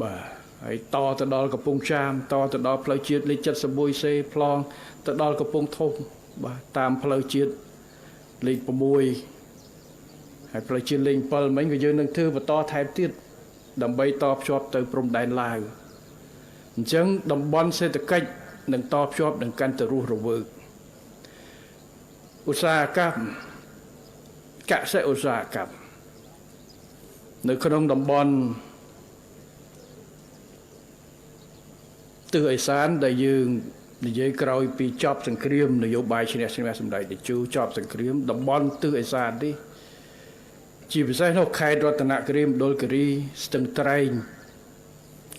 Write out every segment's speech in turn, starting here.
បាទហើយតទៅដល់កំពង់ចាមតទៅដល់ផ្លូវជាតិលេខ71សេប្លង់ទៅដល់កំពង់ធំបាទតាមផ្លូវជាតិលេខ6ហើយផ្លូវជាតិលេខ7មិញក៏យើងនឹងធ្វើបន្តថែមទៀតដើម្បីតភ្ជាប់ទៅព្រំដែនឡាវអញ្ចឹងតំបន់សេដ្ឋកិច្ចនឹងតភ្ជាប់នឹងកាន់តែរស់រវើកឧស្សាហកម្មកសិឧស្សាហកម្មនៅក្នុងតំបន់ទិសឦសានដែលយើងនិយាយក្រោយពីចប់សង្គ្រាមនយោបាយឈ្នះសម្ដេចតេជោចប់សង្គ្រាមតំបន់ទិសឦសាននេះជាពិសេសនោះខេត្តរតនគិរីមណ្ឌលគិរីស្ទឹងត្រែង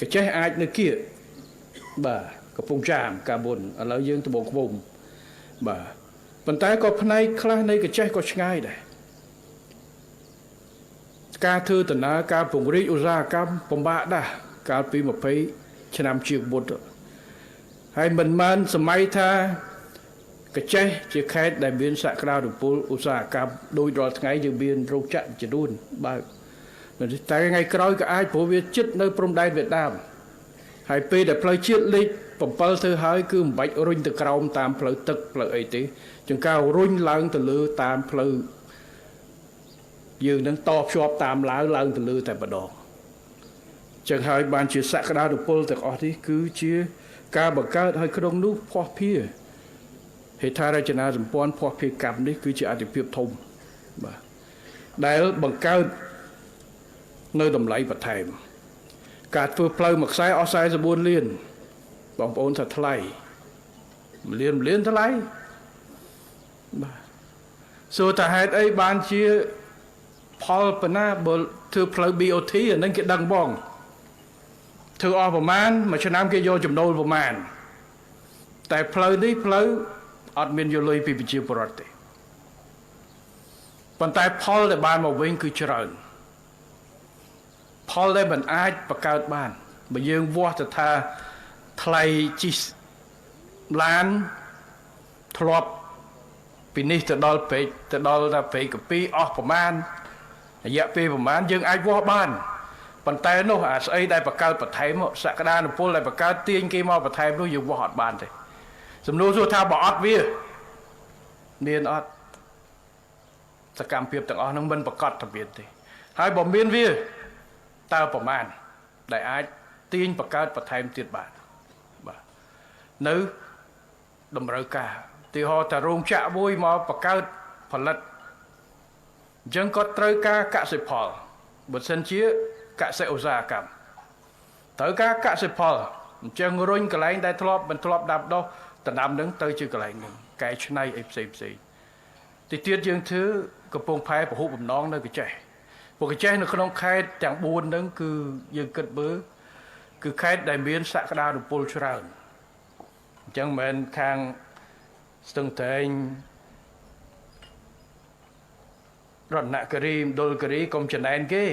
កញ្ចេះអាចនៅគៀកបាទកំពង់ចាមកាមុនឥឡូវយើងត្បូងឃ្មុំបាទប៉ុន្តែក៏ផ្នែកខ្លះនៃកញ្ចេះក៏ឆ្ងាយដែរការធ្វើដំណើរការពង្រីកឧស្សាហកម្មពិបាកដែរកាលពី20ឆ្នាំជាងមុនហើយមិនមែនសម័យថាកញ្ចេះជាខេត្តដែលមានសក្តានុពលឧស្សាហកម្មដោយរាល់ថ្ងៃយើងមានរោងចក្រចំនួនបើតែថ្ងៃក្រោយក៏អាចព្រោះវាជិតនៅព្រំដែនវៀតណាមហើយពេលដែលផ្លូវជាតិលេខ7ធ្វើហើយគឺមិនបាច់រុញទៅក្រោមតាមផ្លូវទឹកផ្លូវអីទេចង្ការរុញឡើងទៅលើតាមផ្លូវយើងនឹងតភ្ជាប់តាមឡើងទៅលើតែម្ដងចឹងហើយបានជាសក្តានុពលទាំងអស់នេះគឺជាការបង្កើតឲ្យក្នុងនោះភស្តុភារហេដ្ឋារចនាសម្ព័ន្ធភស្តុភារកម្មនេះគឺជាអាទិភាពធំបាទដែលបង្កើតនៅតម្លៃបន្ថែមការធ្វើផ្លូវមួយខ្សែអស់44លានបងប្អូនថាថ្លៃលានថ្លៃបាទសួរថាហេតុអីបានជាផលប៉ុណ្ណាបើធ្វើផ្លូវ BOT អានឹងគេដឹងបងធ្វើអស់ប្រមាណមួយឆ្នាំគេយកចំណូលប្រមាណតែផ្លូវនេះផ្លូវអត់មានយកលុយពីប្រជាពលរដ្ឋទេប៉ុន្តែផលដែលបានមកវិញគឺច្រើនផលដែលមិនអាចបង្កើតបានបើយើងវាស់ទៅថាថ្លៃជិះឡានធ្លាប់ពីនេះទៅដល់ពេកទៅដល់ថាពេកកាពីអស់ប្រមាណរយៈពេលប្រមាណយើងអាចវាស់បានប៉ុន្តែនោះអាស្អីដែលបង្កើតបន្ថែមសក្តានុពលដែលបង្កើតទាញគេមកបន្ថែមនោះយើងវាស់អត់បានទេសំណួរសួរថាបើអត់វាមានអត់សកម្មភាពទាំងអស់នោះមិនប្រកបទៅមានទេហើយបើមានវាតើប្រមាណដែលអាចទាញបង្កើតបន្ថែមទៀតបានបាទនៅតម្រូវការទីហោតារោងចក្រមួយមកបង្កើតផលិតអញ្ចឹងគាត់ត្រូវការកសិផលបើសិនជាកសិឧស្សាហកម្មត្រូវការកសិផលអញ្ចឹងរុញកន្លែងដែលធ្លាប់មិនធ្លាប់ដាំដុះដំណាំនឹងទៅជាកន្លែងនឹងកែច្នៃអីផ្សេងទីទៀតយើងធ្វើកំពង់ផែពហុបំណងនៅកញ្ចេះពួកកញ្ចេះនៅក្នុងខេត្តទាំង4ហ្នឹងគឺយើងគិតមើលគឺខេត្តដែលមានសក្តានុពលច្រើនអញ្ចឹងមិនមែនខាងស្ទឹងត្រែងរតនគិរីមណ្ឌលគិរីកុំចំណែនគេ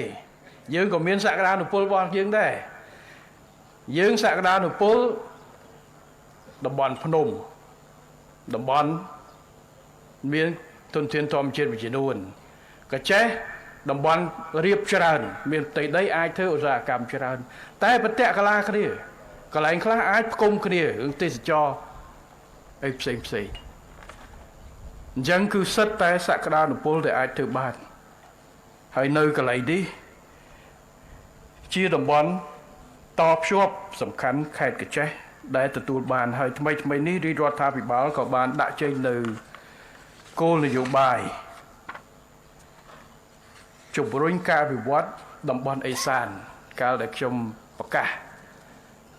យើងក៏មានសក្តានុពលរបស់យើងដែរយើងសក្តានុពលតំបន់ភ្នំតំបន់មានធនធានធម្មជាតិមួយចំនួនកញ្ចេះតំបន់រៀបច្រើនមានផ្ទៃដីអាចធ្វើឧស្សាហកម្មច្រើនតែប្រតិកលាគ្នាកន្លែងខ្លះអាចផ្គុំគ្នារឿងទេសចរអីផ្សេងអញ្ចឹងគឺសិតតែសក្តានុពលដែលអាចធ្វើបានហើយនៅកន្លែងនេះជាតំបន់តភ្ជាប់សំខាន់ខេត្តកញ្ចេះដែលទទួលបានហើយថ្មីនេះរាជរដ្ឋាភិបាលក៏បានដាក់ចេញនៅគោលនយោបាយជំរុញការវិវត្តតំបន់អេសានកាលដែលខ្ញុំប្រកាស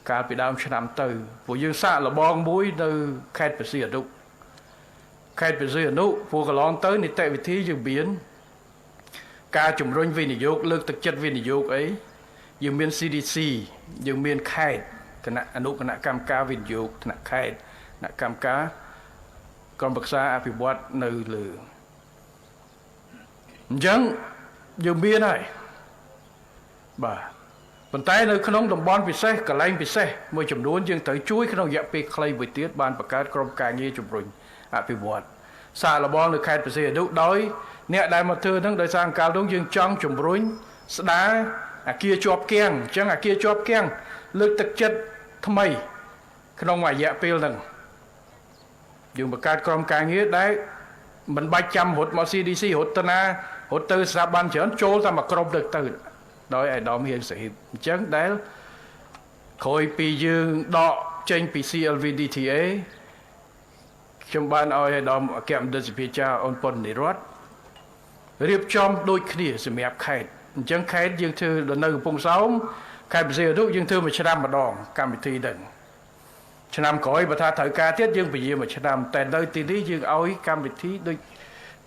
កាលពីដើមឆ្នាំទៅពួកយើងសាកល្បងមួយនៅខេត្តព្រះសីហនុខេត្តព្រះសីហនុពួកកន្លងទៅនីតិវិធីយើងមានការជំរុញវិនិយោគលើកទឹកចិត្តវិនិយោគអីយើងមាន CDC យើងមានខេត្តគណៈអនុគណៈកម្មការវិនិយោគថ្នាក់ខេត្តគណៈកម្មការក្រុមប្រឹក្សាអភិវឌ្ឍនៅលើអញ្ចឹងយើងមានហើយបាទប៉ុន្តែនៅក្នុងតំបន់ពិសេសកន្លែងពិសេសមួយចំនួនយើងត្រូវជួយក្នុងរយៈពេលខ្លីមួយទៀតបានបង្កើតក្រុមការងារជំរុញអភិវឌ្ឍសាកល្បងនៅខេត្តព្រះសីហនុដោយអ្នកដែលមកធ្វើហ្នឹងដោយសារកាលនោះយើងចង់ជំរុញស្ដារ អាគារជាប់គាំងអញ្ចឹងអាគារជាប់គាំងលើកទឹកចិត្តថ្មីក្នុងរយៈពេលហ្នឹងយើងបង្កើតក្រុមការងារដែលមិនបាច់ចាំរត់មក CDC រត់ទៅណារត់ទៅស្ថាប័នច្រើនចូលតែមកក្រុមទៅដោយឯកឧត្តមហ៊ានសាហ៊ីបអញ្ចឹងដែលក្រោយពីយើងដកចេញពី CLVDTA ខ្ញុំបានឲ្យឯកឧត្តមអគ្គមណ្ឌលសភាចារអូនប៉ុននិរតរៀបចំដូចគ្នាសម្រាប់ខេត្តអញ្ចឹងខេត្តយើងធ្វើនៅកំពង់សោមខេត្តបរសៀននោះយើងធ្វើមួយឆ្នាំម្ដងកម្មវិធីហ្នឹងឆ្នាំក្រោយបើថាត្រូវការទៀតយើងពជាមួយឆ្នាំតែនៅទីនេះយើងឲ្យកម្មវិធីដូច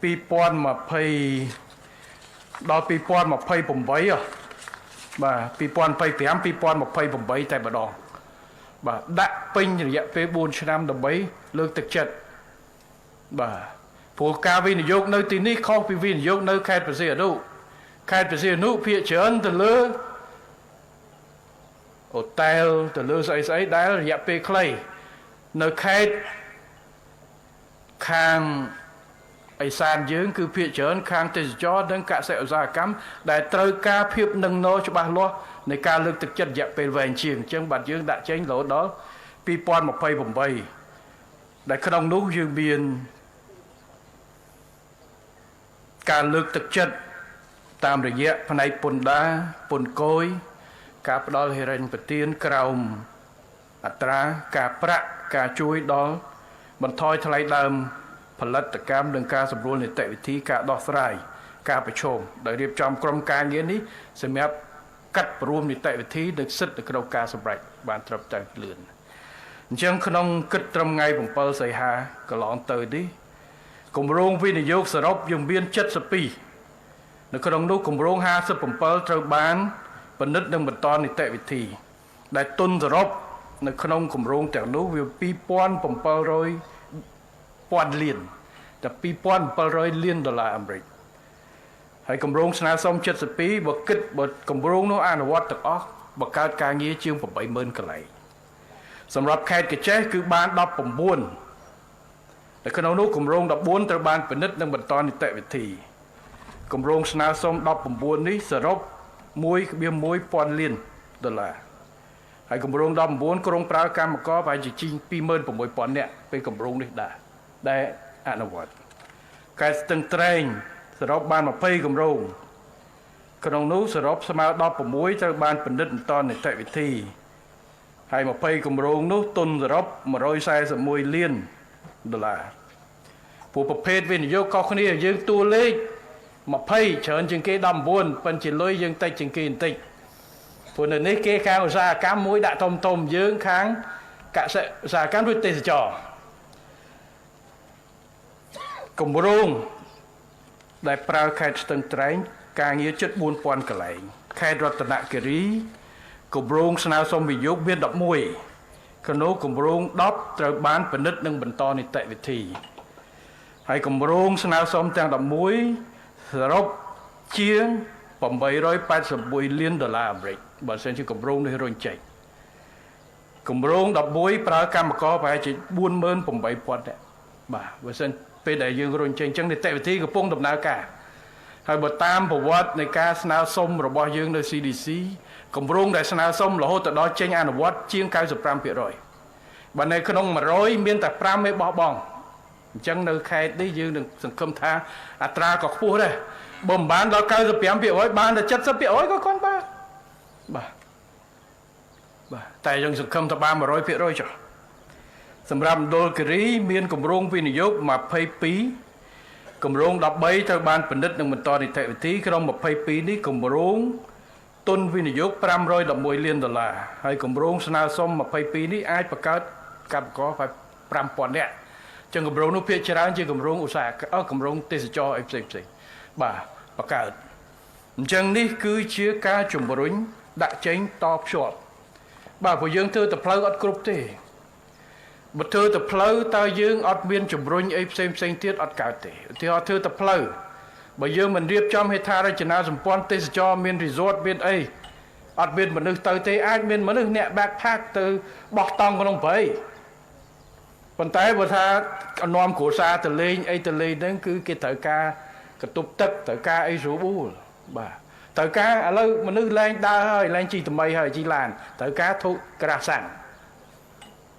2020ដល់2028បាទ2025 2028តែម្ដងបាទដាក់ពេញរយៈពេល4ឆ្នាំដើម្បីលើកទឹកចិត្តបាទព្រោះការវិនិយោគនៅទីនេះខុសពីវិនិយោគនៅខេត្តបរសៀននោះខេត្តបរសៀននោះភាគច្រើនទៅលើអូតែលទៅលើស្អីដែលរយៈពេលខ្លីនៅខេត្តខាងអេសានយើងគឺភាគច្រើនខាងទេសចរនិងកសិឧស្សាហកម្មដែលត្រូវការភាពនឹងណច្បាស់លាស់នៃការលើកទឹកចិត្តរយៈពេលវែងជាងអញ្ចឹងបាទយើងដាក់ចេញរហូតដល់2028ដែលក្នុងនោះយើងមានការលើកទឹកចិត្តតាមរយៈផ្នែកពន្ធដារពន្ធគយការផ្ដល់ហិរញ្ញប្បទានក្រោមអត្រាការប្រាក់ការជួយដល់បន្ថយថ្លៃដើមផលិតកម្មនិងការសម្រួលនីតិវិធីការដោះស្រាយការប្រឈមដោយរៀបចំក្រុមការងារនេះសម្រាប់កាត់ព្រមនីតិវិធីនិងសិទ្ធិនៅក្នុងការសម្រេចបានត្រឹមត្រូវលឿនអញ្ចឹងក្នុងគិតត្រឹមថ្ងៃ7សីហាកន្លងទៅនេះគម្រោងវិនិយោគសរុបយើងមាន72នៅក្នុងនោះគម្រោង57ត្រូវបានពិនិត្យនិងបន្តនីតិវិធីដែលទុនសរុបនៅក្នុងគម្រោងទាំងនោះវា2700លានតែ2700លានដុល្លារអាមេរិកហើយគម្រោងស្នើសុំ72បើគិតបើគម្រោងនោះអនុវត្តទាំងអស់បង្កើតការងារជាង80000កន្លែងសម្រាប់ខេត្តកញ្ចេះគឺបាន19នៅក្នុងនោះគម្រោង14ត្រូវបានពិនិត្យនិងបន្តនីតិវិធីគម្រោងស្នើសុំ19នេះសរុប1.1000លានដុល្លារហើយគម្រោង19ក្រុងប្រើកម្មករប្រហែលជាជាង26000នាក់ពេលគម្រោងនេះដែលអនុវត្តខេត្តស្ទឹងត្រែងសរុបបាន20គម្រោងក្នុងនោះសរុបស្មើ16ត្រូវបានពិនិត្យបន្តនីតិវិធីហើយ20គម្រោងនោះទុនសរុប141លានដុល្លារពួកប្រភេទវិនិយោគខុសគ្នាយើងតួលេខ20ច្រើនជាងគេ19ប៉ុន្តែជាលុយយើងតិចជាងគេបន្តិចព្រោះនៅនេះគេខាងឧស្សាហកម្មមួយដាក់ធំយើងខាងកសិឧស្សាហកម្មឬទេសចរគម្រោងដែលប្រើខេត្តស្ទឹងត្រែងការងារជិត4000កន្លែងខេត្តរតនគិរីគម្រោងស្នើសុំវិនិយោគមាន11ក្នុងគម្រោង10ត្រូវបានពិនិត្យនិងបន្តនីតិវិធីហើយគម្រោងស្នើសុំទាំង11សរុបជាង881លានដុល្លារអាមេរិកបើសិនជាគម្រោងនេះរុញចេញគម្រោង11ប្រើកម្មករប្រហែលជា48000នាក់បាទបើសិនពេលដែលយើងរុញចេញអញ្ចឹងនីតិវិធីកំពុងដំណើរការហើយបើតាមប្រវត្តិនៃការស្នើសុំរបស់យើងនៅ CDC គម្រោងដែលស្នើសុំរហូតដល់ចេញអនុវត្តជាង 95% បើនៅក្នុង100មានតែ5ឯបោះបង់អញ្ចឹងនៅខេត្តនេះយើងនឹងសង្ឃឹមថាអត្រាក៏ខ្ពស់ដែរបើមិនបានដល់ 95% បានដល់ 70% ក៏គាត់បានបាទតែយើងសង្ឃឹមថាបាន 100% ចុះសម្រាប់មណ្ឌលគិរីមានគម្រោងវិនិយោគ22គម្រោង13ត្រូវបានពិនិត្យនិងបន្តនីតិវិធីក្នុង22នេះគម្រោងទុនវិនិយោគ511លានដុល្លារហើយគម្រោងស្នើសុំ22នេះអាចបង្កើតកម្មករ5000នាក់ចឹងគម្រោងនោះភាគច្រើនជាគម្រោងឧស្សាហកម្មគម្រោងទេសចរអីផ្សេងបាទបង្កើតអញ្ចឹងនេះគឺជាការជំរុញដាក់ចេញតភ្ជាប់បាទព្រោះយើងធ្វើតែផ្លូវអត់គ្រប់ទេបើធ្វើតែផ្លូវតើយើងអត់មានជំរុញអីផ្សេងទៀតអត់កើតទេឧទាហរណ៍ធ្វើតែផ្លូវបើយើងមិនរៀបចំហេដ្ឋារចនាសម្ព័ន្ធទេសចរមានរីសតមានអីអត់មានមនុស្សទៅទេអាចមានមនុស្សអ្នក backpack ទៅបោះតង់ក្នុងព្រៃប៉ុន្តែបើថានាំគ្រួសារទៅលេងអីទៅលេងហ្នឹងគឺគេត្រូវការកតុបទឹកត្រូវការអីស្រួលបួលបាទ tới cá lâu mà nữ lên đa hơi lên chi tụi mày hơi chi làn tới cá thu cả sẵn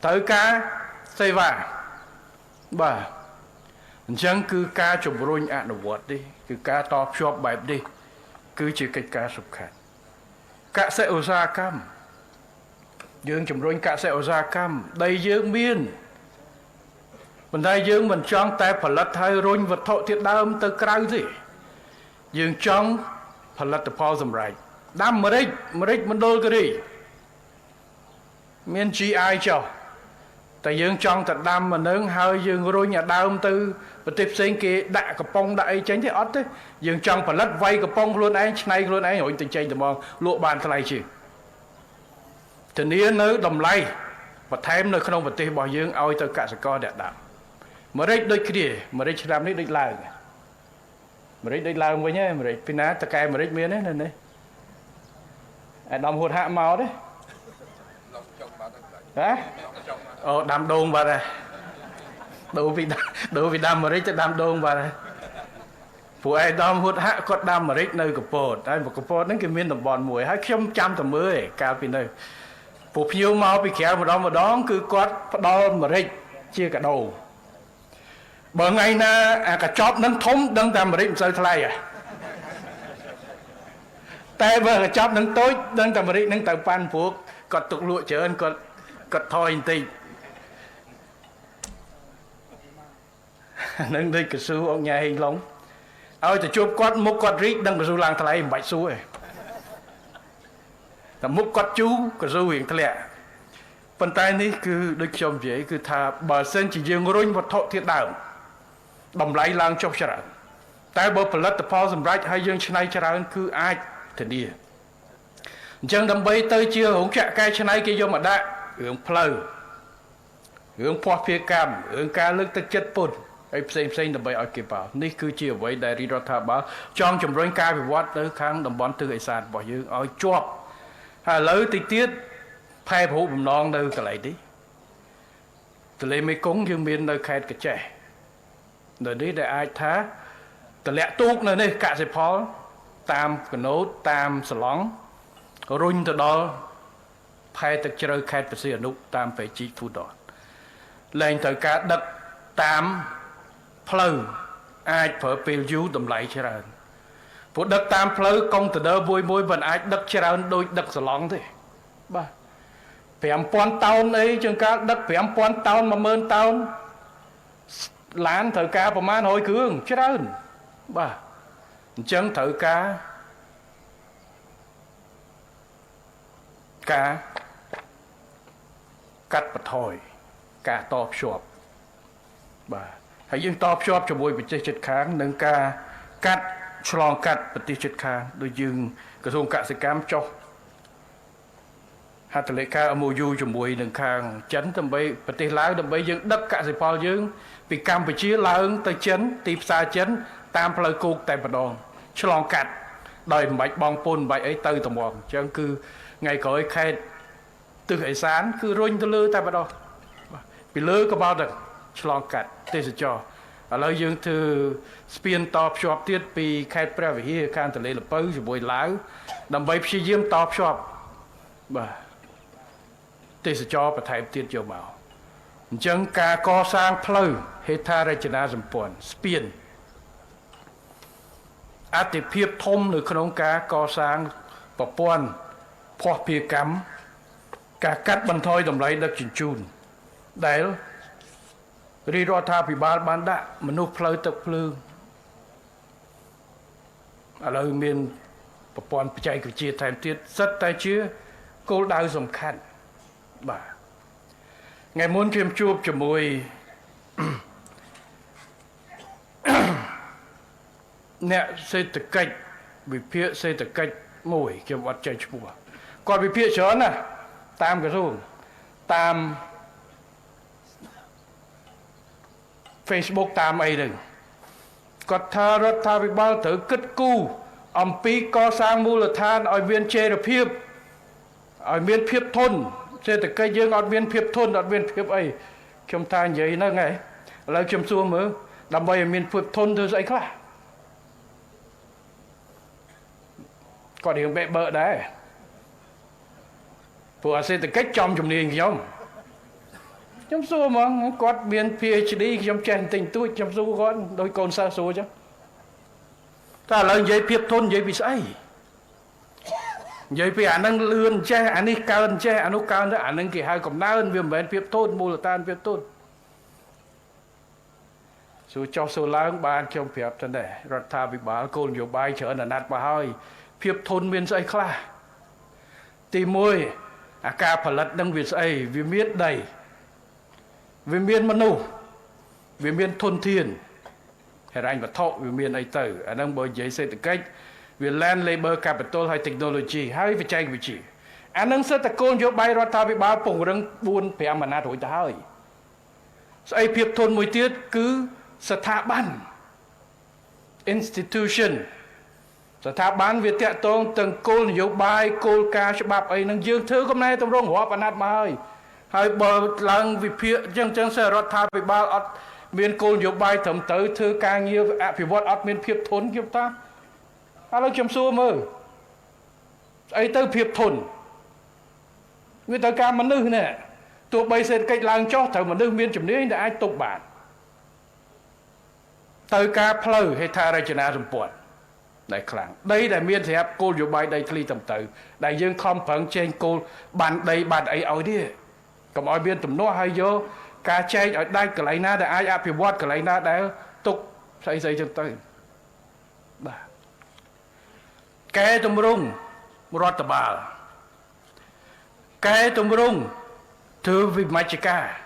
tới cá xây vàng bà chẳng cứ cá chụp rôn ạ nó vọt đi cứ cá to shop bẹp đi cứ chỉ cái cá sụp khát cá sẽ ở ra cam dương chụp rôn cá sẽ ở ra cam đây dương miên mình đây dương mình chọn tay phải lật hai rôn vật thọ thiệt đâm tới cái gì dương chọn phải lật từ Paul dầm right đâm mà đấy mình đôi cái gì miên chi ai cho tại dương trong thật đâm mà nướng hơi dương rồi nhà đau tư và tiếp sinh kia đạ cặp bông đại tránh thế ót thế dương trong phải lật vay cặp bông luôn ấy này luôn ấy hội tình tranh tụi mong lụa bàn thay chứ thì nia nữ đầm lay và thêm nơi không vật tiền bỏ dương ôi tôi cả sẽ coi đẹp đạm mà đấy đôi kia mà đấy làm đấy đích là mà đấy làm với nhé mà đấy pin á ta cài mà đấy miếng đấy này này đầm hụt hạ màu đấy hả đam đôn vào đây đủ vì đam mà đấy cho đam đôn vào đây phụ ai đam hụt hạ có đam mà đấy nơi của bột đây một cái bột đến cái miếng tầm bòn mùi hay trăm trăm tầm mới cao pin nơi phụ phiêu mau bị kéo một đó cứ quát đo mà đấy chia cả đầu bờ ngày na cả chóp nâng thống nâng tam mà đấy rơi thay à tay bờ cả chóp nâng tối nâng tam mà đấy nâng tàu pan phụ còn tục lụa chờ anh còn thôi tí nâng đây cái sư ông nhà hình lóng ôi thì chụp quát múc quát rít nâng cái sư làng thay bạch sư ấy là múc quát chú cái sư huyện thay phần tay này cứ được chồng dễ cứ thà bờ sen chỉ riêng rôn vật thọ thiệt đạo đồng lấy làng chọc chả tay bờ phần lật tập Paul dầm right hay dương chân này chả cứ ai thì đi chẳng đâm bay tới chưa hổng chạ cái chân này kia vô mà đã hướng pleu hướng phó phía cam hướng ca lực tất chất bột ấy xem đâm bay ở kịp bảo ní cứ chiều vậy đại đi ra thà bảo trong chùm rôn ca bị vót tới kháng đồng bón từ ấy sàn bỏ dương ở chọp hà lỡ tí tiết phai phụ bầm non đâu cái lại đi từ lấy mấy cúng dương miên nơi khai cái trẻ rồi đi để ai thá từ lẽ tuốt nơi này cả sẽ phó tam cái nốt tam sờ lóng rung từ đó phai từ chơi khai từ xưa nút tam phải chỉ thu đòn lên từ cả đất tam pleu ai phở pil du đầm lại chơi ra phụ đất tam pleu công từ đó vui vui vẫn ai đất chơi ra đôi đất sờ lóng thế ba phèm pon tao ấy chừng cá đất phèm pon tao mà mơn tao lán thợ cáประมาณ hồi cường chết ơn ba chân thợ cá cắt bật hồi cá to shop ba hãy dương to shop cho bùi bị chết kháng nâng cá cắt chlong cắt bị chết kháng đôi dương cái thùng cá sẽ cám cho hạt lệ ca mùa du cho mùi nâng khang chấn tầm bay và tì lái tầm bay dương đất cả sẽ phao dương vì cam phải chia lái tới chấn tìm xa chấn tam phơi cục tại bờ đòn chlong cắt đời bạch bong pôn bạch ấy từ tầm bòn chân cứ ngày cõi khai từ hải sản cứ run từ lư tại bờ đòn vì lư có bao được chlong cắt tê sẽ cho ở lời dương từ spin top shop tiết vì khai pre về hier can từ lệ là bơi rồi bồi lái đầm bay phi diêm top shop bà tê sẽ cho và thay tiết cho bảo chẳng cả co sang pleu hết tha ra china dầm pòn spinอาติเพียบทมหรือขนมกาก่อสร้างปะป้วนพอเพียกรรมกากัดบรรทอยดำไรดักจินจูนได้รีรอทาพิบาลบานดะมนุษย์เพลตะเพลืออะไรเมียนปะป้วนใจกับเจียแทนเตี้ยสัตแต่เชื้อโกลดาวสำคัญบ่าไงม้วนเทียมจูบจมวยเนี่ยเศรษฐกิจวิเพียเศรษฐกิจมวยเกี่ยวกับใจชัวก่อนวิเพียเฉินน่ะตามกระทรวงตาม Facebook ตามไอ้หนึ่งกฎทารัฐบาลถือกึศกู้อมปีก่อสร้างมูลฐานเอาเวียนเจริญเพียบเอาเวียนเพียบทนเศรษฐกิจยังเอาเวียนเพียบทนเอาเวียนเพียบไอ้ชมทานใหญ่นั่นไงแล้วชมซัวมือดำไปเวียนเพียบทนเธอใส่คลา có điều bệ bợ đấy của sẽ từ cách trong chùm niên không trong số mà có biên PhD trong trên tình tôi trong số có đôi con xa số chứ ta là dây phiếp thôn dây bị say dây bị ảnh năng lươn che ảnh đi cao hơn che ảnh cao hơn ảnh năng kỳ hai cầm ná hơn viêm bệnh phiếp thôn mù là tan phiếp thôn số cho số láng ban trong phiếp thân này rất tha bị bảo côn nhiều bài trở là nát bà hơi phiếp thôn miền say khla tìm môi ca phải lật đăng việt say vì miết đầy vì miền manu vì miền thôn thiên hệ anh và thọ vì miền ấy tử anh đang bởi giấy xây từ cách vì land labor capital hay technology hay phải tranh vị trí anh đang sẽ tập côn cho bay ra ta bị báo phồng răng buôn phải mà nát hồi ta hơi ấy phiếp thôn mùi tiết cứ thả ban institution thả ban việc tẹt tôn từng côn nhiều bài côn ca cho bạp ấy nâng dương thứ hôm nay tôi rong hóa và nát mà hơi hai bờ lăng vì phía chân chân sẽ rót thả bị bao miền côn nhiều bài thẩm tới thư ca nhiều vì vót miền phiếp thôn kiếp taalo chấm xua mơ ấy tới phiếp thôn người ta ca mà nữ nè tụi bây giờ cách làng cho thở mà nữ miền chấm này để ai tục bản tới ca pleu hay tha ra chân rừng buồn đại khlang đây là miền thẹp cô nhiều bài đây thi tầm tử đại dương không phẳng trên cô bàn đây bàn ấy ở đi còn mọi biên tụm nó hay vô cá chay ở đây cái này na để ai áp vót cái này na để tục xây dựng chân tới cái tụm rung rót tờ bà cái tụm rung thư vì mai chỉ cả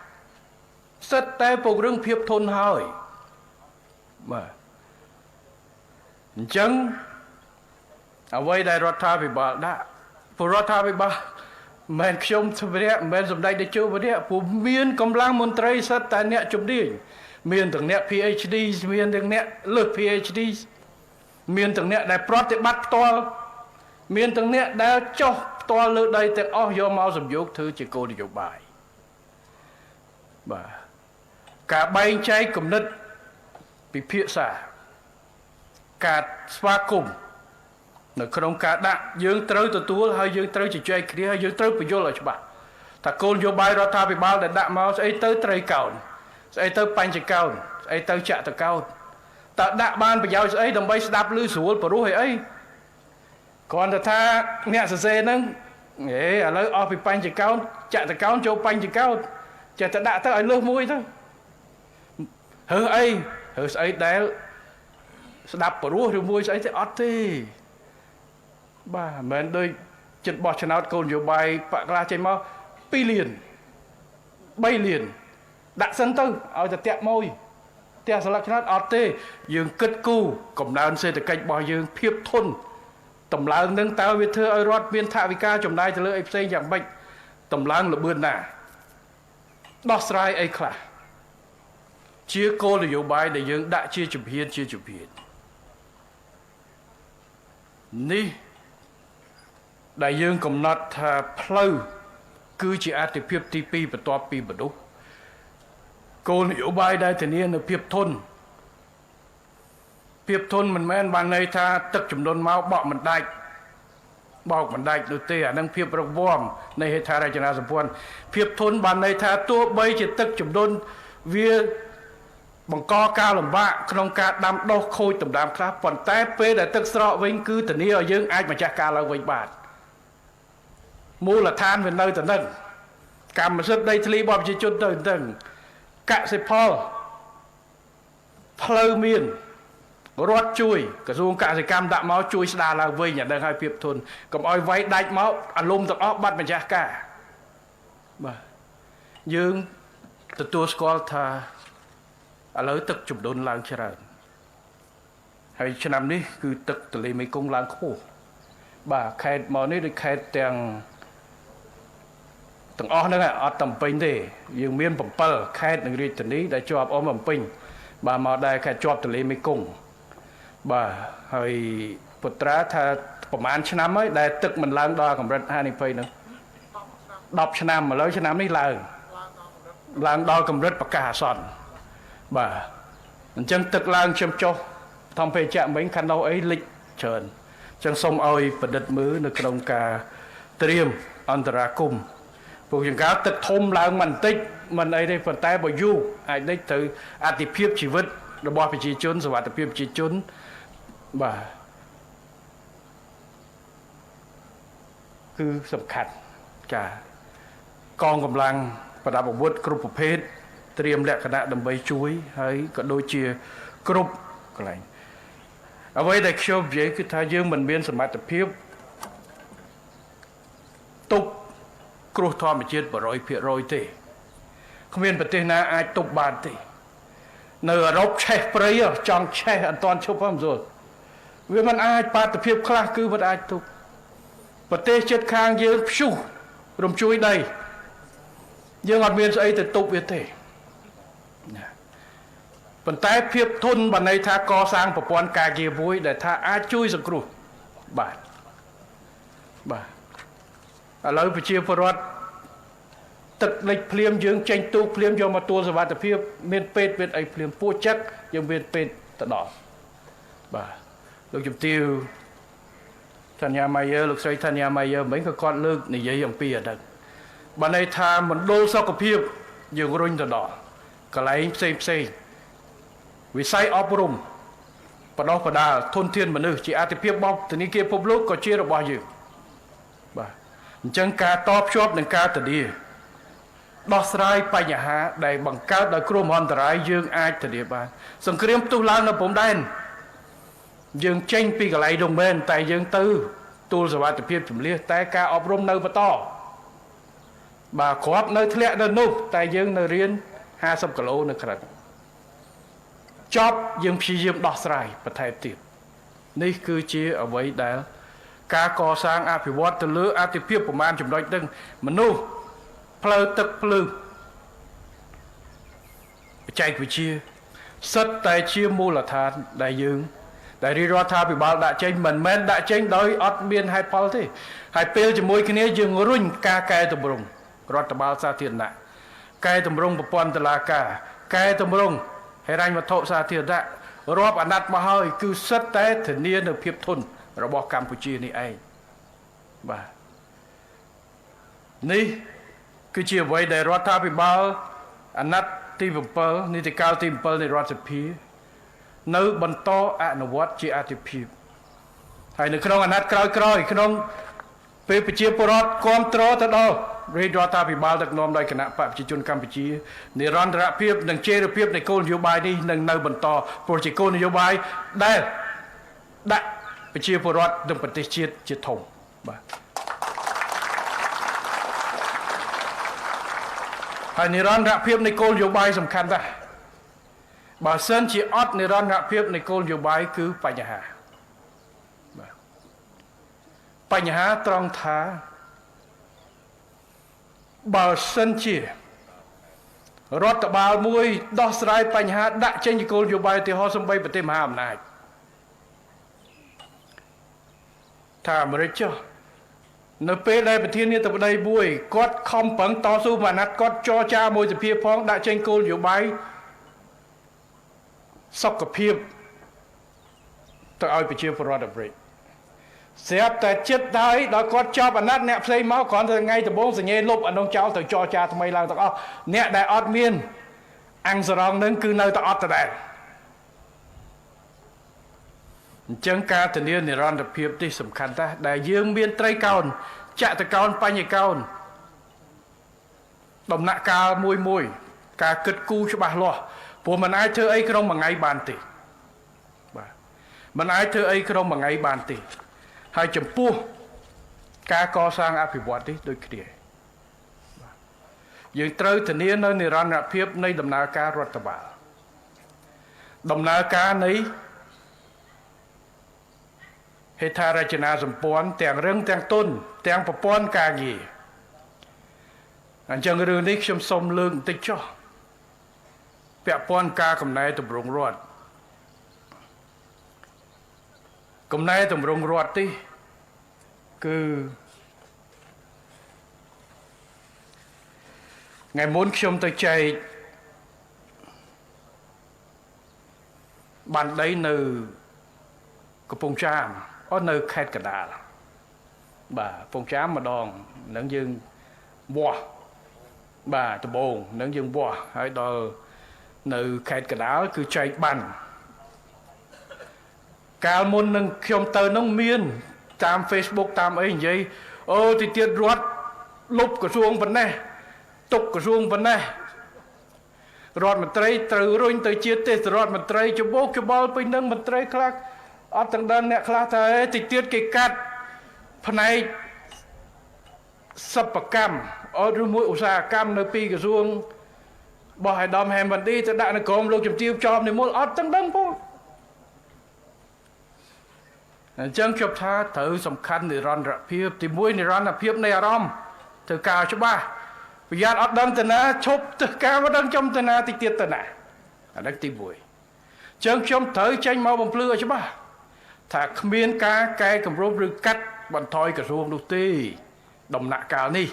rất tay bộ rung phiếp thôn hơi mà chân ở đây đại rót tha vì bà đã phụ rót tha vì bà mình không thấy mình dùng đây để chơi với đấy phụ miền công lang môn tây sát tại nẹt chụp đi miền từng nẹt PhD miền từng nẹt lực PhD miền từng nẹt đại project bắt to miền từng nẹt đã cho to lỡ đây từ do mau dùng dốt thứ chỉ cô đi dốt bài bà cả bay cháy cùng nứt bị phía xa cả xóa cùng nó không cả đã dương tới từ túi hay dương tới chỉ chơi kia hay dương tới bị vô lại cho bạn ta côn vô bài ra tha bị bao để đạm máu sẽ tới trời cầu sẽ tới pan chỉ cầu sẽ tới chợ từ cầu ta đạm ban bị giao sẽ đồng bay đạp lưới xuống và rú hệ ấy còn ta tha nè sẽ nâng nghe ở lấy ở bị pan chỉ cầu chợ từ cầu cho pan chỉ cầu chợ ta đạm tới ở lưới mũi thôi hừ ấy hừ ấy để đạp và rú thì mũi sẽ ót đi bà mình đôi chân bọt chân áo côn nhiều bài bạc la trên máu pi liền bay liền đặt sân tư ở chặt tẹt môi tẹt sờ lắc chân áo tê dương cất cu cầm đàn xe từ cạnh bò dương phiếp thôn tầm láng nâng tao việt thưa ở rót biên thạ vi ca chồng đai từ lưỡi ép xây dạng bệnh tầm láng là bươn nà đo srai ấy khla chia cô là nhiều bài để dương đã chia chụp hiên ní đại dương cầm nát thà pleu cứ chỉ át phiếp TP và toa pi và đúc cô hiểu bài đây thì niên là phiếp thôn mình men bàn này tha tập chủng đồn máu bọ mình đại đầu tiên đang phiếp rộng vòm này hệ tha ra cho na sập quan phiếp thôn bàn này tha tua bay chỉ tập chủng đồn vía bằng co cao làm bạ không ca đam đau khôi tầm đam khác còn té phê để tức sọ vinh cứ tình yêu dương ai mà cha ca là vinh bạt mua là than về nơi tận nâng cầm mà rất đây thì bom chỉ chôn tận tận cạ sẽ phơ miền rót chui cả dù cạ sẽ cam đạm máu chui đà là vây nhà đang hai phiếp thôn cầm oi váy đánh máu ăn lùm tập óc bắt mà cha ca mà dương từ tua school tha lấy tức chụp đồn làng chả hay cho năm đi cứ tức từ lấy mấy công làng khô bà khai món này được khai tiền từng ó nữa ở tầm pin thì dương miên bẩm pơ khai từng đi từนี้ได้จอบở bẩm pin bà mà đây khaiจอบtừ lấy mấy công bà hay bột trá thaประมาณชนะmớiได้ตึกmình làng đo cầm rất hai này pin nữa đọcชนะmà lấyชนะនេះlàng đo cầm rất bạc cả sòn bà chânตึกlàng châm cho thòng phê chạm mấy khăn đâu ấy lịch trơn ចឹងសូមឲ្យប្រឌិតមើលនៅក្នុងការត្រៀមអន្តរាគមន៍ពួកចង្ការទឹកធំឡើងបន្តិចមិនអីទេប៉ុន្តែបើយូរអាចដេកទៅអតិភិបជីវិតរបស់ប្រជាជនសុវត្ថិភាពប្រជាជនបាទគឺសំខាន់ចាកងកម្លាំងប្រដាប់អាវុធគ្រប់ប្រភេទត្រៀមលក្ខណៈដើម្បីជួយហើយក៏ដូចជាគ្រប់កន្លែងអ្វីដែលខ្ញុំនិយាយគឺថាយើងមិនមានសមត្ថភាពទប់គ្រោះធម្មជាតិ 100% ទេគ្មានប្រទេសណាអាចទប់បានទេនៅអឺរ៉ុបឆេះព្រៃចង់ឆេះអត់ទាន់ឈប់ហ្នឹងសូវាមិនអាចបាតុភិបខ្លះគឺមិនអាចទប់ប្រទេសជិតខាងយើងព្យុះរំជួយដីយើងអត់មានស្អីទៅទប់វាទេប៉ុន្តែភាពធន់បានន័យថាកសាងប្រព័ន្ធការងារមួយដែលថាអាចជួយសង្គ្រោះបាទឥឡូវប្រជាពលរដ្ឋទឹកលិចភ្លាមយើងចេញទូកភ្លាមយកមកទួលសុវត្ថិភាពមានពេទ្យមានអីភ្លាមពោះចិត្តយើងមានពេទ្យទៅដល់បាទលោកជំទាវធានាម៉ាយឺលោកស្រីធានាម៉ាយឺមិញក៏គាត់លើកនិយាយអំពីអាហ្នឹងបានន័យថាមណ្ឌលសុខភាពយើងរុញទៅដល់កន្លែងផ្សេងវិស័យអប់រំបដោះបដាលធនធានមនុស្សជាអាទិភាពរបស់ធនាគារពិភពលោកក៏ជារបស់យើងបាទអញ្ចឹងការតភ្ជាប់នឹងការធានាដោះស្រាយបញ្ហាដែលបង្កើតដោយគ្រោះមហន្តរាយយើងអាចធានាបានសង្គ្រាមផ្ទុះឡើងនៅព្រំដែនយើងចេញពីកន្លែងនោះមែនតែយើងទៅទួលសុវត្ថិភាពជំនះតែការអប់រំនៅបន្តបាទគ្រាប់នៅធ្លាក់នៅនោះតែយើងនៅរៀន50គីឡូនៅក្រៅចប់យើងព្យាយាមដោះស្រាយបន្ថែមទៀតនេះគឺជាអ្វីដែលការកសាងអភិវឌ្ឍទៅលើអតិភិបប្រមាណចំណុចហ្នឹងមនុស្សផ្លូវទឹកភ្លើងបច្ចេកវិទ្យាសិតតែជាមូលដ្ឋានដែលយើងដែលរាជរដ្ឋាភិបាលដាក់ចេញមិនមែនដាក់ចេញដោយអត់មានហេតុផលទេហើយពេលជាមួយគ្នាយើងរុញការកែតម្រង់រដ្ឋបាលសាធារណៈកែតម្រង់ប្រព័ន្ធតុលាការកែតម្រង់ហិរញ្ញវត្ថុសាធារណៈរាប់អាណត្តិមកហើយគឺសិតតែធានានូវភាពធន់របស់កម្ពុជានេះឯងបាទនេះគឺជាអ្វីដែលរដ្ឋាភិបាលអាណត្តិទី7នីតិកាលទី7នៃរដ្ឋសភានៅបន្តអនុវត្តជាអាទិភាពហើយនៅក្នុងអាណត្តិក្រោយៗក្នុងពេលប្រជាពលរដ្ឋគ្រប់គ្រងទៅដល់រាជរដ្ឋាភិបាលដឹកនាំដោយគណៈបកប្រជាជនកម្ពុជានិរន្តរភាពនិងចីរភាពនៃគោលនយោបាយនេះនឹងនៅបន្តព្រោះជាគោលនយោបាយដែលដាក់ប្រជាពលរដ្ឋនិងប្រទេសជាតិជាធំបាទហើយនិរន្តរភាពនៃគោលនយោបាយសំខាន់ណាស់បើសិនជាអត់និរន្តរភាពនៃគោលនយោបាយគឺបញ្ហាបាទបញ្ហាត្រង់ថាបើសិនជារដ្ឋបាលមួយដោះស្រាយបញ្ហាដាក់ចេញជាគោលនយោបាយឧទាហរណ៍សំបីប្រទេសមហាអំណាចថាអាមេរិកចុះនៅពេលដែលប្រធានាធិបតីមួយគាត់ខំប្រឹងតស៊ូមួយអាណត្តិគាត់ចរចាមួយសភាផងដាក់ចេញគោលនយោបាយសុខភាពទៅឲ្យប្រជាពលរដ្ឋអាមេរិកស្រាប់តែចិត្តហើយដល់គាត់ចប់អាណត្តិអ្នកផ្សេងមកគ្រាន់តែថ្ងៃដំបូងសញ្ញេលុបអានោះចោលទៅចរចាថ្មីឡើងទាំងអស់អ្នកដែលអត់មានអង្គសរងនឹងគឺនៅតែអត់ដដែលអញ្ចឹងការធានានិរន្តរភាពនេះសំខាន់ណាស់ដែលយើងមានត្រីកោណចតកោណបញ្ញកោណដំណាក់កាលមួយការគិតគូរច្បាស់លាស់ព្រោះมันអាចធ្វើអីក្នុងមួយថ្ងៃបានទេបាទมันអាចធ្វើអីក្នុងមួយថ្ងៃបានទេហើយចំពោះការកសាងអភិវឌ្ឍនេះដូចគ្នាយើងត្រូវធានានៅនិរន្តរភាពនៃដំណើរការរដ្ឋបាលដំណើរការនៃហេដ្ឋារចនាសម្ព័ន្ធទាំងរឹងទាំងទន់ទាំងប្រព័ន្ធការងារអញ្ចឹងរឿងនេះខ្ញុំសូមលើកបន្តិចចុះពាក់ព័ន្ធការកំណែតម្រង់រដ្ឋកំណែតម្រង់រដ្ឋនេះគឺថ្ងៃមុនខ្ញុំទៅចែកបានដីនៅកំពង់ចាម អត់នៅខេត្តកណ្ដាលបាទពងចាមម្ដងនឹងយើងវាស់បាទដំបងនឹងយើងវាស់ហើយដល់នៅខេត្តកណ្ដាលគឺចែកបានកាលមុននឹងខ្ញុំទៅនោះមានតាម Facebook តាមអីនិយាយអូទីទៀតរដ្ឋលុបក្រសួងប៉ុណ្ណេះទុកក្រសួងប៉ុណ្ណេះរដ្ឋមន្ត្រីត្រូវរុញទៅជាទេសរដ្ឋមន្ត្រីច្បោកច្បល់ពេញនឹងមន្ត្រីខ្លះអត់ទាំងដល់អ្នកខ្លះថាទីទៀតគេកាត់ផ្នែកសិប្បកម្មអត់ឬមួយឧស្សាហកម្មនៅពីក្រសួងរបស់អាដាមហេមវ៉ាន់ឌីទៅដាក់នៅក្រមលោកជំទាវចោមនិមលអត់ទាំងដឹងផងអញ្ចឹងជប់ថាត្រូវសំខាន់និរន្តរភាពទីមួយនិរន្តរភាពនៃអារម្មណ៍ធ្វើការច្បាស់ប្រយ័ត្នអត់ដឹងទៅណាឈប់ទៅការមិនដឹងចំទៅណាតិចទៀតទៅណាអានេះទី1អញ្ចឹងខ្ញុំត្រូវចេញមកបំភ្លឺឲ្យច្បាស់ថាគ្មានការកែកម្រោបឬកាត់បន្ថយក្រសួងនោះទេដំណាក់កាលនេះ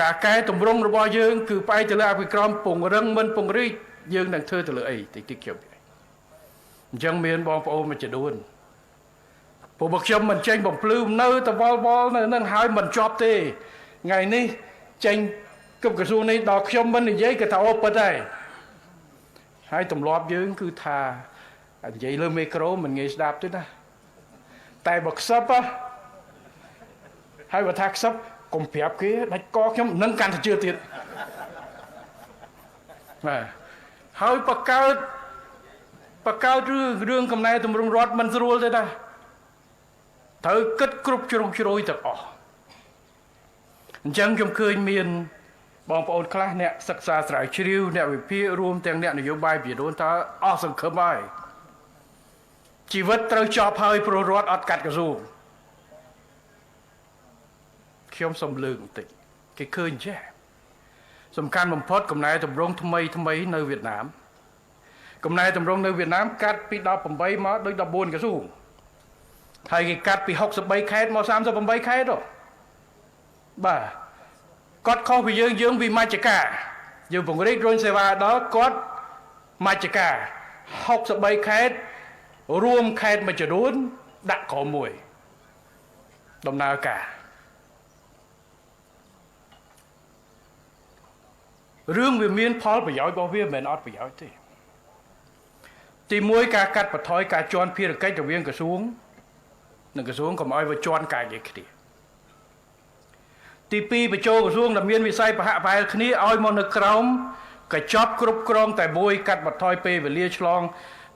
ការកែតម្រង់របស់យើងគឺផ្អែកទៅលើអភិក្រមពង្រឹងមិនពង្រីកយើងនឹងធ្វើទៅលើអីតិចខ្ញុំអញ្ចឹងមានបងប្អូនមួយចំនួនពួកខ្ញុំមិនចេញបំភ្លឺនៅតវល់នៅនឹងហើយមិនជាប់ទេថ្ងៃនេះចេញគប់ក្រសួងនេះដល់ខ្ញុំមិននិយាយក៏ថាអូពិតដែរហើយទម្លាប់យើងគឺថានិយាយលើមីក្រូមិនងាយស្ដាប់ទេណាតែបើខ្សឹបហើយបើថាខ្សឹបកុំប្រាប់គេដាច់កខ្ញុំនឹងកាន់តែជឿទៀតបាទហើយបកកើតរឿងកំណែតម្រង់រដ្ឋមិនស្រួលទេណាត្រូវគិតគ្រប់ជ្រុងជ្រោយទាំងអស់អញ្ចឹងខ្ញុំឃើញមានបងប្អូនខ្លះអ្នកសិក្សាស្រាវជ្រាវអ្នកវិភាគរួមទាំងអ្នកនយោបាយពីដូនថាអស់សង្ឃឹមហើយជីវិតត្រូវចប់ហើយព្រោះរដ្ឋអត់កាត់ក្រសួងខ្ញុំសូមលើកបន្តិចគេឃើញចេះសំខាន់បំផុតកំណែតម្រង់ថ្មីនៅវៀតណាមកំណែតម្រង់នៅវៀតណាមកាត់ពី18មកដូច14ក្រសួងហើយគេកាត់ពី63ខេត្តមក38ខេត្តបាទគាត់ខុសពីយើងពីមជ្ឈការយើងពង្រីករុញសេវាដល់គាត់មជ្ឈការ63ខេត្តរួមខេត្តមួយចំនួនដាក់ក្រុមមួយដំណើរការរឿងវាមានផលប្រយោជន៍របស់វាមិនមែនអត់ប្រយោជន៍ទេទី1ការកាត់បន្ថយការជន់ភារកិច្ចរវាងក្រសួងនិងក្រសួងកុំឲ្យវាជន់ការងារគ្នាទី2បញ្ចូលក្រសួងដែលមានវិស័យប្រហាក់ប្រហែលគ្នាឲ្យមកនៅក្រោមកញ្ចប់គ្រប់គ្រងតែមួយកាត់បន្ថយពេលវេលាឆ្លង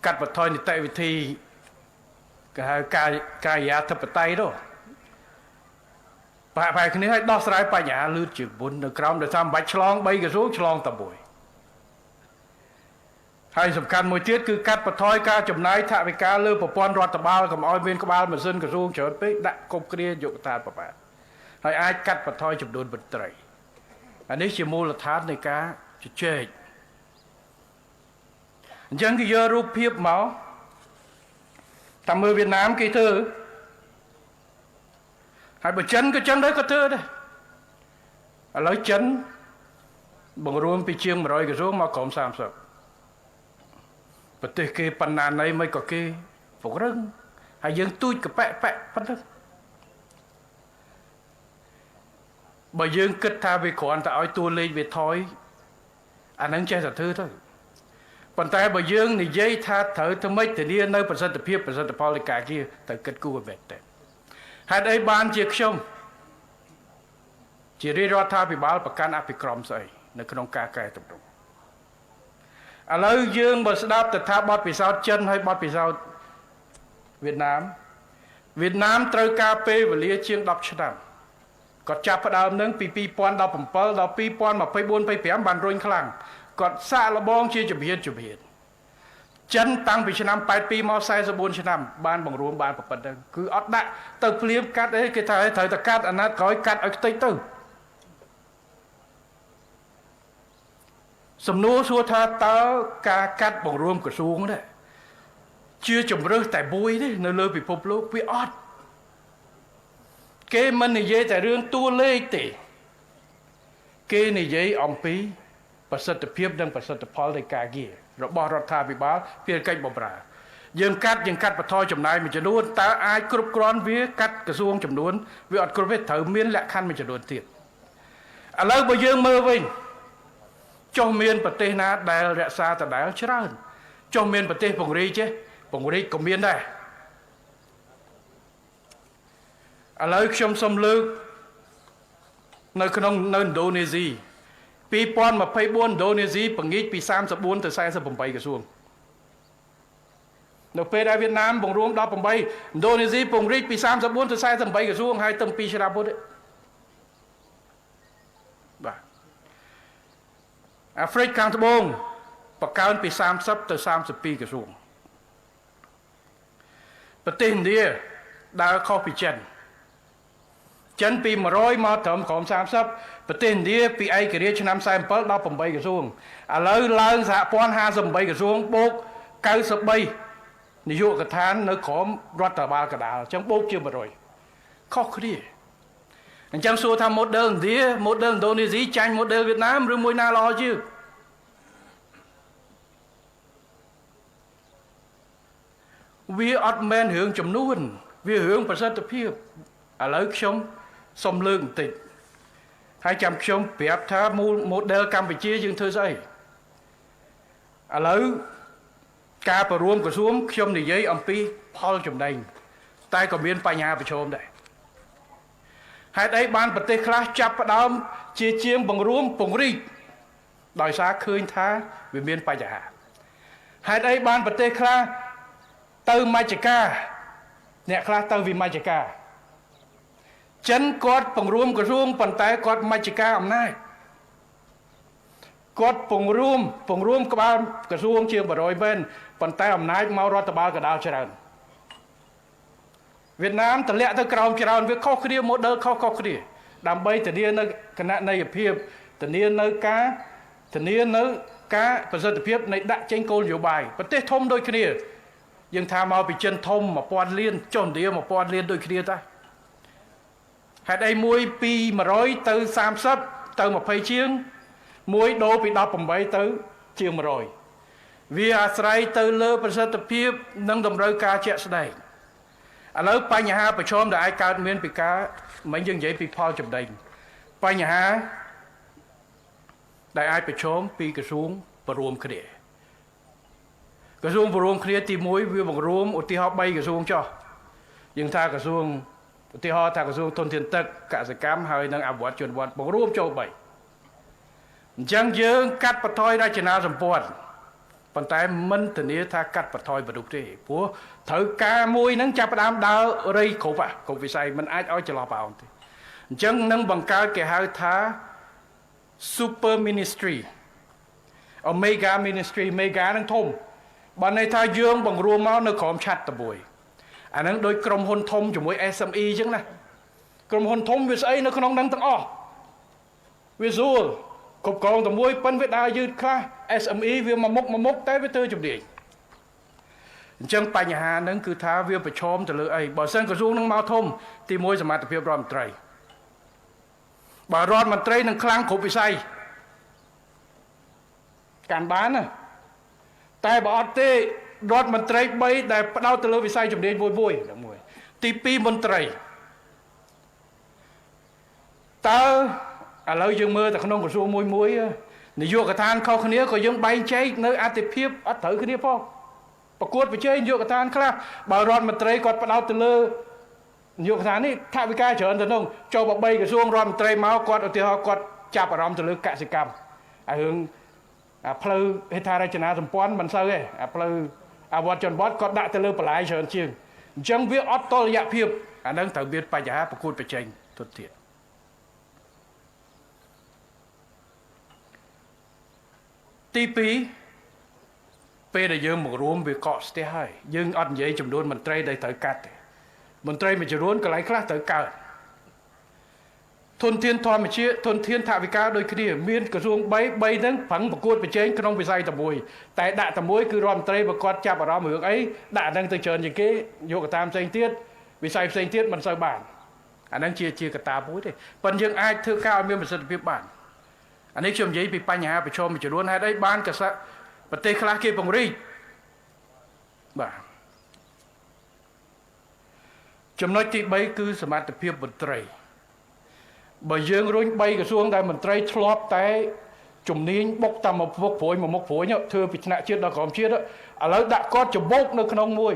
កាត់បន្ថយនីតិវិធីគេហៅកាយាធិបតេយ្យទៅប្រហាក់ប្រហែលគ្នាឲ្យដោះស្រាយបញ្ហាលឿនជាងមុននៅក្រោមដោយសារមិនបាច់ឆ្លង3ក្រសួងឆ្លងតែមួយហើយសំខាន់មួយទៀតគឺកាត់បន្ថយការចំណាយថវិកាលើប្រព័ន្ធរដ្ឋបាលកុំឲ្យមានក្បាលម៉ាស៊ីនក្រសួងច្រើនពេកដាក់គប់គ្រាយុគតាប្របាទហើយអាចកាត់បន្ថយចំនួនមន្ត្រីអានេះជាមូលដ្ឋាននៃការជជែកអញ្ចឹងគេយករូបភាពមកតាមមើលវៀតណាមគេធ្វើហើយបើចិនក៏ចឹងដែរក៏ធ្វើដែរឥឡូវចិនបង្រួមពីជាង100ក្រសួងមកក្រុម30ប្រទេសគេបណ្ណាណីមិនក៏គេពង្រឹងហើយយើងទូចកប៉ែប៉ុណ្ណឹងបើយើងគិតថាវាគ្រាន់តែឲ្យតួលេខវាថយអានឹងចេះតែធ្វើទៅប៉ុន្តែបើយើងនិយាយថាត្រូវធ្វើម៉េចធានានៅប្រសិទ្ធភាពប្រសិទ្ធផលនៃការងារត្រូវគិតគូរឲ្យមែនតើហេតុអីបានជាខ្ញុំជារាជរដ្ឋាភិបាលប្រកាន់អភិក្រមស្អីនៅក្នុងការកែតម្រង់ឥឡូវយើងបើស្ដាប់ទៅថាបទពិសោធន៍ចិនហើយបទពិសោធន៍វៀតណាមត្រូវការពេលវេលាជាង10ឆ្នាំគាត់ចាប់ផ្ដើមនឹងពី2017ដល់2024-25បានរុញខ្លាំងគាត់សាកល្បងជាជំហានចិនតាំងពីឆ្នាំ82មក44ឆ្នាំបានបង្រួមបានប្រប៉ុណ្ណឹងគឺអត់ដាក់ទៅភ្លាមកាត់អីគេថាត្រូវតែកាត់អាណត្តិក្រោយកាត់ឲ្យខ្ទេចទៅសំណួរសួរថាតើការកាត់បង្រួមក្រសួងនេះជាជំរើសតែមួយទេនៅលើពិភពលោកវាអត់គេមិននិយាយតែរឿងតួលេខទេគេនិយាយអំពីប្រសិទ្ធភាពនិងប្រសិទ្ធផលនៃការងាររបស់រដ្ឋាភិបាលភារកិច្ចបម្រើ យើងកាត់បន្ថយចំណាយមួយចំនួនតើអាចគ្រប់គ្រាន់វាកាត់ក្រសួងចំនួនវាអត់គ្រប់ទេត្រូវមានលក្ខខណ្ឌមួយចំនួនទៀតឥឡូវបើយើងមើលវិញចុះមានប្រទេសណាដែលរក្សាដដែលច្រើនចុះមានប្រទេសពង្រីកទេពង្រីកក៏មានដែរឥឡូវខ្ញុំសូមលើកនៅឥណ្ឌូនេស៊ី2024ឥណ្ឌូនេស៊ីពង្រីកពី34ទៅ48ក្រសួងនៅពេលដែលវៀតណាមបង្រួម18ឥណ្ឌូនេស៊ីពង្រីកពី34ទៅ48ក្រសួងហើយទៅ2ឆ្នាំមុនបាទអាហ្វ្រិកខាងត្បូងបង្កើនពី30ទៅ32ក្រសួងប្រទេសឥណ្ឌាដើរខុសពីចិនពី100មកត្រឹមក្រោម30ប្រទេសឥណ្ឌាពីឯករាជ្យឆ្នាំ47ដល់8ក្រសួងឥឡូវឡើងសហព័ន្ធ58ក្រសួងបូក93នាយកដ្ឋាននៅក្រោមរដ្ឋបាលកណ្ដាលអញ្ចឹងបូកជា100ខុសគ្នាអញ្ចឹងសួរថា model ឥណ្ឌា model ឥណ្ឌូនេស៊ីចាញ់ model វៀតណាមឬមួយណាល្អជាងវាអត់មែនរឿងចំនួនវារឿងប្រសិទ្ធភាពឥឡូវខ្ញុំសូមលើកបន្តិចហើយចាំខ្ញុំប្រាប់ថា model កម្ពុជាយើងធ្វើស្អីឥឡូវការប្ររួមក្រសួងខ្ញុំនិយាយអំពីផលចំណេញតែក៏មានបញ្ហាប្រឈមដែរហេតុអីបានប្រទេសខ្លះចាប់ផ្ដើមជាជាងបង្រួមពង្រីកដោយសារឃើញថាវាមានបញ្ហាហេតុអីបានប្រទេសខ្លះទៅមជ្ឈការអ្នកខ្លះទៅវិមជ្ឈការចិនគាត់បង្រួមក្រសួងប៉ុន្តែគាត់មជ្ឈការអំណាចគាត់ពង្រួមក្បាលក្រសួងជាង100មែនប៉ុន្តែអំណាចមករដ្ឋបាលកណ្ដាលច្រើនវៀតណាមតម្លាក់ទៅក្រោមច្រើនវាខុសគ្នា model ខុសគ្នាដើម្បីធានានៅគណនេយ្យភាពធានានៅការប្រសិទ្ធភាពនៃដាក់ចេញគោលនយោបាយប្រទេសធំដូចគ្នាយើងថាមកពីចិនធំ1000លានចុះឥណ្ឌា1000លានដូចគ្នាតាហេតុអីមួយពី100ទៅ30ទៅ20ជាងមួយដូរពី18ទៅជាង100វាអាស្រ័យទៅលើប្រសិទ្ធភាពនិងតម្រូវការជាក់ស្ដែងឥឡូវបញ្ហាប្រឈមដែលអាចកើតមានពីការមិនយើងនិយាយពីផលចំណេញបញ្ហាដែលអាចប្រឈមពីក្រសួងបរួមគ្នាក្រសួងបរួមគ្នាទី1វាបង្រួមឧទាហរណ៍3ក្រសួងចុះយើងថាក្រសួងឧទាហរណ៍ថាក្រសួងធនធានទឹកកសិកម្មហើយនិងអភិវឌ្ឍជនបទបង្រួមចូល3អញ្ចឹងយើងកាត់បន្ថយរចនាសម្ព័ន្ធប៉ុន្តែមិនធានាថាកាត់បន្ថយមនុស្សទេព្រោះត្រូវការមួយហ្នឹងចាប់ផ្ដើមដើររៃគ្រប់វិស័យមិនអាចឲ្យចន្លោះប្រហោងទេអញ្ចឹងនឹងបង្កើតគេហៅថា super ministry omega ministry mega នឹងធំបើន័យថាយើងបង្រួមមកនៅក្រោមឆ័ត្រតែមួយអាហ្នឹងដូចក្រុមហ៊ុនធំជាមួយ SME អញ្ចឹងណាក្រុមហ៊ុនធំវាស្អីនៅក្នុងហ្នឹងទាំងអស់វាស្រួលគ្រប់គ្រងតែមួយប៉ុនវាដើរយឺតខ្លះ SME វាមួយមុខតែវាធ្វើជំនាញអញ្ចឹងបញ្ហាហ្នឹងគឺថាវាប្រឈមទៅលើអីបើសិនក្រសួងហ្នឹងមកធំទី1សមត្ថភាពរដ្ឋមន្ត្រីបើរដ្ឋមន្ត្រីនឹងខ្លាំងគ្រប់វិស័យកាន់បានណាតែបើអត់ទេរដ្ឋមន្ត្រី3ដែលផ្ដោតទៅលើវិស័យជំនាញមួយទី2មន្ត្រីតើឥឡូវយើងមើលតែក្នុងក្រសួងមួយនាយកដ្ឋានខុសគ្នាក៏យើងបែងចែកនៅអតិភិបអត់ត្រូវគ្នាផងប្រកួតប្រជែងនាយកដ្ឋានខ្លះបើរដ្ឋមន្ត្រីគាត់ផ្ដោតទៅលើនាយកដ្ឋាននេះថវិកាច្រើនទៅនោះចូល3ក្រសួងរដ្ឋមន្ត្រីមកគាត់ឧទាហរណ៍គាត់ចាប់អារម្មណ៍ទៅលើកសិកម្មហើយរឿងផ្លូវហេដ្ឋារចនាសម្ព័ន្ធមិនសូវទេផ្លូវអវត្តជនបទគាត់ដាក់ទៅលើបន្លាយច្រើនជាងអញ្ចឹងវាអត់តុល្យភាពអានឹងត្រូវមានបញ្ហាប្រកួតប្រជែងទៅទៀតទី2ពេលដែលយើងមករួមវាកកស្ទះហើយយើងអត់និយាយចំនួនមន្ត្រីដែលត្រូវកាត់ទេមន្ត្រីមួយចំនួនកន្លែងខ្លះត្រូវកើតធនធានធម្មជាតិធនធានថវិកាដូចគ្នាមានក្រសួង3ហ្នឹងប្រឹងប្រកួតប្រជែងក្នុងវិស័យតែមួយតែដាក់តែមួយគឺរដ្ឋមន្ត្រីប្រកាសចាប់អារម្មណ៍រឿងអីដាក់ហ្នឹងទៅច្រើនជាងគេយកកត្តាផ្សេងទៀតវិស័យផ្សេងទៀតមិនសូវបានអាហ្នឹងជាកត្តាមួយទេប៉ុន្តែយើងអាចធ្វើការឲ្យមានប្រសិទ្ធភាពបានអានេះខ្ញុំនិយាយពីបញ្ហាប្រឈមមួយចំនួនហេតុអីបានកសិប្រទេសខ្លះគេពង្រីកបាទ ចំណុចទី3គឺសមត្ថភាពមន្ត្រីបើយើងរុញ3ក្រសួងដែលមន្ត្រីឆ្លប់តែជំនាញបុកតាមមុខព្រួយមួយមុខព្រួយធ្វើពីថ្នាក់ជាតិដល់ក្រមជាតិឥឡូវដាក់គាត់ច្បោកនៅក្នុងមួយ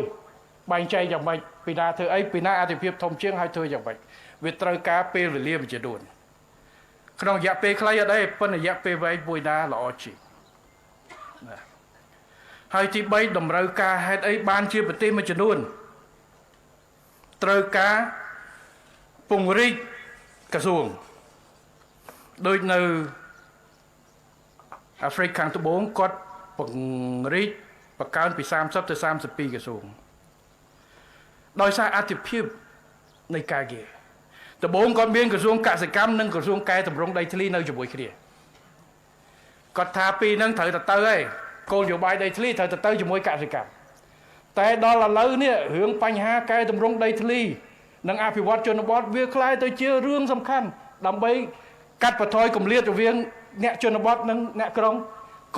បែងចែកយ៉ាងម៉េចពីណាធ្វើអីពីណាអធិភាពធំជាងហើយធ្វើយ៉ាងម៉េចវាត្រូវការពេលវេលាមួយចំនួនក្នុងរយៈពេលខ្លីអត់ទេប៉ុន្តែរយៈពេលវែងមួយណាល្អជាងណាហើយទី3តម្រូវការហេតុអីបានជាប្រទេសមួយចំនួនត្រូវការពង្រីកក្រសួងដូចនៅអាហ្វ្រិកខាងត្បូងគាត់ពង្រីកបង្កើនពី30ទៅ32ក្រសួងដោយសារអធិភាពនៃការងារត្បូងគាត់មានក្រសួងកសិកម្មនិងក្រសួងកែតម្រង់ដីធ្លីនៅជាមួយគ្នាគាត់ថាពីរហ្នឹងត្រូវទៅហើយគោលនយោបាយដីធ្លីត្រូវទៅជាមួយកសិកម្មតែដល់ឥឡូវនេះរឿងបញ្ហាកែតម្រង់ដីធ្លីនិងអភិវឌ្ឍជនបទវាคล้ายទៅជារឿងសំខាន់ដើម្បីកាត់បន្ថយគម្លាតរវាងអ្នកជនបទនិងអ្នកក្រុង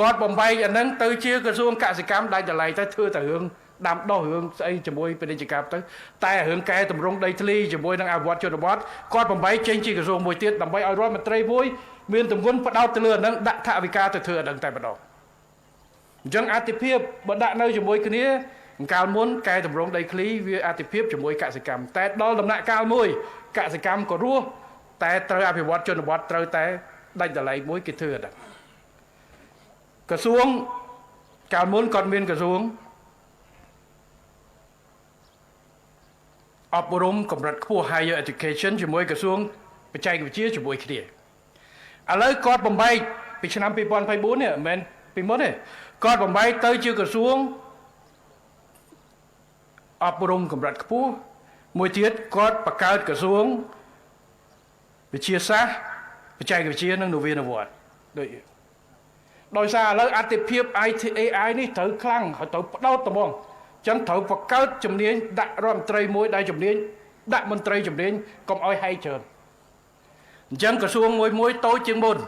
គាត់បំបែកអាហ្នឹងទៅជាក្រសួងកសិកម្មដាច់ដライទៅធ្វើតែរឿងដាំដុះរឿងស្អីជាមួយពាណិជ្ជកម្មទៅតែរឿងកែតម្រង់ដីធ្លីជាមួយនឹងអភិវឌ្ឍជនបទគាត់បំបែកចេញជាក្រសួងមួយទៀតដើម្បីឲ្យរដ្ឋមន្ត្រីមួយមានទម្ងន់ផ្ដោតទៅលើអាហ្នឹងដាក់ថវិកាទៅធ្វើអាហ្នឹងតែម្ដងអញ្ចឹងអតិភិបបើដាក់នៅជាមួយគ្នាកាលមុនកែតម្រង់ដីធ្លីវាអតិភិបជាមួយកសិកម្មតែដល់ដំណាក់កាលមួយកសិកម្មក៏រស់តែត្រូវអភិវឌ្ឍជនបទត្រូវតែដាច់ដライមួយគេធ្វើអាហ្នឹងក្រសួងកាលមុនគាត់មានក្រសួងអប់រំកម្រិតខ្ពស់ Higher Education ជាមួយក្រសួងបច្ចេកវិទ្យាជាមួយគ្នាឥឡូវគាត់បំបែកពីឆ្នាំ2024នេះមិនមែនពីមុនទេគាត់បំបែកទៅជាក្រសួងអប់រំកម្រិតខ្ពស់មួយទៀតគាត់បង្កើតក្រសួងវិទ្យាសាស្ត្របច្ចេកវិទ្យានិងនវានុវត្តន៍ដោយសារឥឡូវអតិភិប AI នេះត្រូវខ្លាំងហើយត្រូវផ្ដោតត្មងអញ្ចឹងត្រូវបង្កើតជំនាញដាក់រដ្ឋមន្ត្រីមួយដែលជំនាញដាក់មន្ត្រីជំនាញកុំឲ្យហែកច្រើនអញ្ចឹងក្រសួងមួយតូចជាងមុន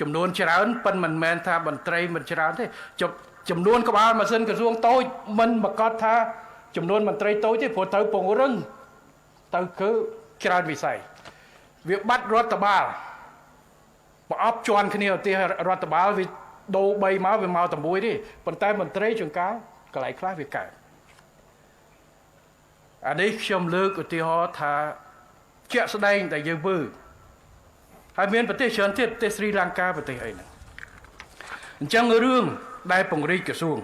ចំនួនច្រើនប៉ុន្តែមិនមែនថាមន្ត្រីមិនច្រើនទេចំនួនក្បាលម៉ាស៊ីនក្រសួងតូចមិនប្រកាសថាចំនួនមន្ត្រីតូចទេព្រោះត្រូវពង្រឹងទៅគឺច្រើនវិស័យវាបាត់រដ្ឋបាលប្រអប់ជន់គ្នាឧទាហរណ៍រដ្ឋបាលវាដូរ3មកវាមកតែមួយទេប៉ុន្តែមន្ត្រីជួនកាលកន្លែងខ្លះវាកើតអានេះខ្ញុំលើកឧទាហរណ៍ថាជាក់ស្ដែងតែយើងមើលហើយមានប្រទេសច្រើនទៀតប្រទេសស្រីលង្កាប្រទេសអីហ្នឹងអញ្ចឹងរឿងដែលពង្រីកក្រសួង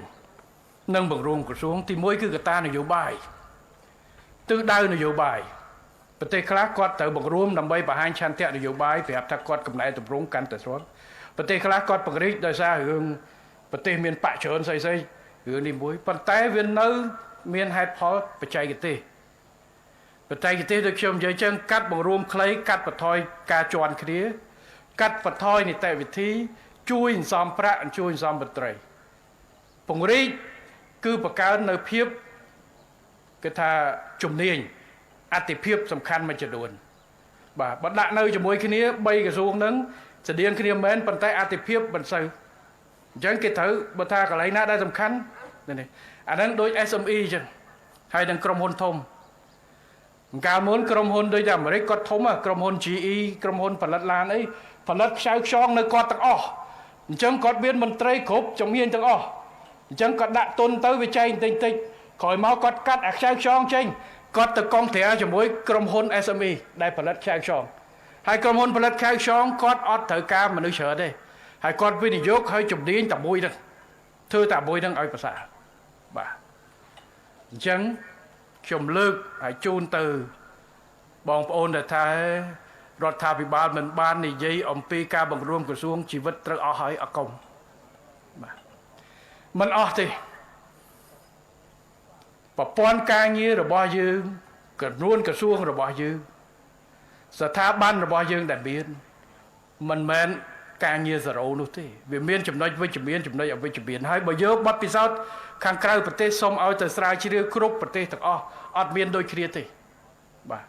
និងបង្រួមក្រសួងទី1គឺកត្តានយោបាយទិសដៅនយោបាយប្រទេសខ្លះគាត់ត្រូវបង្រួមដើម្បីបង្ហាញឆន្ទៈនយោបាយប្រាប់ថាគាត់កំណែតម្រង់កាន់តែស្របប្រទេសខ្លះគាត់ពង្រីកដោយសាររឿងប្រទេសមានបកច្រើនស្អីរឿងនេះមួយប៉ុន្តែវានៅមានហេតុផលបច្ចេកទេសដូចខ្ញុំនិយាយចឹងកាត់បង្រួមខ្លីកាត់បន្ថយការជន់គ្នាកាត់បន្ថយនីតិវិធីជួយសន្សំប្រាក់ជួយសន្សំមន្ត្រីពង្រីកគឺបង្កើននៅភាពគេថាជំនាញអតិភិបសំខាន់មួយចំនួនបាទបើដាក់នៅជាមួយគ្នា3ក្រសួងហ្នឹងស្តៀងគ្នាមែនប៉ុន្តែអតិភិបមិនសូវអញ្ចឹងគេត្រូវបើថាកន្លែងណាដែលសំខាន់នេះអាហ្នឹងដូច SME អញ្ចឹងហើយនឹងក្រុមហ៊ុនធំកាលមុនក្រុមហ៊ុនដូចតែអាមេរិកគាត់ធំក្រុមហ៊ុន GE ក្រុមហ៊ុនផលិតឡានអីផលិតខ្សែខ្យងនៅគាត់ទាំងអស់អញ្ចឹងគាត់មានមន្ត្រីគ្រប់ជំនាញទាំងអស់អញ្ចឹងគាត់ដាក់ទុនទៅវាចែកបន្តិចក្រោយមកគាត់កាត់អាខ្សែខ្យងចេញគាត់ទៅកងត្រាជាមួយក្រុមហ៊ុន SME ដែលផលិតខ្សែខ្យងហើយក្រុមហ៊ុនផលិតខ្សែខ្យងគាត់អត់ត្រូវការមនុស្សច្រើនទេហើយគាត់វិនិយោគឲ្យជំនាញតែមួយហ្នឹងធ្វើតែមួយហ្នឹងឲ្យប្រសើរបាទអញ្ចឹងខ្ញុំលើកឲ្យជូនទៅបងប្អូនដែលថារដ្ឋាភិបាលមិនបាននិយាយអំពីការបង្រួមក្រសួងជីវិតត្រូវអស់ហើយអកុំបាទមិនអស់ទេប្រព័ន្ធការងាររបស់យើងក្រនួនក្រសួងរបស់យើងស្ថាប័នរបស់យើងដែលមានមិនមែនការងារ0នោះទេវាមានចំណុចវិជ្ជមានចំណុចអវិជ្ជមានហើយបើយកបទពិសោធន៍ខាងក្រៅប្រទេសសូមឲ្យទៅស្រាវជ្រាវគ្រប់ប្រទេសទាំងអស់អត់មានដូចគ្នាទេបាទ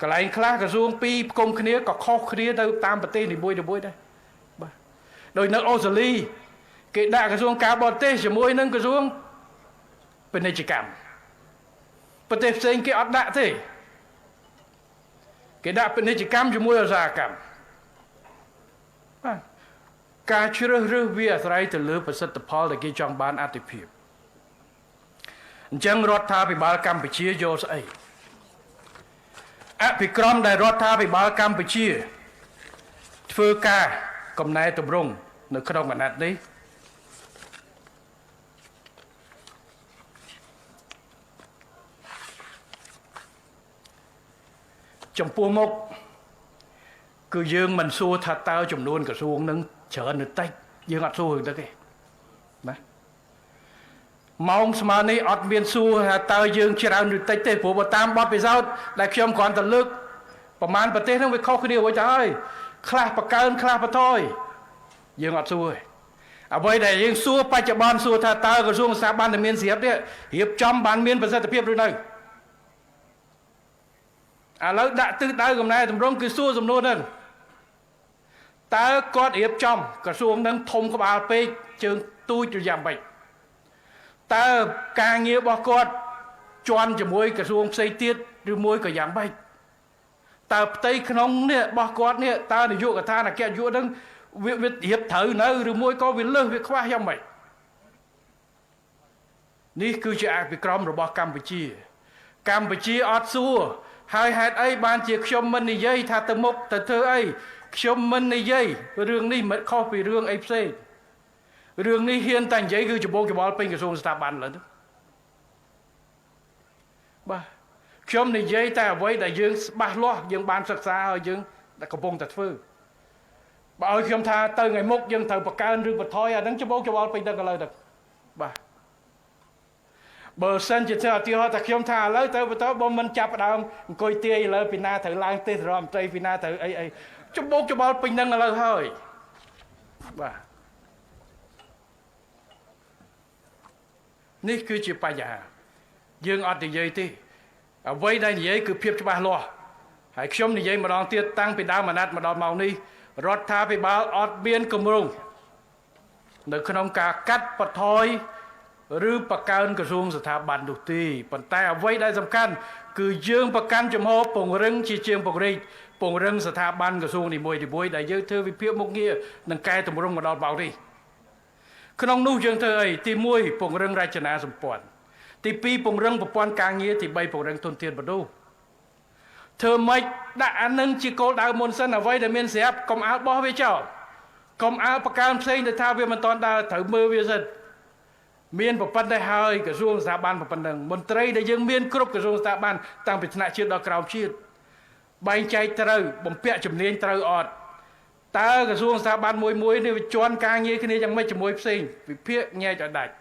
កន្លែងខ្លះក្រសួង2ផ្គុំគ្នាក៏ខុសគ្នាទៅតាមប្រទេសនីមួយៗដែរបាទដោយនៅអូស្ត្រាលីគេដាក់ក្រសួងការបរទេសជាមួយនឹងក្រសួងពាណិជ្ជកម្ម ប្រទេសផ្សេងគេអត់ដាក់ទេគេដាក់ពាណិជ្ជកម្មជាមួយឧស្សាហកម្មការជ្រើសរើសវាអាស្រ័យទៅលើប្រសិទ្ធផលដែលគេចង់បានអតិភិបអញ្ចឹងរដ្ឋាភិបាលកម្ពុជាយកស្អីអភិក្រមដែលរដ្ឋាភិបាលកម្ពុជាធ្វើការកំណែតម្រង់នៅក្នុងអាណត្តិនេះចំពោះមុខគឺយើងមិនសួរថាតើចំនួនក្រសួងនឹងច្រើនឬតិចយើងអត់សួររឿងទៅទេណាម៉ោងស្មើនេះអត់មានសួរថាតើយើងច្រើនឬតិចទេព្រោះបើតាមបទពិសោធន៍ដែលខ្ញុំគ្រាន់តែលើកប្រមាណប្រទេសហ្នឹងវាខុសគ្នារួចទៅហើយខ្លះបកើនខ្លះបថយយើងអត់សួរទេអ្វីដែលយើងសួរបច្ចុប្បន្នសួរថាតើក្រសួងស្ថាប័នដែលមានស្រាប់នេះរៀបចំបានមានប្រសិទ្ធភាពឬនៅឥឡូវដាក់ទិសដៅកំណែតម្រង់គឺសួរសំណួរហ្នឹងតើគាត់រៀបចំក្រសួងនឹងធំក្បាលពេកជើងទូចឬយ៉ាងម៉េចតើការងាររបស់គាត់ជាន់ជាមួយក្រសួងផ្សេងទៀតឬមួយក៏យ៉ាងម៉េចតើផ្ទៃក្នុងនេះរបស់គាត់នេះតើនាយកដ្ឋានអគ្គនាយកនឹងវារៀបត្រូវនៅឬមួយក៏វាលើសវាខ្វះយ៉ាងម៉េចនេះគឺជាអភិក្រមរបស់កម្ពុជាអត់សួរហើយហេតុអីបានជាខ្ញុំមិននិយាយថាទៅមុខទៅធ្វើអីខ្ញុំមិននិយាយរឿងនេះមិនខុសពីរឿងអីផ្សេងរឿងនេះហ៊ានតែនិយាយគឺច្បោកច្បល់ពេញក្រសួងស្ថាប័នឡើយបាទខ្ញុំនិយាយតែអ្វីដែលយើងច្បាស់លាស់យើងបានសិក្សាហើយយើងកំពុងតែធ្វើបើឲ្យខ្ញុំថាទៅថ្ងៃមុខយើងត្រូវបង្កើនឬបន្ថយអាហ្នឹងច្បោកច្បល់ពេញទៅឥឡូវទៅបាទបើសិនជាធ្វើឧទាហរណ៍ថាខ្ញុំថាឥឡូវទៅបន្តបើមិនចាប់ផ្ដើមអង្គុយទាយឥឡូវពីណាត្រូវឡើងទេសរដ្ឋមន្ត្រីពីណាត្រូវអីច្បោកច្បល់ពេញហ្នឹងឥឡូវហើយបាទនេះគឺជាបញ្ហាយើងអត់និយាយទេអ្វីដែលនិយាយគឺភាពច្បាស់លាស់ហើយខ្ញុំនិយាយម្ដងទៀតតាំងពីដើមអាណត្តិមកដល់ម៉ោងនេះរដ្ឋាភិបាលអត់មានគម្រោងនៅក្នុងការកាត់បន្ថយឬបង្កើនក្រសួងស្ថាប័ននោះទេប៉ុន្តែអ្វីដែលសំខាន់គឺយើងប្រកាន់ចំហពង្រឹងជាជាងពង្រីកពង្រឹងស្ថាប័នក្រសួងនីមួយៗដែលយើងធ្វើវិភាគមុខងារនិងកែតម្រង់មកដល់ម៉ោងនេះក្នុងនោះយើងធ្វើអីទី1ពង្រឹងរចនាសម្ព័ន្ធទី2ពង្រឹងប្រព័ន្ធការងារទី3ពង្រឹងធនធានមនុស្សធ្វើម៉េចដាក់អានឹងជាគោលដៅមុនសិនអ្វីដែលមានស្រាប់កុំអាលបោះវាចោលកុំអាលបង្កើនផ្សេងទៅថាវាមិនតាន់ដើរត្រូវមើលវាសិនមានប្រព័ន្ធដែរហើយក្រសួងស្ថាប័នប្រព័ន្ធនឹងមន្ត្រីដែលយើងមានគ្រប់ក្រសួងស្ថាប័នតាំងពីថ្នាក់ជាតិដល់ក្រោមជាតិបែងចែកត្រូវបំពាក់ជំនាញត្រូវអត់តើក្រសួងស្ថាប័នមួយនេះវាជន់ការងារគ្នាយ៉ាងម៉េចជាមួយផ្សេងវិភាគញែកឲ្យដាច់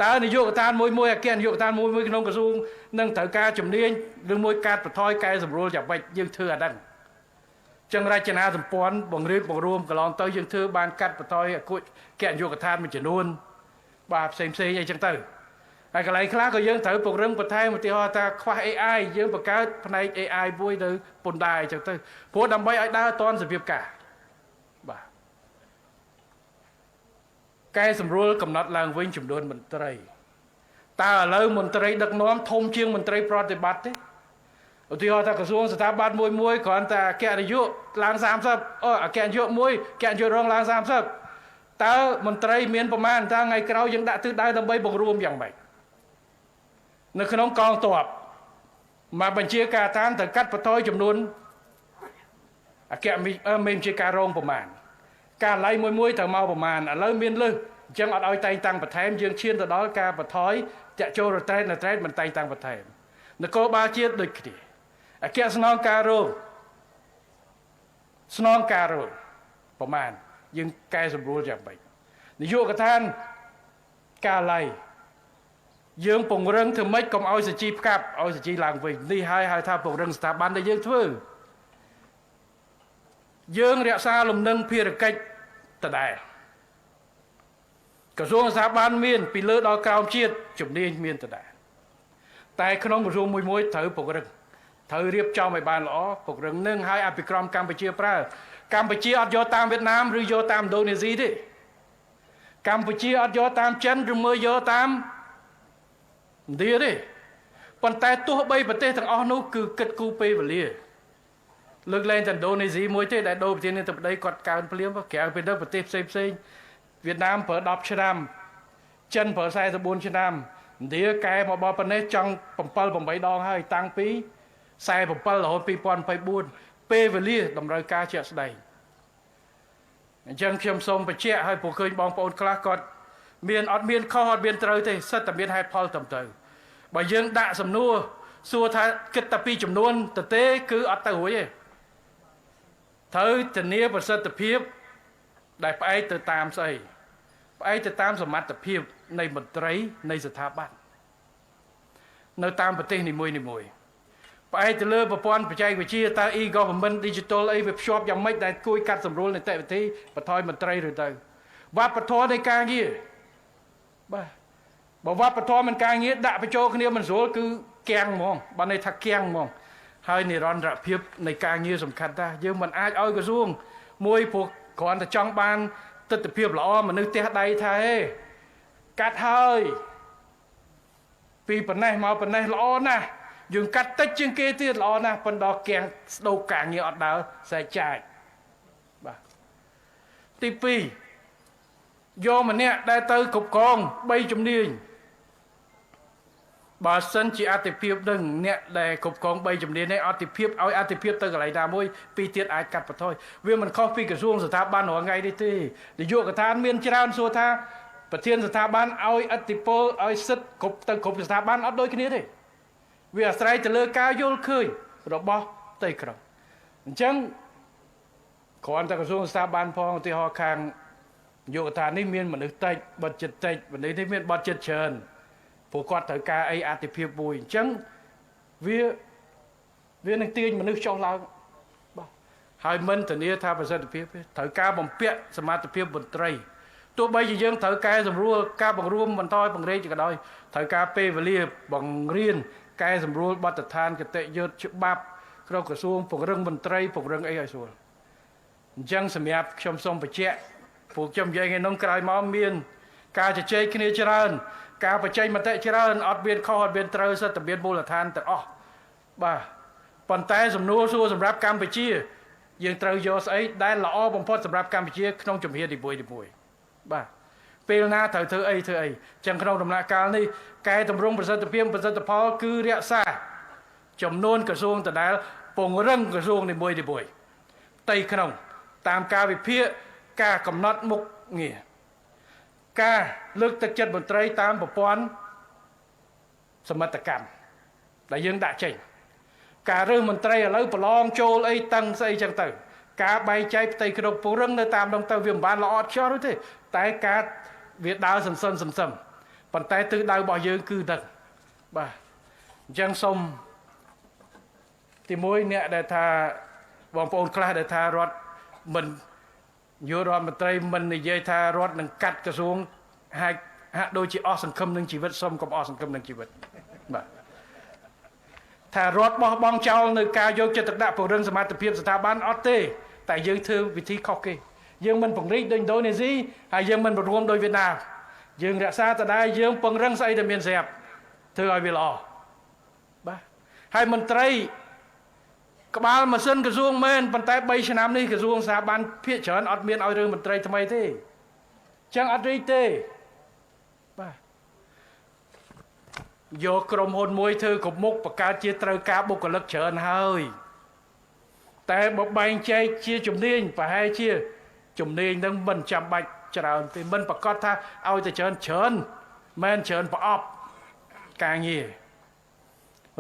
តើនាយកដ្ឋានមួយអគ្គនាយកដ្ឋានមួយក្នុងក្រសួងនឹងត្រូវការជំនាញឬមួយកាត់បន្ថយកែសម្រួលយ៉ាងម៉េចយើងធ្វើអាហ្នឹងចឹងរចនាសម្ព័ន្ធបង្រៀបបង្រួមកន្លងទៅយើងធ្វើបានកាត់បន្ថយអគ្គនាយកដ្ឋានមួយចំនួនបាទផ្សេងអីចឹងទៅហើយកន្លែងខ្លះក៏យើងត្រូវពង្រឹងបន្ថែមឧទាហរណ៍ថាខ្វះ AI យើងបង្កើតផ្នែក AI មួយទៅពន្ធដារអញ្ចឹងទៅព្រោះដើម្បីឲ្យដើរទាន់សភាពការបាទកែសម្រួលកំណត់ឡើងវិញចំនួនមន្ត្រីតើឥឡូវមន្ត្រីដឹកនាំធំជាងមន្ត្រីប្រតិបត្តិទេឧទាហរណ៍ថាក្រសួងស្ថាប័នមួយគ្រាន់តែអគ្គនាយកឡើង30អគ្គនាយកមួយអគ្គនាយករងឡើង30តើមន្ត្រីមានប្រមាណតើថ្ងៃក្រោយយើងដាក់ទិសដៅដើម្បីបង្រួមយ៉ាងម៉េចនៅក្នុងកងទ័ពមកបញ្ជាការឋានត្រូវកាត់បន្ថយចំនួនអគ្គមេបញ្ជាការរងប្រមាណការឡៃមួយត្រូវមកប្រមាណឥឡូវមានលើសអញ្ចឹងអត់ឲ្យតែងតាំងបន្ថែមយើងឈានទៅដល់ការបន្ថយចាក់ចូលរត្រេតមិនតែងតាំងបន្ថែមនគរបាលជាតិដូចគ្នាអគ្គស្នងការរងប្រមាណយើងកែសម្រួលយ៉ាងម៉េចនាយកដ្ឋានការឡៃយើងពង្រឹងធ្វើម៉េចកុំឲ្យសជីផ្កាប់ឲ្យសជីឡើងវិញនេះហើយហៅថាពង្រឹងស្ថាប័នដែលយើងធ្វើយើងរក្សាលំនឹងភារកិច្ចដដែលក្រសួងស្ថាប័នមានពីលើដល់ក្រោមជាតិជំនាញមានដដែលតែក្នុងក្រសួងមួយត្រូវពង្រឹងត្រូវរៀបចំឲ្យបានល្អពង្រឹងនឹងឲ្យអភិក្រមកម្ពុជាប្រើកម្ពុជាអត់យកតាមវៀតណាមឬយកតាមឥណ្ឌូនេស៊ីទេកម្ពុជាអត់យកតាមចិនឬមើលយកតាមឥណ្ឌាទេ ប៉ុន្តែទោះបីប្រទេសទាំងអស់នោះគឺគិតគូរពេលវេលាលើកលែងតែឥណ្ឌូនេស៊ីមួយទេដែលដូរប្រធានាធិបតីគាត់កើនភ្លាមក្រៅពីនោះប្រទេសផ្សេងវៀតណាមប្រើ10ឆ្នាំចិនប្រើ44ឆ្នាំឥណ្ឌាកែមកដល់ប៉ុណ្ណេះចង់7 8ដងហើយតាំងពី47រហូត2024ពេលវេលាតម្រូវការជាក់ស្ដែងអញ្ចឹងខ្ញុំសូមបញ្ជាក់ឲ្យពួកឃើញបងប្អូនខ្លះគាត់មានអត់មានខុសអត់មានត្រូវទេសិតតែមានហេតុផលត្រឹមត្រូវបើយើងដាក់សំណួរសួរថាគិតតែពីចំនួនទៅទេគឺអត់ទៅរួចទេត្រូវធានាប្រសិទ្ធភាពដែលផ្អែកទៅតាមស្អីផ្អែកទៅតាមសមត្ថភាពនៃមន្ត្រីនៃស្ថាប័ននៅតាមប្រទេសនីមួយផ្អែកទៅលើប្រព័ន្ធបច្ចេកវិទ្យាតើ e-government digital អីវាភ្ជាប់យ៉ាងម៉េចដែលជួយកាត់សម្រួលនីតិវិធីបន្ថយមន្ត្រីឬទៅវប្បធម៌នៃការងារបាទបើវប្បធម៌មិនការងារដាក់បញ្ចូលគ្នាមិនស្រួលគឺគាំងហ្មងបើន័យថាគាំងហ្មងហើយនិរន្តរភាពនៃការងារសំខាន់ថាយើងមិនអាចឲ្យក្រសួងមួយព្រោះគ្រាន់តែចង់បានទិដ្ឋភាពល្អមនុស្សផ្ទះដៃថាហេកាត់ហើយពីប៉ុណ្ណេះមកប៉ុណ្ណេះល្អណាស់យើងកាត់តិចជាងគេទៀតល្អណាស់ប៉ុន្តែគាំងស្ដោកការងារអត់ដើរសែកចាយបាទទី2យកម្នាក់ដែលទៅគ្រប់គ្រង3ជំនាញបើសិនជាអតិភិបនឹងអ្នកដែលគ្រប់គ្រង3ជំនាញនេះអតិភិបឲ្យអតិភិបទៅកន្លែងណាមួយពីរទៀតអាចកាត់បន្ថយវាមិនខុសពីក្រសួងស្ថាប័នរាល់ថ្ងៃនេះទេនាយកដ្ឋានមានច្រើនសួរថាប្រធានស្ថាប័នឲ្យអតិពលឲ្យសិទ្ធិគ្រប់ទៅគ្រប់ស្ថាប័នអត់ដូចគ្នាទេវាអាស្រ័យទៅលើការយល់ឃើញរបស់ផ្ទៃក្រុងអញ្ចឹងគ្រាន់តែក្រសួងស្ថាប័នផងឧទាហរណ៍ខាងនាយកដ្ឋាននេះមានមនុស្សតិចបទចិត្តតិចមនុស្សនេះមានបទចិត្តច្រើនព្រោះគាត់ត្រូវការអីអតិភិបមួយអញ្ចឹងវានឹងទាញមនុស្សចុះឡើងបាទហើយមិនធានាថាប្រសិទ្ធភាពទេត្រូវការបំពាក់សមត្ថភាពមន្ត្រីទោះបីជាយើងត្រូវកែសម្រួលការបង្រួមបន្តឲ្យបង្រេកក៏ដោយត្រូវការពេលវេលាបង្រៀនកែសម្រួលបទដ្ឋានគតិយុត្តច្បាប់ក្នុងក្រសួងពង្រឹងមន្ត្រីពង្រឹងអីឲ្យស្រួលអញ្ចឹងសម្រាប់ខ្ញុំសូមបញ្ជាក់ពួកខ្ញុំនិយាយថ្ងៃនោះក្រោយមកមានការជជែកគ្នាច្រើនការបញ្ចេញមតិច្រើនអត់មានខុសអត់មានត្រូវសិទ្ធិមានមូលដ្ឋានទាំងអស់បាទប៉ុន្តែសំណួរសួរសម្រាប់កម្ពុជាយើងត្រូវយកស្អីដែលល្អបំផុតសម្រាប់កម្ពុជាក្នុងជំហានទី1បាទពេលណាត្រូវធ្វើអីចឹងក្នុងដំណាក់កាលនេះកែតម្រង់ប្រសិទ្ធភាពប្រសិទ្ធផលគឺរក្សាចំនួនក្រសួងដដែលពង្រឹងក្រសួងនីមួយផ្ទៃក្នុងតាមការវិភាគការកំណត់មុខងារការលើកទឹកចិត្តមន្ត្រីតាមប្រព័ន្ធសមត្ថកម្មដែលយើងដាក់ចេញការរើសមន្ត្រីឥឡូវប្រឡងចូលអីតឹងស្អីចឹងទៅការបែងចែកផ្ទៃក្នុងពង្រឹងនៅតាមនោះទៅវាមិនបានល្អអត់ខ្យល់ទេតែការវាដើរសន្សឹមប៉ុន្តែទិសដៅរបស់យើងគឺដឹងបាទអញ្ចឹងសូមទី1អ្នកដែលថាបងប្អូនខ្លះដែលថារដ្ឋមិនយុរដ្ឋមន្ត្រីមិននិយាយថារដ្ឋនឹងកាត់ក្រសួងហាក់ដូចជាអស់សង្ឃឹមនឹងជីវិតសូមកុំអស់សង្ឃឹមនឹងជីវិតបាទថារដ្ឋបោះបង់ចោលនៅការយកចិត្តទុកដាក់ពង្រឹងសមត្ថភាពស្ថាប័នអត់ទេតែយើងធ្វើវិធីខុសគេយើងមិនពង្រីកដូចឥណ្ឌូនេស៊ីហើយយើងមិនរួមដូចវៀតណាមយើងរក្សាតដែរយើងពង្រឹងស្អីដែលមានស្រាប់ធ្វើឲ្យវាល្អបាទហើយមន្ត្រីក្បាលម៉ាស៊ីនក្រសួងមែនប៉ុន្តែ3ឆ្នាំនេះក្រសួងស្ថាប័នភាគច្រើនអត់មានឲ្យរឿងមន្ត្រីថ្មីទេចឹងអត់រីកទេបាទយកក្រុមហ៊ុនមួយធ្វើគ្រប់មុខបង្កើតជាត្រូវការបុគ្គលិកច្រើនហើយតែបើបែងចែកជាជំនាញប្រហែលជាជំនាញនឹងមិនចាំបាច់ច្រើនទេមិនប្រកាសថាឲ្យតែច្រើនមិនច្រើនប្រអប់ការងារ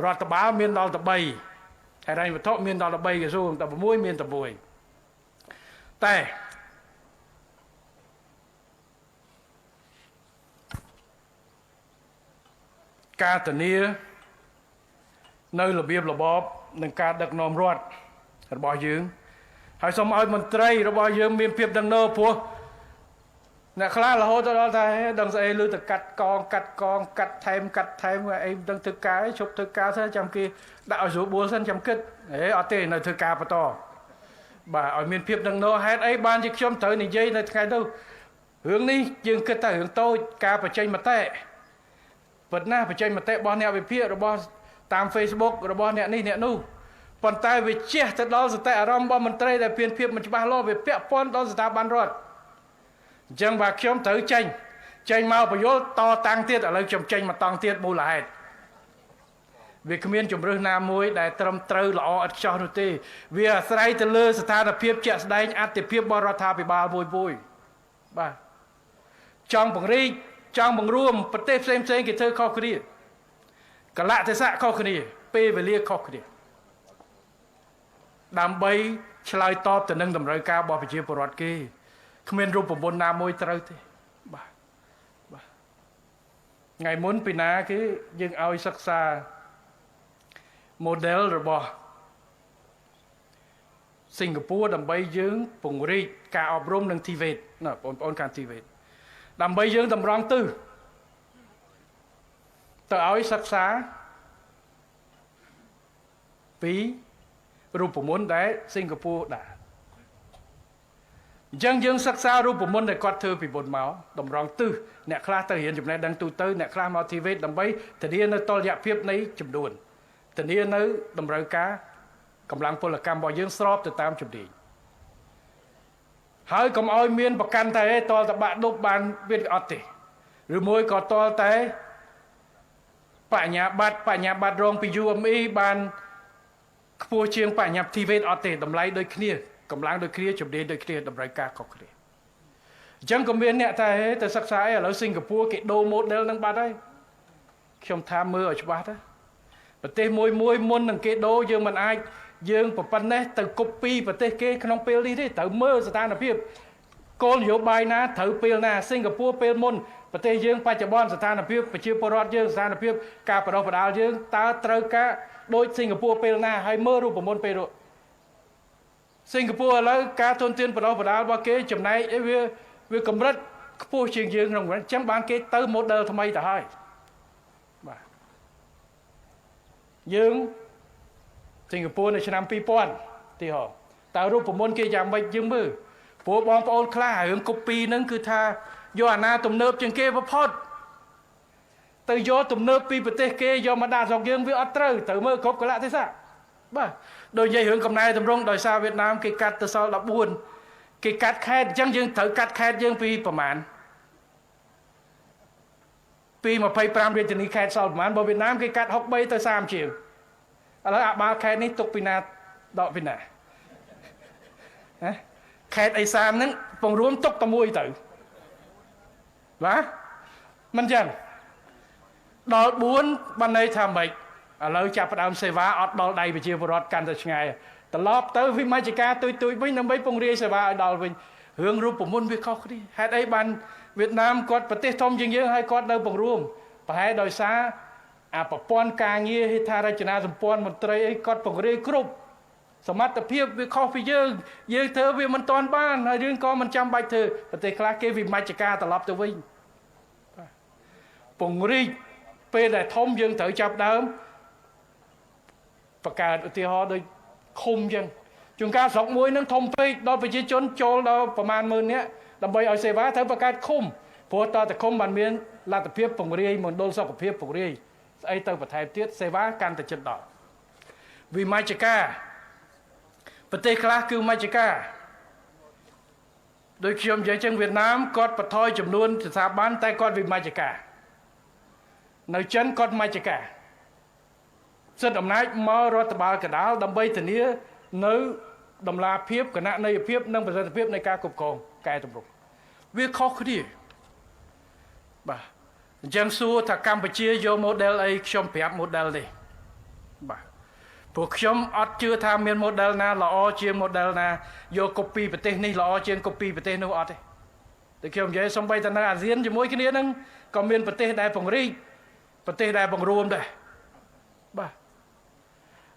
រដ្ឋបាលមានដល់តែ3ហិរញ្ញវត្ថុមានដល់តែ3ក្រសួងតែ6មានតែ1តែការធានានៅរបៀបរបបនឹងការដឹកនាំរដ្ឋរបស់យើងហើយសូមឲ្យមន្ត្រីរបស់យើងមានភាពដឹងណឺព្រោះអ្នកខ្លះរហូតដល់ថាដឹងស្អីលឺទៅកាត់កងកាត់ថែមអីមិនដឹងធ្វើការឈប់ធ្វើការទៅចាំគេដាក់ឲ្យស្រួលបួលសិនចាំគិតអត់ទេនៅធ្វើការបន្តបាទឲ្យមានភាពដឹងណឺហេតុអីបានជាខ្ញុំត្រូវនិយាយនៅថ្ងៃទៅរឿងនេះយើងគិតតែរឿងតូចការបញ្ចេញមតិប៉ុន្តែបញ្ចេញមតិរបស់អ្នកវិភាគរបស់ តាម Facebook របស់អ្នកនេះអ្នកនោះប៉ុន្តែវាជះទៅដល់សតិអារម្មណ៍របស់មន្ត្រីដែលមានភាពមិនច្បាស់លាស់វាពាក់ព័ន្ធដល់ស្ថាប័នរដ្ឋអញ្ចឹងបាទខ្ញុំត្រូវចេញមកបញ្យល់តតាំងទៀតឥឡូវខ្ញុំចេញមកតង់ទៀតមូលហេតុវាគ្មានជំរឿសណាមួយដែលត្រឹមត្រូវល្អឥតខ្ចោះនោះទេវាអាស្រ័យទៅលើស្ថានភាពជាក់ស្ដែងអត្ថិភាពរបស់រដ្ឋាភិបាលមួយបាទចង់ពង្រីកចង់បង្រួមប្រទេសផ្សេងគេធ្វើខុសគ្នាកលៈទេសៈខុសគ្នាពេលវេលាខុសគ្នាដើម្បីឆ្លើយតបទៅនឹងតម្រូវការរបស់ប្រជាពលរដ្ឋគេគ្មានរូបមន្តណាមួយត្រូវទេបាទថ្ងៃមុនពីណាគេយើងឲ្យសិក្សា model របស់សិង្ហបុរីដើម្បីយើងពង្រីកការអប់រំនិង TVET ណាបងប្អូនខាង TVET ដើម្បីយើងតម្រង់ទិសទៅឲ្យសិក្សាពីរូបមន្តដែលសិង្ហបុរីដែរអញ្ចឹងយើងសិក្សារូបមន្តដែលគាត់ធ្វើពីមុនមកតម្រង់ទិសអ្នកខ្លះទៅរៀនចំណេះដឹងទូទៅអ្នកខ្លះមក TVET ដើម្បីធានានៅតុល្យភាពនៃចំនួនធានានៅតម្រូវការកម្លាំងពលកម្មរបស់យើងស្របទៅតាមជំនាញហើយកុំឲ្យមានប្រកាន់តែតលតបាក់ដប់បានវាអត់ទេឬមួយក៏តលតែបញ្ញាបត្ររងពី UME បានខ្ពស់ជាងបញ្ញា TVET អត់ទេតម្លៃដូចគ្នាកម្លាំងដូចគ្នាជំនាញដូចគ្នាតម្រូវការខុសគ្នាអញ្ចឹងក៏មានអ្នកថាទៅសិក្សាអីឥឡូវសិង្ហបុរីគេដូរ model នឹងបាត់ហើយខ្ញុំថាមើលឲ្យច្បាស់ទៅប្រទេសមួយមុននឹងគេដូរយើងមិនអាចយើងប្រប៉ុណ្ណេះទៅ copy ប្រទេសគេក្នុងពេលនេះទេត្រូវមើលស្ថានភាពគោលនយោបាយណាត្រូវពេលណាសិង្ហបុរីពេលមុនប្រទេសយើងបច្ចុប្បន្នស្ថានភាពប្រជាពលរដ្ឋយើងស្ថានភាពការបដិបដាលយើងតើត្រូវការដូចសិង្ហបុរីពេលណាហើយមើលរូបមន្តពេលនោះសិង្ហបុរីឥឡូវការទុនទានបដិបដាលរបស់គេចំណែកវាកម្រិតខ្ពស់ជាងយើងក្នុងអញ្ចឹងបានគេទៅ model ថ្មីទៅហើយបាទយើងសិង្ហបុរីនៅឆ្នាំ2000ទីហោតើរូបមន្តគេយ៉ាងម៉េចយើងមើលព្រោះបងប្អូនខ្លះរឿង copy ហ្នឹងគឺថាយកអាណាទំនើបជាងគេបំផុតទៅយកទំនើបពីប្រទេសគេយកមកដាក់ស្រុកយើងវាអត់ត្រូវមើលគ្រប់កលៈទេសៈបាទដូចនិយាយរឿងកំណែតម្រង់ដោយសារវៀតណាមគេកាត់ទៅសល់14គេកាត់ខេត្តអញ្ចឹងយើងត្រូវកាត់ខេត្តយើងពីប្រមាណពី25រាជធានីខេត្តសល់ប្រមាណបើវៀតណាមគេកាត់63ទៅ30ជាងឥឡូវអាបាលខេត្តនេះទុកពីណាដកពីណាខេត្តអេសានហ្នឹងពងរួមទុកតែមួយទៅបាទមិនចឹងដល់4បានន័យថាម៉េចឥឡូវចាប់ផ្ដើមសេវាអត់ដល់ដៃប្រជាពលរដ្ឋកាន់តែឆ្ងាយត្រឡប់ទៅវិមជ្ឈការទុយវិញដើម្បីពង្រាយសេវាឲ្យដល់វិញរឿងរូបមន្តវាខុសគ្នាហេតុអីបានវៀតណាមគាត់ប្រទេសធំជាងយើងហើយគាត់នៅពង្រួមប្រហែលដោយសារអាប្រព័ន្ធការងារហេដ្ឋារចនាសម្ព័ន្ធមន្ត្រីអីគាត់ពង្រាយគ្រប់សមត្ថភាពវាខុសពីយើងធ្វើវាមិនទាន់បានហើយយើងក៏មិនចាំបាច់ធ្វើប្រទេសខ្លះគេវិមជ្ឈការត្រឡប់ទៅវិញពង្រីកពេលដែលធំយើងត្រូវចាប់ដើមបង្កើតឧទាហរណ៍ដូចឃុំចឹងជួនកាលស្រុកមួយនឹងធំពេកដល់ប្រជាជនចូលដល់ប្រមាណ10000នាក់ដើម្បីឲ្យសេវាត្រូវបង្កើតឃុំព្រោះតើឃុំបានមានលទ្ធភាពពង្រាយមណ្ឌលសុខភាពពង្រាយស្អីទៅបន្ថែមទៀតសេវាកាន់តែជិតដល់វិមជ្ឈការប្រទេសខ្លះគឺមជ្ឈការដោយខ្ញុំនិយាយចឹងវៀតណាមគាត់បន្ថយចំនួនស្ថាប័នតែគាត់វិមជ្ឈការនៅចិនគាត់មជ្ឈការសិទ្ធិអំណាចមករដ្ឋបាលកណ្ដាលដើម្បីធានានៅតម្លាភាពគណនេយ្យភាពនិងប្រសិទ្ធភាពនៃការគ្រប់គ្រងកែតម្រង់វាខុសគ្នាបាទអញ្ចឹងសួរថាកម្ពុជាយក model អីខ្ញុំប្រាប់ model នេះបាទព្រោះខ្ញុំអត់ជឿថាមាន model ណាល្អជាង model ណាយក copy ប្រទេសនេះល្អជាង copy ប្រទេសនោះអត់ទេតែខ្ញុំនិយាយសំបីតែនៅអាស៊ានជាមួយគ្នានឹងក៏មានប្រទេសដែលពង្រីកប្រទេសដែលបង្រួមដែរបាទ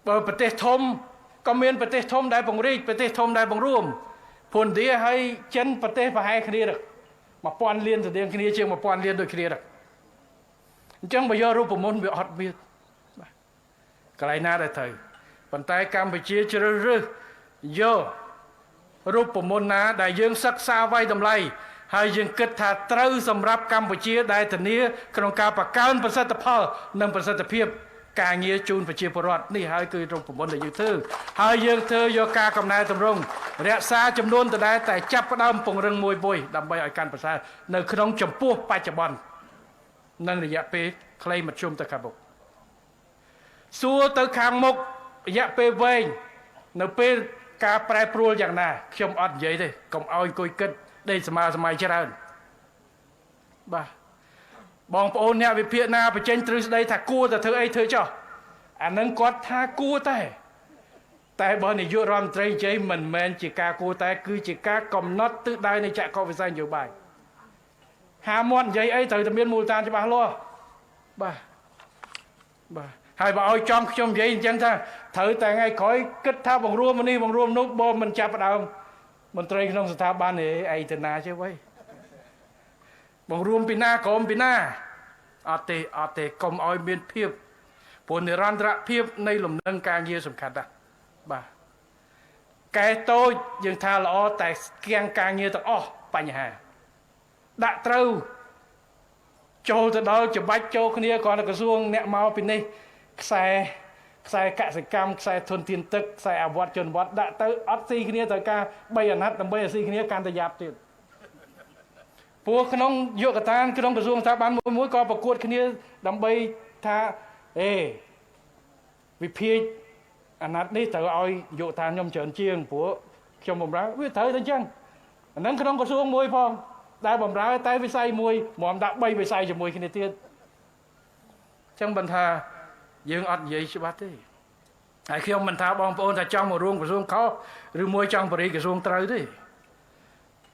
បើប្រទេសធំក៏មានប្រទេសធំដែលពង្រីកប្រទេសធំដែលបង្រួមព្រោះឥណ្ឌាហើយចិនប្រទេសប្រហែលគ្នាដែរ1000លានស្តៀងគ្នាជាង1000លានដូចគ្នាដែរអញ្ចឹងបើយករូបមន្តវាអត់មានបាទកន្លែងណាដែលត្រូវប៉ុន្តែកម្ពុជាជ្រើសរើសយករូបមន្តណាដែលយើងសិក្សាវាយតម្លៃហើយយើងគិតថាត្រូវសម្រាប់កម្ពុជាដែលធានាក្នុងការបង្កើនប្រសិទ្ធផលនិងប្រសិទ្ធភាព ការងារជូនប្រជាពលរដ្ឋនេះហើយគឺក្នុងប្រព័ន្ធដែលយើងធ្វើហើយយើងធ្វើយកការកំណែតម្រង់រក្សាចំនួនដដែលតែចាប់ផ្ដើមពង្រឹងមួយដើម្បីឲ្យកាន់ប្រសើរនៅក្នុងចម្ពោះបច្ចុប្បន្ននិងរយៈពេលខ្លីមធ្យមទៅខាងមុខសួរទៅខាងមុខរយៈពេលវែងនៅពេលការប្រែប្រួលយ៉ាងណាខ្ញុំអត់និយាយទេកុំឲ្យអង្គុយគិតដេកសម័យច្រើនបាទបងប្អូនអ្នកវិភាគណាបញ្ចេញទ្រឹស្ដីថាគួរតែធ្វើអីធ្វើចោះអានឹងគាត់ថាគួរតែបើនាយករដ្ឋមន្ត្រីនិយាយមិនមែនជាការគួរតែគឺជាការកំណត់ទិសដៅនៃចក្ខុវិស័យនយោបាយហាមាត់និយាយអីត្រូវតែមានមូលដ្ឋានច្បាស់លាស់បាទហើយបើឲ្យចំខ្ញុំនិយាយអញ្ចឹងថាត្រូវតែថ្ងៃក្រោយគិតថាបង្រួមនេះបង្រួមនោះបើមិនចាប់ផ្ដើមមន្ត្រីក្នុងស្ថាប័នឯទៅណាចេះវ៉ៃបង្រួមពីណាក្រុមពីណាអត់ទេកុំឲ្យមានភាពព្រោះនិរន្តរភាពនៃលំនឹងការងារសំខាន់ណាស់បាទកែតូចយើងថាល្អតែស្គាំងការងារទាំងអស់បញ្ហាដាក់ត្រូវចូលទៅដល់ច្បាច់ចូលគ្នាគ្រាន់តែក្រសួងអ្នកមកពីនេះខ្សែកសិកម្មខ្សែធនធានទឹកខ្សែអវត្តជនបទដាក់ទៅអត់ស៊ីគ្នាត្រូវការ3អាណត្តិដើម្បីឲ្យស៊ីគ្នាកាន់តែយ៉ាប់ទៀតព្រោះក្នុងយុគតានក្នុងក្រសួងស្ថាប័នមួយក៏ប្រកួតគ្នាដើម្បីថាវិភាគអាណត្តិនេះត្រូវឲ្យយុគតានខ្ញុំច្រើនជាងព្រោះខ្ញុំបម្រើវាត្រូវតែអញ្ចឹងអានឹងក្នុងក្រសួងមួយផងដែលបម្រើតែវិស័យមួយមកដាក់3វិស័យជាមួយគ្នាទៀតអញ្ចឹងបន្តថាយើងអត់និយាយច្បាស់ទេហើយខ្ញុំមិនថាបងប្អូនថាចង់មករួមក្រសួងខុសឬមួយចង់បរិយាក្រសួងត្រូវទេ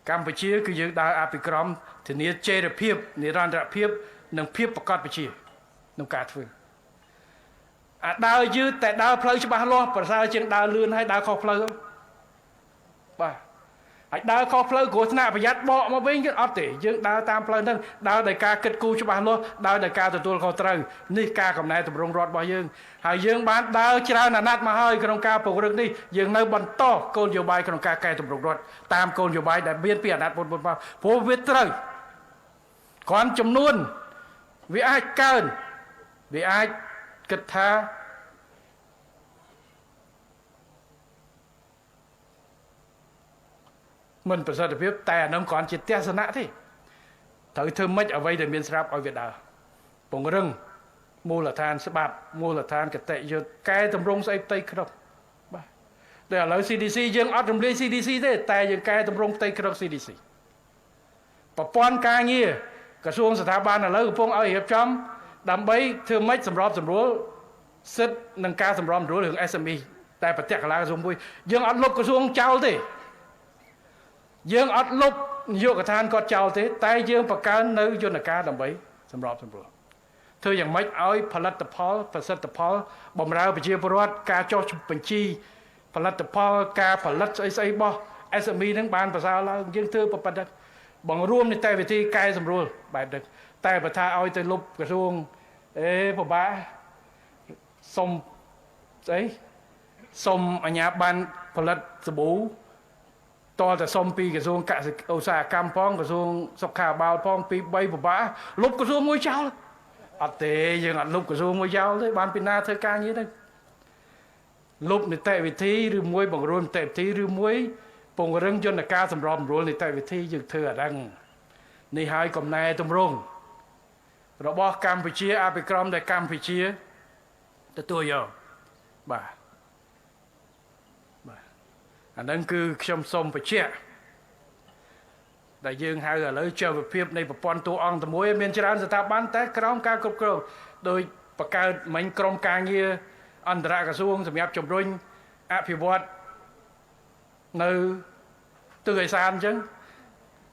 កម្ពុជាគឺយើងដើរអភិក្រមធានាចីរភាពនិរន្តរភាពនិងភាពប្រកបវិជ្ជាក្នុងការធ្វើអាដើរយឺតតែដើរផ្លូវច្បាស់លាស់ប្រសើរជាងដើរលឿនហើយដើរខុសផ្លូវបាទហើយដើរខុសផ្លូវគ្រោះថ្នាក់ប្រយ័ត្នបកមកវិញគឺអត់ទេយើងដើរតាមផ្លូវហ្នឹងដើរដោយការគិតគូរច្បាស់លាស់ដើរដោយការទទួលខុសត្រូវនេះការកំណែតម្រង់រដ្ឋរបស់យើងហើយយើងបានដើរច្រើនអាណត្តិមកហើយក្នុងការពង្រឹងនេះយើងនៅបន្តគោលនយោបាយក្នុងការកែតម្រង់រដ្ឋតាមគោលនយោបាយដែលមានពីអាណត្តិមុនមកព្រោះវាត្រូវគ្រាន់ចំនួនវាអាចកើនវាអាចគិតថាមិនប្រសិទ្ធភាពតែអានឹងគ្រាន់ជាទស្សនៈទេត្រូវធ្វើម៉េចអ្វីដែលមានស្រាប់ឲ្យវាដើរពង្រឹងមូលដ្ឋានច្បាប់មូលដ្ឋានគតិយុត្តកែតម្រង់ស្អីផ្ទៃក្នុងបាទតែឥឡូវ CDC យើងអត់រំលាយ CDC ទេតែយើងកែតម្រង់ផ្ទៃក្នុង CDC ប្រព័ន្ធការងារក្រសួងស្ថាប័នឥឡូវកំពុងឲ្យរៀបចំដើម្បីធ្វើម៉េចសម្របសម្រួលសិទ្ធិនិងការសម្របសម្រួលរឿង SME តែប្រតិកលាក្រសួងមួយយើងអត់លុបក្រសួងចោលទេយើងអត់លុបនាយកដ្ឋានគាត់ចោលទេតែយើងបង្កើននៅយន្តការដើម្បីសម្របសម្រួលធ្វើយ៉ាងម៉េចឲ្យផលិតផលប្រសិទ្ធផលបម្រើប្រជាពលរដ្ឋការចុះបញ្ជីផលិតផលការផលិតស្អីរបស់ SME នឹងបានប្រសើរឡើងយើងធ្វើប៉ុណ្ណឹងបង្រួមនីតិវិធីកែសម្រួលបែបនេះតែបើថាឲ្យទៅលុបក្រសួងពិបាកសុំស្អីសុំអាជ្ញាប័ណ្ណផលិតសាប៊ូតតែសុំពីក្រសួងកសិឧស្សាហកម្មផងក្រសួងសុខាភិបាលផងពី3ពិបាកលុបក្រសួងមួយចោលអត់ទេយើងអត់លុបក្រសួងមួយចោលទេបានពីណាធ្វើការងារទៅលុបនីតិវិធីឬមួយបង្រួមនីតិវិធីឬមួយពង្រឹងយន្តការសម្របសម្រួលនីតិវិធីយើងធ្វើអាហ្នឹងនេះហើយកំណែតម្រង់របស់កម្ពុជាអភិក្រមដែលកម្ពុជាទទួលយកបាទអាហ្នឹងគឺខ្ញុំសូមបញ្ជាក់ដែលយើងហៅឥឡូវចលភាពនៃប្រព័ន្ធតួអង្គតែមួយមានច្រើនស្ថាប័នតែក្រោមការគ្រប់គ្រងដោយបង្កើតមិញក្រុមការងារអន្តរក្រសួងសម្រាប់ជំរុញអភិវឌ្ឍនៅទិសឦសានអញ្ចឹង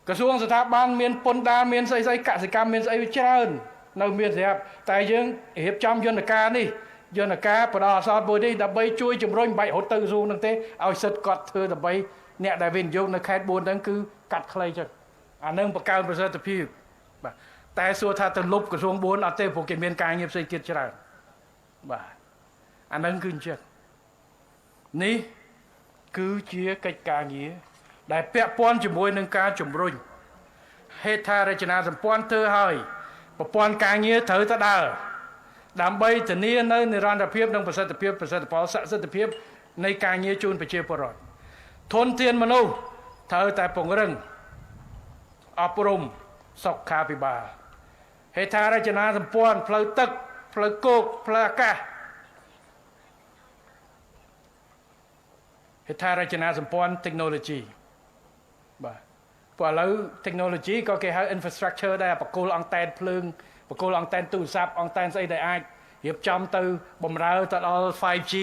ក្រសួងស្ថាប័នមានពន្ធដារមានស្អីកសិកម្មមានស្អីច្រើននៅមានស្រាប់តែយើងរៀបចំយន្តការនេះយន្តការបដិអសោតមួយនេះដើម្បីជួយជំរុញបាច់រត់ទៅក្រសួងហ្នឹងទេឲ្យសិទ្ធិគាត់ធ្វើដើម្បីអ្នកដែលវិនិយោគនៅខេត្ត4ហ្នឹងគឺកាត់ខ្លីចឹងអានឹងបង្កើនប្រសិទ្ធភាពបាទតែសួរថាទៅលុបក្រសួង4អត់ទេព្រោះគេមានការងារផ្សេងទៀតច្រើនបាទអានឹងគឺអញ្ចឹងនេះគឺជាកិច្ចការងារដែលពាក់ព័ន្ធជាមួយនឹងការជំរុញហេដ្ឋារចនាសម្ព័ន្ធធ្វើឲ្យប្រព័ន្ធការងារត្រូវតែដើរ ដើម្បីធានានៅនិរន្តរភាពនិងប្រសិទ្ធផលសក្តិភាពនៃការងារជូនប្រជាពលរដ្ឋធនធានមនុស្សត្រូវតែពង្រឹងអប់រំសុខាភិបាលហេដ្ឋារចនាសម្ព័ន្ធផ្លូវទឹកផ្លូវគោកផ្លូវអាកាសហេដ្ឋារចនាសម្ព័ន្ធ technology បាទព្រោះឥឡូវ technology ក៏គេហៅ infrastructure ដែរបកគោលអង់តែនភ្លើងបកគោលអង់តែនទូរស័ព្ទអង់តែនស្អីដែលអាចរៀបចំទៅបំរើទៅដល់ 5G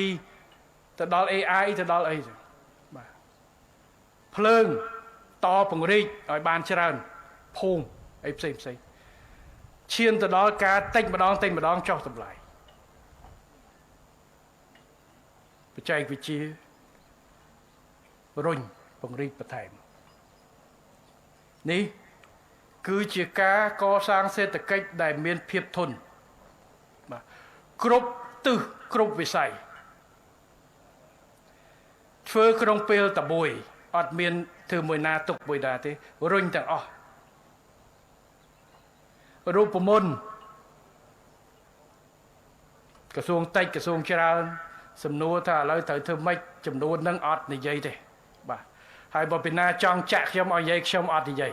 ទៅដល់ AI ទៅដល់អីបាទភ្លើងតពង្រីកឲ្យបានច្រើនភូមិអីផ្សេងឈានទៅដល់ការតិចម្ដងចុះតម្លៃបច្ចេកវិទ្យារុញពង្រីកបន្ថែមនេះគឺជាការកសាងសេដ្ឋកិច្ចដែលមានភាពធន់បាទគ្រប់ទិសគ្រប់វិស័យធ្វើក្នុងពេលតែមួយអត់មានធ្វើមួយណាទុកមួយណាទេរុញទាំងអស់រូបមន្តក្រសួងតិចក្រសួងច្រើនសំណួរថាឥឡូវត្រូវធ្វើម៉េចចំនួននឹងអត់និយាយទេបាទហើយបើពីណាចង់ចាក់ខ្ញុំឲ្យនិយាយខ្ញុំអត់និយាយ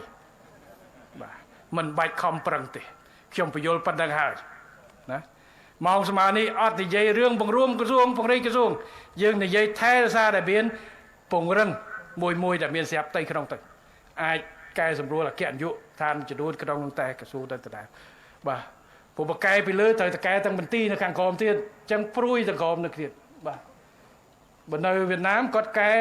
បាទមិនបាច់ខំប្រឹងទេខ្ញុំបញ្យល់ប៉ុណ្្នឹងហើយណាម៉ោងស្មើនេះអត់និយាយរឿងបង្រួមក្រសួងពង្រីកក្រសួងយើងនិយាយថែរក្សាដែលមានពង្រឹងមួយដែលមានស្រាប់ផ្ទៃក្នុងទៅអាចកែសម្រួលអគ្គនាយកឋានចំនួនក្នុងតែក្រសួងទៅដែរបាទព្រោះបកែពីលើត្រូវតកែទាំងមន្ទីរនៅខាងក្រោមទៀតអញ្ចឹងព្រួយទាំងក្រោមនៅទៀតបាទបើនៅវៀតណាមគាត់កែ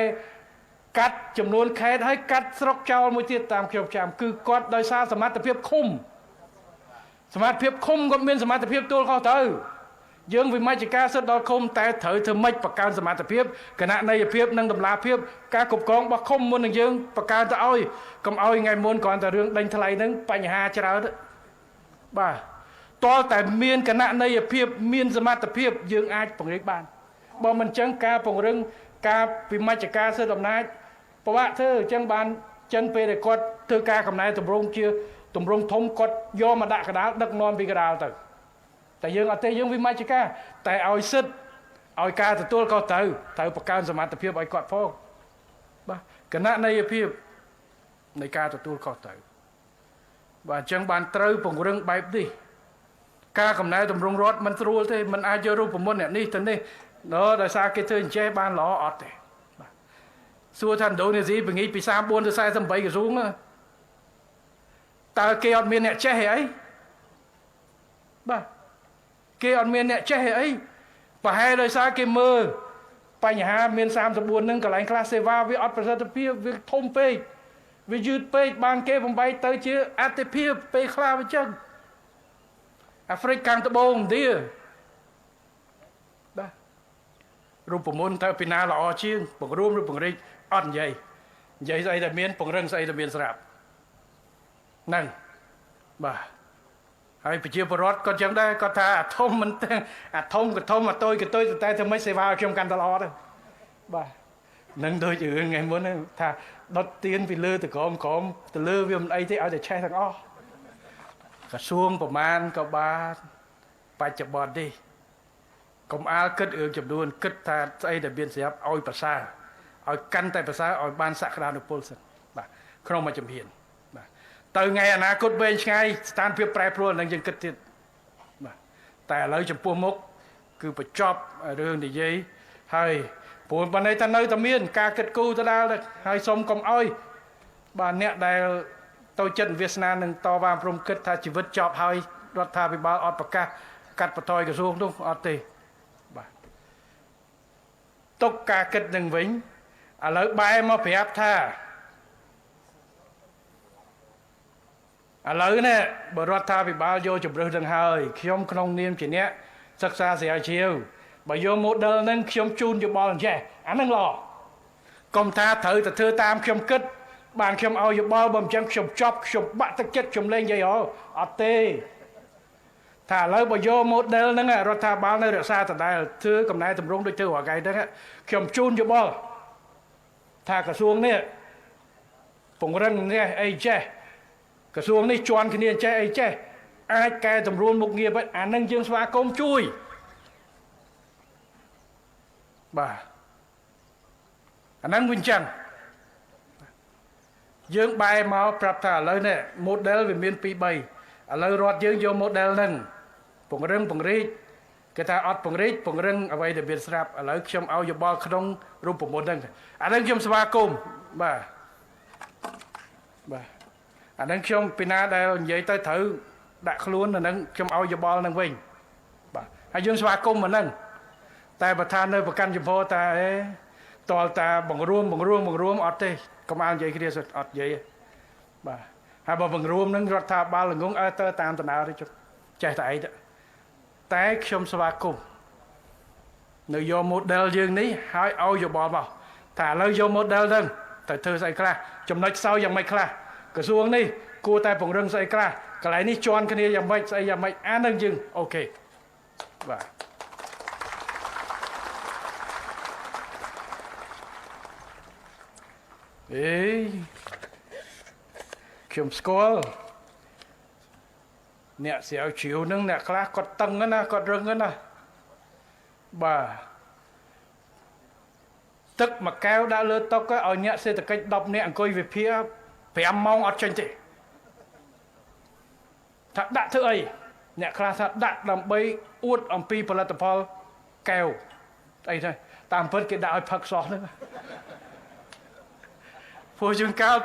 កាត់ចំនួនខេត្តហើយកាត់ស្រុកចោលមួយទៀតតាមខ្ញុំចាំគឺគាត់ដោយសារសមត្ថភាពឃុំគាត់មានសមត្ថភាពទួលខុសទៅយើងវិមជ្ឈការសិទ្ធិដល់ឃុំតែត្រូវធ្វើម៉េចបង្កើនសមត្ថភាពគណនេយ្យភាពនិងតម្លាភាពការគ្រប់គ្រងរបស់ឃុំមុននឹងយើងបង្កើនទៅឲ្យកុំឲ្យថ្ងៃមុនគ្រាន់តែរឿងដេញថ្លៃហ្នឹងបញ្ហាច្រើនបាទតើតែមានគណនេយ្យភាពមានសមត្ថភាពយើងអាចពង្រីកបានបើមិនអញ្ចឹងការពង្រឹងការវិមជ្ឈការសិទ្ធិអំណាចពិបាកធ្វើអញ្ចឹងបានចិនពេលដែលគាត់ធ្វើការកំណែតម្រង់ជាតម្រង់ធំគាត់យកមកដាក់កដាលដឹកនាំពីកដាលទៅតែយើងអត់ទេយើងវិមជ្ឈការតែឲ្យសិទ្ធិឲ្យការទទួលខុសត្រូវបង្កើនសមត្ថភាពឲ្យគាត់ផងបាទគណនេយ្យភាពនៃការទទួលខុសត្រូវបាទអញ្ចឹងបានត្រូវពង្រឹងបែបនេះការកំណែតម្រង់រដ្ឋមិនស្រួលទេមិនអាចយករូបមន្តអ្នកនេះទៅនេះដោយសារគេធ្វើអញ្ចេះបានល្អអត់ទេសួរថាឥណ្ឌូនេស៊ីពង្រីកពី34ទៅ48ក្រសួងតើគេអត់មានអ្នកចេះអីបាទគេអត់មានអ្នកចេះអីប្រហែលដោយសារគេមើលបញ្ហាមាន34នឹងកន្លែងខ្លះសេវាវាអត់ប្រសិទ្ធភាពវាធំពេកវាយឺតពេកបានគេបំបីទៅជាអតិភិបពេលខ្លះវាចឹងអាហ្វ្រិកខាងត្បូងឥណ្ឌាបាទរូបមន្តទៅពីណាល្អជាងបង្រួមឬបង្រីកអត់និយាយស្អីដែលមានពង្រឹងស្អីដែលមានស្រាប់ហ្នឹងបាទហើយប្រជាពលរដ្ឋគាត់ចឹងដែរគាត់ថាអាធំមិនអាធំក៏ធំអាតូចក៏តូចតែធ្វើម៉េចសេវាឲ្យខ្ញុំកាន់តែល្អទៅបាទនឹងដូចរឿងថ្ងៃមុនថាដុតទៀនពីលើទៅក្រោមទៅលើវាមិនអីទេឲ្យតែឆេះទាំងអស់ក្រសួងប្រមាណក៏បានបច្ចុប្បន្ននេះកុំអាលគិតរឿងចំនួនគិតថាស្អីដែលមានស្រាប់ឲ្យប្រសើរឲ្យកាន់តែប្រសើរឲ្យបានសក្តានុពលសិនបាទក្នុងមួយជំហានបាទទៅថ្ងៃអនាគតវែងឆ្ងាយស្ថានភាពប្រែប្រួលនឹងយើងគិតទៀតបាទតែឥឡូវចំពោះមុខគឺបញ្ចប់រឿងនិយាយហើយព្រោះបើតែនៅតែមានការគិតគូរទៅដល់ហើយសូមកុំឲ្យបាទអ្នកដែលតូចចិត្តវាសនានឹងតវ៉ាព្រមគិតថាជីវិតចប់ហើយរដ្ឋាភិបាលអត់ប្រកាសកាត់បន្ថយក្រសួងនោះអត់ទេបាទទុកការគិតនឹងវិញឥឡូវបែរមកប្រាប់ថាឥឡូវនេះបើរដ្ឋាភិបាលយកជំរឿសនឹងហើយខ្ញុំក្នុងនាមជាអ្នកសិក្សាស្រាវជ្រាវបើយក model ហ្នឹងខ្ញុំជូនយោបល់អញ្ចេះអាហ្នឹងល្អកុំថាត្រូវតែធ្វើតាមខ្ញុំគិតបានខ្ញុំឲ្យយោបល់បើមិនចឹងខ្ញុំចប់ខ្ញុំបាក់ទឹកចិត្តខ្ញុំលេងនិយាយអត់ទេថាឥឡូវបើយក model ហ្នឹងរដ្ឋាភិបាលនៅរក្សាដដែលធ្វើកំណែតម្រង់ដូចធ្វើរាល់ថ្ងៃហ្នឹងខ្ញុំជូនយោបល់ថាក្រសួងនេះពង្រឹងនេះអីចេះក្រសួងនេះជន់គ្នាចេះអីចេះ អាចកែតម្រួលមុខងារអានឹងយើងស្វាគមន៍ជួយបាទអានឹងវិញចឹងយើងបែរមកប្រាប់ថាឥឡូវនេះ model វាមាន2 3ឥឡូវរដ្ឋយើងយក model ហ្នឹងពង្រឹងពង្រីកគេថាអត់ពង្រីកពង្រឹងអ្វីដែលវាស្រាប់ឥឡូវខ្ញុំឲ្យយោបល់ក្នុងរូបមន្តហ្នឹងអាហ្នឹងខ្ញុំស្វាគមន៍បាទអាហ្នឹងខ្ញុំពីណាដែលនិយាយទៅត្រូវដាក់ខ្លួនអាហ្នឹងខ្ញុំឲ្យយោបល់ហ្នឹងវិញបាទហើយយើងស្វាគមន៍អាហ្នឹងតែបើថានៅប្រកាន់ចំហតាតលតាបង្រួមអត់ទេកុំឲ្យនិយាយគ្នាអត់និយាយបាទហើយបើបង្រួមហ្នឹងរដ្ឋាភិបាលល្ងងទៅតាមដំណើរទៅចេះតែអីទៅតែខ្ញុំស្វាគមន៍នៅយក model យើងនេះហើយឲ្យយោបល់មកថាឥឡូវយក model ហ្នឹងទៅធ្វើស្អីខ្លះចំណុចខ្សោយយ៉ាងម៉េចខ្លះក្រសួងនេះគួរតែពង្រឹងស្អីខ្លះកន្លែងនេះជន់គ្នាយ៉ាងម៉េចស្អីយ៉ាងម៉េចអានឹងយើងអូខេបាទខ្ញុំស្គាល់អ្នកស្រាវជ្រាវហ្នឹងអ្នកខ្លះគាត់តឹងណាគាត់រឹងណាបាទទឹកមួយកែវដាក់លើតុឲ្យអ្នកសេដ្ឋកិច្ច10នាក់អង្គុយវិភាគ5ម៉ោងអត់ចេញទេថាដាក់ធ្វើអីអ្នកខ្លះថាដាក់ដើម្បីអួតអំពីផលិតផលកែវអីទៅតាមពិតគេដាក់ឲ្យផឹកសោះហ្នឹងព្រោះយើងកាល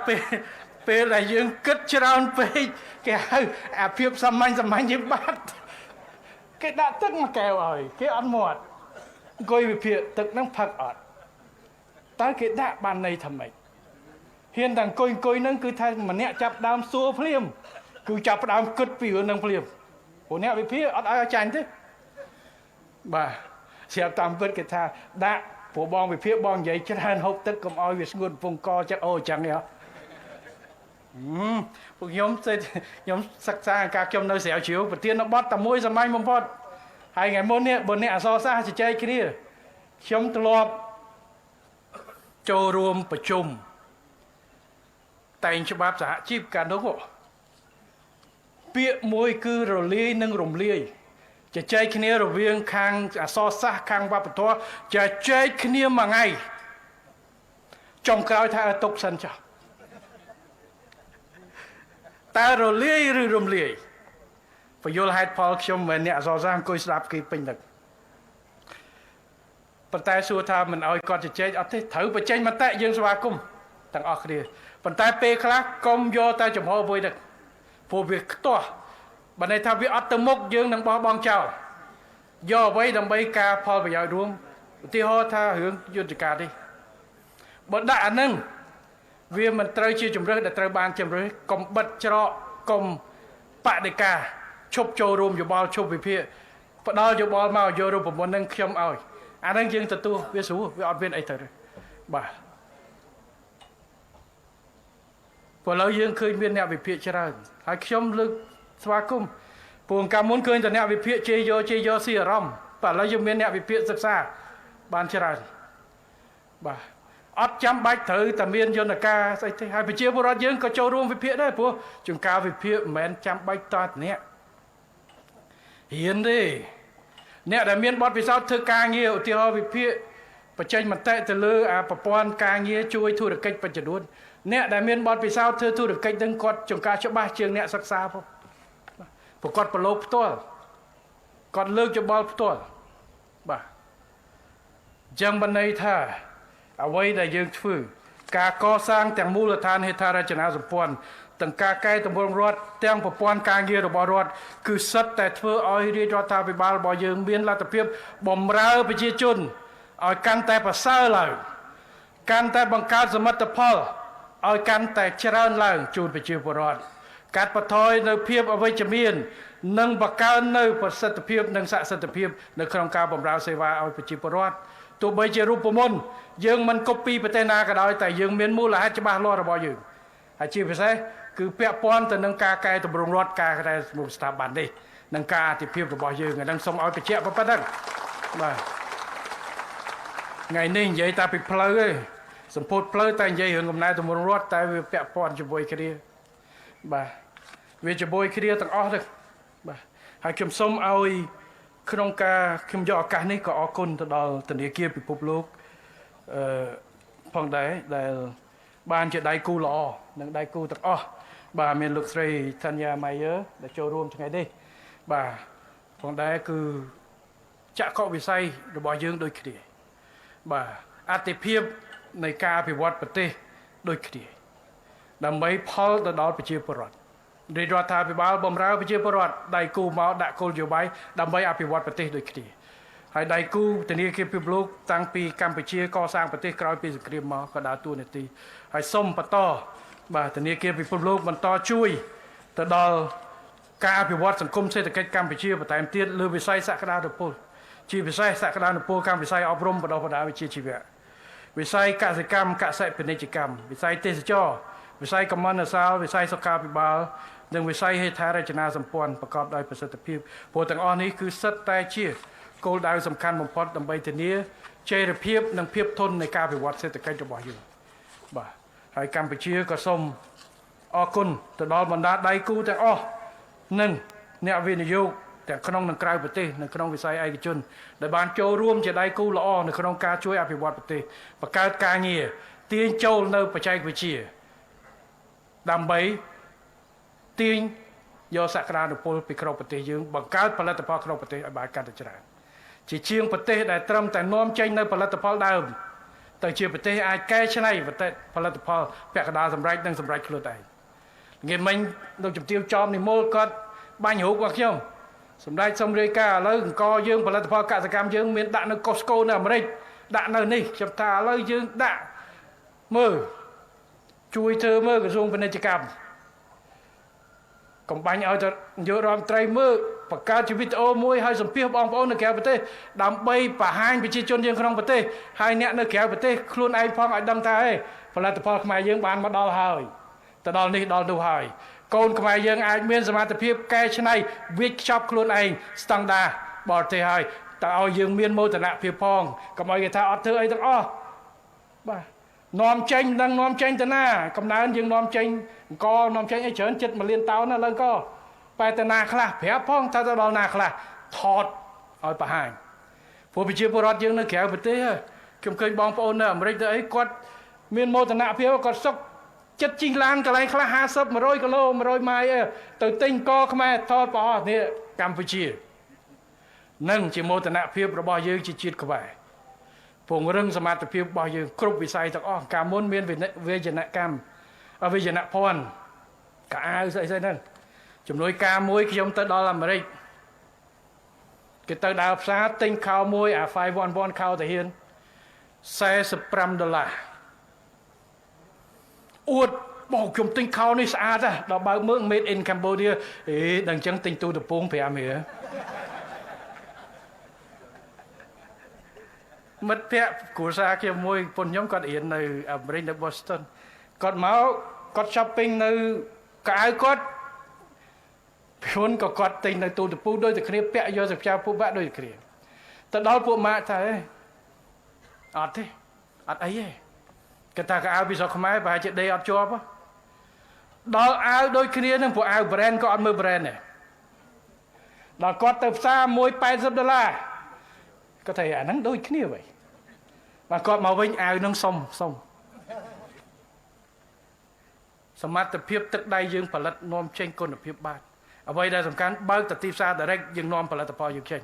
ពេលដែលយើងគិតច្រើនពេកគេហៅអាភាពសាមញ្ញយើងបាត់គេដាក់ទឹកមួយកែវឲ្យគេអត់មាត់អង្គុយវិភាគទឹកហ្នឹងផឹកអត់តើគេដាក់បានន័យថាម៉េចហ៊ានតែអង្គុយហ្នឹងគឺថាម្នាក់ចាប់ដើមសួរភ្លាមគឺចាប់ដើមគិតពីរឿងហ្នឹងភ្លាមព្រោះអ្នកវិភាគអត់ឲ្យចាញ់ទេបាទស្រាប់តាមពិតគេថាដាក់ព្រោះបងវិភាគបងនិយាយច្រើនហូបទឹកកុំឲ្យវាស្ងួតពងកចិត្តអូចឹងហ៎ពួកខ្ញុំសិក្សាការខ្ញុំនៅស្រាវជ្រាវប្រធានបទតែមួយសម័យបំផុតហើយថ្ងៃមុននេះបើអ្នកអក្សរសាស្ត្រជជែកគ្នាខ្ញុំធ្លាប់ចូលរួមប្រជុំតែងច្បាប់សហជីពកាលនោះពាក្យមួយគឺរលាយនិងរំលាយជជែកគ្នារវាងខាងអក្សរសាស្ត្រខាងវប្បធម៌ជជែកគ្នាមួយថ្ងៃចុងក្រោយថាទុកសិនចុះតើរលាយឬរំលាយបញ្យល់ហេតុផលខ្ញុំមិនអ្នកអក្សរសាស្ត្រអង្គុយស្ដាប់គេពេញទឹកប៉ុន្តែសួរថាមិនអោយគាត់ជជែកអត់ទេត្រូវបញ្ចេញមតិយើងស្វាគមន៍ទាំងអស់គ្នាប៉ុន្តែពេលខ្លះកុំយកតែចំហមួយទឹកព្រោះវាខ្ទាស់បើន័យថាវាអត់ទៅមុខយើងនឹងបោះបង់ចោលយកអ្វីដើម្បីការផលប្រយោជន៍រួមឧទាហរណ៍ថារឿងយុទ្ធការនេះបើដាក់អានឹងវាមិនត្រូវជាជំរឿនដែលត្រូវបានជំរឿនកុំបិទច្រកកុំបដិការឈប់ចូលរួមយោបល់ឈប់វិភាគផ្ដល់យោបល់មកយករូបមន្តនឹងខ្ញុំឲ្យអានឹងយើងទទួលវាស្រួលវាអត់មានអីទៅបាទព្រោះឥឡូវយើងឃើញមានអ្នកវិភាគច្រើនហើយខ្ញុំលើកស្វាគមន៍ព្រោះកាលមុនឃើញតែអ្នកវិភាគជេរយកស៊ីអារម្មណ៍តែឥឡូវយើងមានអ្នកវិភាគសិក្សាបានច្រើនបាទអត់ចាំបាច់ត្រូវតែមានយន្តការស្អីទេហើយប្រជាពលរដ្ឋយើងក៏ចូលរួមវិភាគដែរព្រោះជួនកាលវិភាគមិនមែនចាំបាច់តតអ្នកហ៊ានទេអ្នកដែលមានបទពិសោធន៍ធ្វើការងារឧទាហរណ៍វិភាគបញ្ចេញមតិទៅលើប្រព័ន្ធការងារជួយធុរកិច្ចបច្ចុប្បន្នអ្នកដែលមានបទពិសោធន៍ធ្វើធុរកិច្ចនឹងគាត់ចង្ការច្បាស់ជាងអ្នកសិក្សាផងព្រោះគាត់ប្រឡូកផ្ទាល់គាត់លើកយោបល់ផ្ទាល់បាទអញ្ចឹងបានន័យថាអ្វីដែលយើងធ្វើការកសាងទាំងមូលដ្ឋានហេដ្ឋារចនាសម្ព័ន្ធទាំងការកែតម្រង់រដ្ឋទាំងប្រព័ន្ធការងាររបស់រដ្ឋគឺសិតតែធ្វើឲ្យរាជរដ្ឋាភិបាលរបស់យើងមានលទ្ធភាពបម្រើប្រជាជនឲ្យកាន់តែប្រសើរឡើងកាន់តែបង្កើតសមិទ្ធផលឲ្យកាន់តែច្រើនឡើងជូនប្រជាពលរដ្ឋកាត់បន្ថយនៅភាពអវិជ្ជមាននិងបង្កើននៅប្រសិទ្ធភាពនិងសក្តិភាពនៅក្នុងការបម្រើសេវាឲ្យប្រជាពលរដ្ឋទោះបីជារូបមន្តយើងមិនកូពីប្រទេសណាក៏ដោយតែយើងមានមូលហេតុច្បាស់លាស់របស់យើងហើយជាពិសេសគឺពាក់ព័ន្ធទៅនឹងការកែតម្រង់រដ្ឋការកែសម្រួលស្ថាប័ននេះនិងការអធិភាពរបស់យើងហ្នឹងសូមឲ្យបញ្ជាក់ប៉ុណ្ណឹងបាទថ្ងៃនេះនិយាយតែពីផ្លូវទេសម្ពោធផ្លូវតែនិយាយរឿងកំណែតម្រង់រដ្ឋតែវាពាក់ព័ន្ធជាមួយគ្នាបាទវាជាមួយគ្នាទាំងអស់ទៅ បាទហើយខ្ញុំសូមឲ្យក្នុងការខ្ញុំយកឱកាសនេះក៏អរគុណទៅដល់ធនាគារពិភពលោកផងដែរដែលបានជាដៃគូល្អនិងដៃគូទាំងអស់បាទមានលោកស្រី Tanya Mayer ដែលចូលរួមថ្ងៃនេះបាទផងដែរគឺចក្ខុវិស័យរបស់យើងដូចគ្នាបាទអតិភិបនៃការអភិវឌ្ឍប្រទេសដូចគ្នាដើម្បីផលទៅដល់ប្រជាពលរដ្ឋរាជរដ្ឋាភិបាលបម្រើប្រជាពលរដ្ឋដៃគូមកដាក់គោលនយោបាយដើម្បីអភិវឌ្ឍប្រទេសដូចគ្នាហើយដៃគូធនាគារពិភពលោកតាំងពីកម្ពុជាកសាងប្រទេសក្រោយពីសង្គ្រាមមកក៏ដើរតួនាទីហើយសូមបន្តបាទធនាគារពិភពលោកបន្តជួយទៅដល់ការអភិវឌ្ឍសង្គមសេដ្ឋកិច្ចកម្ពុជាបន្ថែមទៀតលើវិស័យសក្តានុពលជាពិសេសសក្តានុពលកម្មវិស័យអប់រំបណ្ដុះបណ្ដាលវិជ្ជាជីវៈវិស័យកសិកម្មកសិពាណិជ្ជកម្មវិស័យទេសចរវិស័យកម្មន្តសាលវិស័យសុខាភិបាលនិងវិស័យហេដ្ឋារចនាសម្ព័ន្ធប្រកបដោយប្រសិទ្ធភាពព្រោះទាំងអស់នេះគឺសិតតែជាគោលដៅសំខាន់បំផុតដើម្បីធានាចីរភាពនិងភាពធន់នៃការវិវត្តសេដ្ឋកិច្ចរបស់យើងបាទហើយកម្ពុជាក៏សូមអរគុណទៅដល់បណ្ដាដៃគូទាំងអស់និងអ្នកវិនិយោគទាំងក្នុងនិងក្រៅប្រទេសនៅក្នុងវិស័យឯកជនដែលបានចូលរួមជាដៃគូល្អនៅក្នុងការជួយអភិវឌ្ឍប្រទេសបង្កើតការងារទាញចូលនៅបច្ចេកវិទ្យាដើម្បីទាញយកសក្តានុពលពីក្នុងប្រទេសយើងបង្កើតផលិតផលក្នុងប្រទេសឲ្យបានកាន់តែច្រើនជាជាងប្រទេសដែលត្រឹមតែនាំចេញនៅផលិតផលដើមទៅជាប្រទេសអាចកែច្នៃផលិតផលពាក់កណ្ដាលសម្រេចនិងសម្រេចខ្លួនឯងងាយមិញលោកជំទាវចំនិមលគាត់បាញ់រូបរបស់ខ្ញុំសម្ដេចសុំរាយការណ៍ឥឡូវអង្គយើងផលិតផលកសិកម្មយើងមានដាក់នៅ Costco នៅអាមេរិកដាក់នៅនេះខ្ញុំថាឥឡូវយើងដាក់មើលជួយធ្វើមើលក្រសួងពាណិជ្ជកម្មកំបាញ់ឲ្យទៅនាយករដ្ឋមន្ត្រីមើលបង្កើតជាវីដេអូមួយឲ្យសម្ភាសបងប្អូននៅក្រៅប្រទេសដើម្បីបង្ហាញប្រជាជនយើងក្នុងប្រទេសហើយអ្នកនៅក្រៅប្រទេសខ្លួនឯងផងឲ្យដឹងថាផលិតផលខ្មែរយើងបានមកដល់ហើយទៅដល់នេះដល់នោះហើយកូនខ្មែរយើងអាចមានសមត្ថភាពកែច្នៃវិច្ឆ័ពខ្លួនឯងស្តង់ដារបរទេសហើយតើឲ្យយើងមានមោទនភាពផងកុំឲ្យគេថាអត់ធ្វើអីទាំងអស់បាទនាំចេញនឹងនាំចេញទៅណាកំណើនយើងនាំចេញអង្គនាំចេញអីច្រើនចិត្ត1លានតោនណាឡើងក៏បែរទៅណាខ្លះប្រាប់ផងថាទៅដល់ណាខ្លះថតឲ្យបង្ហាញព្រោះប្រជាពលរដ្ឋយើងនៅក្រៅប្រទេសខ្ញុំឃើញបងប្អូននៅអាមេរិកទៅអីគាត់មានមោទនភាពគាត់សុខចិត្តជីងឡានកន្លែងខ្លះ50 100គីឡូ100ម៉ាយទៅទិញកខ្មែរថតប្រអស់នេះកម្ពុជានឹងជាមោទនភាពរបស់យើងជាជាតិខ្មែរពង្រឹងសមត្ថភាពរបស់យើងគ្រប់វិស័យទាំងអស់កាលមុនមានវេយនកម្មវេយនភ័ណ្ឌកៅអៅស្អីៗហ្នឹងជំនួយការមួយខ្ញុំទៅដល់អាមេរិកគេទៅដើរផ្សារទិញខោមួយអា511ខោតាហ៊ាន$45អួតបងខ្ញុំទិញខោនេះស្អាតដល់បើកមើល made in Cambodia ដល់អញ្ចឹងទិញទូទំពង5ហៀមិត្តភក្តិគ្រួសារជាមួយពុនខ្ញុំគាត់រៀននៅអាមេរិកនៅ Boston គាត់មកគាត់ shopping នៅកៅអៅគាត់ខ្លួនក៏គាត់ទិញនៅទូទំពូដូចតែគ្នាពាក់យកទៅផ្សារពុះបាក់ដូចតែគ្នាទៅដល់ពួកម៉ាក់ថាអត់ទេអត់អីទេគាត់ថាកៅអៅពីស្រុកខ្មែរប្រហែលជាដេអត់ជាប់ដល់អាវដូចគ្នានឹងពួកអាវ brand ក៏អត់មើល brand ដែរដល់គាត់ទៅផ្សារមួយ$80គាត់ថាអាហ្នឹងដូចគ្នាវិញបាទគាត់មកវិញអាវនឹងសុំសមត្ថភាពទឹកដៃយើងផលិតនាំចេញគុណភាពបាទអ្វីដែលសំខាន់បើកទៅទីផ្សារ direct យើងនាំផលិតផលយើងចេញ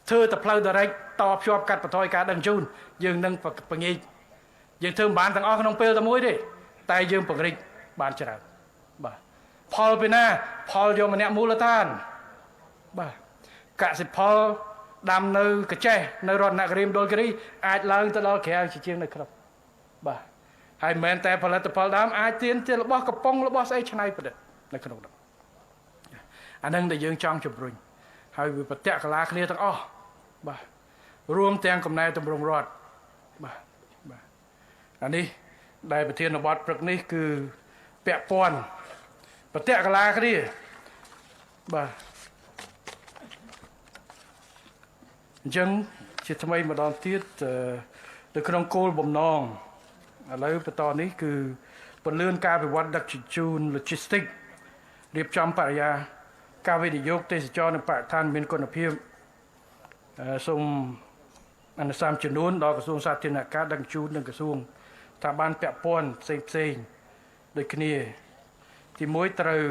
ធ្វើទៅផ្លូវ direct តភ្ជាប់កាត់បន្ថយការដឹកជូនយើងនឹងពង្រីកយើងធ្វើមិនបានទាំងអស់ក្នុងពេលតែមួយទេតែយើងពង្រីកបានច្រើនបាទផលពីណាផលយកម្នាក់មូលដ្ឋានបាទកសិផលដាំនៅកញ្ចេះនៅរតនគិរីមណ្ឌលគិរីអាចឡើងទៅដល់ក្រៅជាជាងនៅក្នុងបាទហើយមិនមែនតែផលិតផលដើមអាចទានជារបស់កំប៉ុងរបស់ស្អីឆ្នៃប្រឌិតនៅក្នុងនោះអានឹងដែលយើងចង់ជំរុញហើយវាប្រតិកលាគ្នាទាំងអស់បាទរួមទាំងកំណែតម្រង់រដ្ឋបាទអានេះដែលប្រធានបទព្រឹកនេះគឺពាក់ព័ន្ធប្រតិកលាគ្នាបាទអញ្ចឹងជាថ្មីម្ដងទៀតនៅក្នុងគោលបំណងឥឡូវបន្តនេះគឺពន្លឿនការវិវត្តដឹកជញ្ជូន logistics រៀបចំបរិយា ការវិនិយោគទេសចរនិងបរិស្ថានមានគុណភាពសូមអនុសាសន៍ចំនួនដល់ក្រសួងសាធារណការដឹកជញ្ជូននិងក្រសួងស្ថាប័នពាក់ព័ន្ធផ្សេងដូចគ្នាទី1ត្រូវ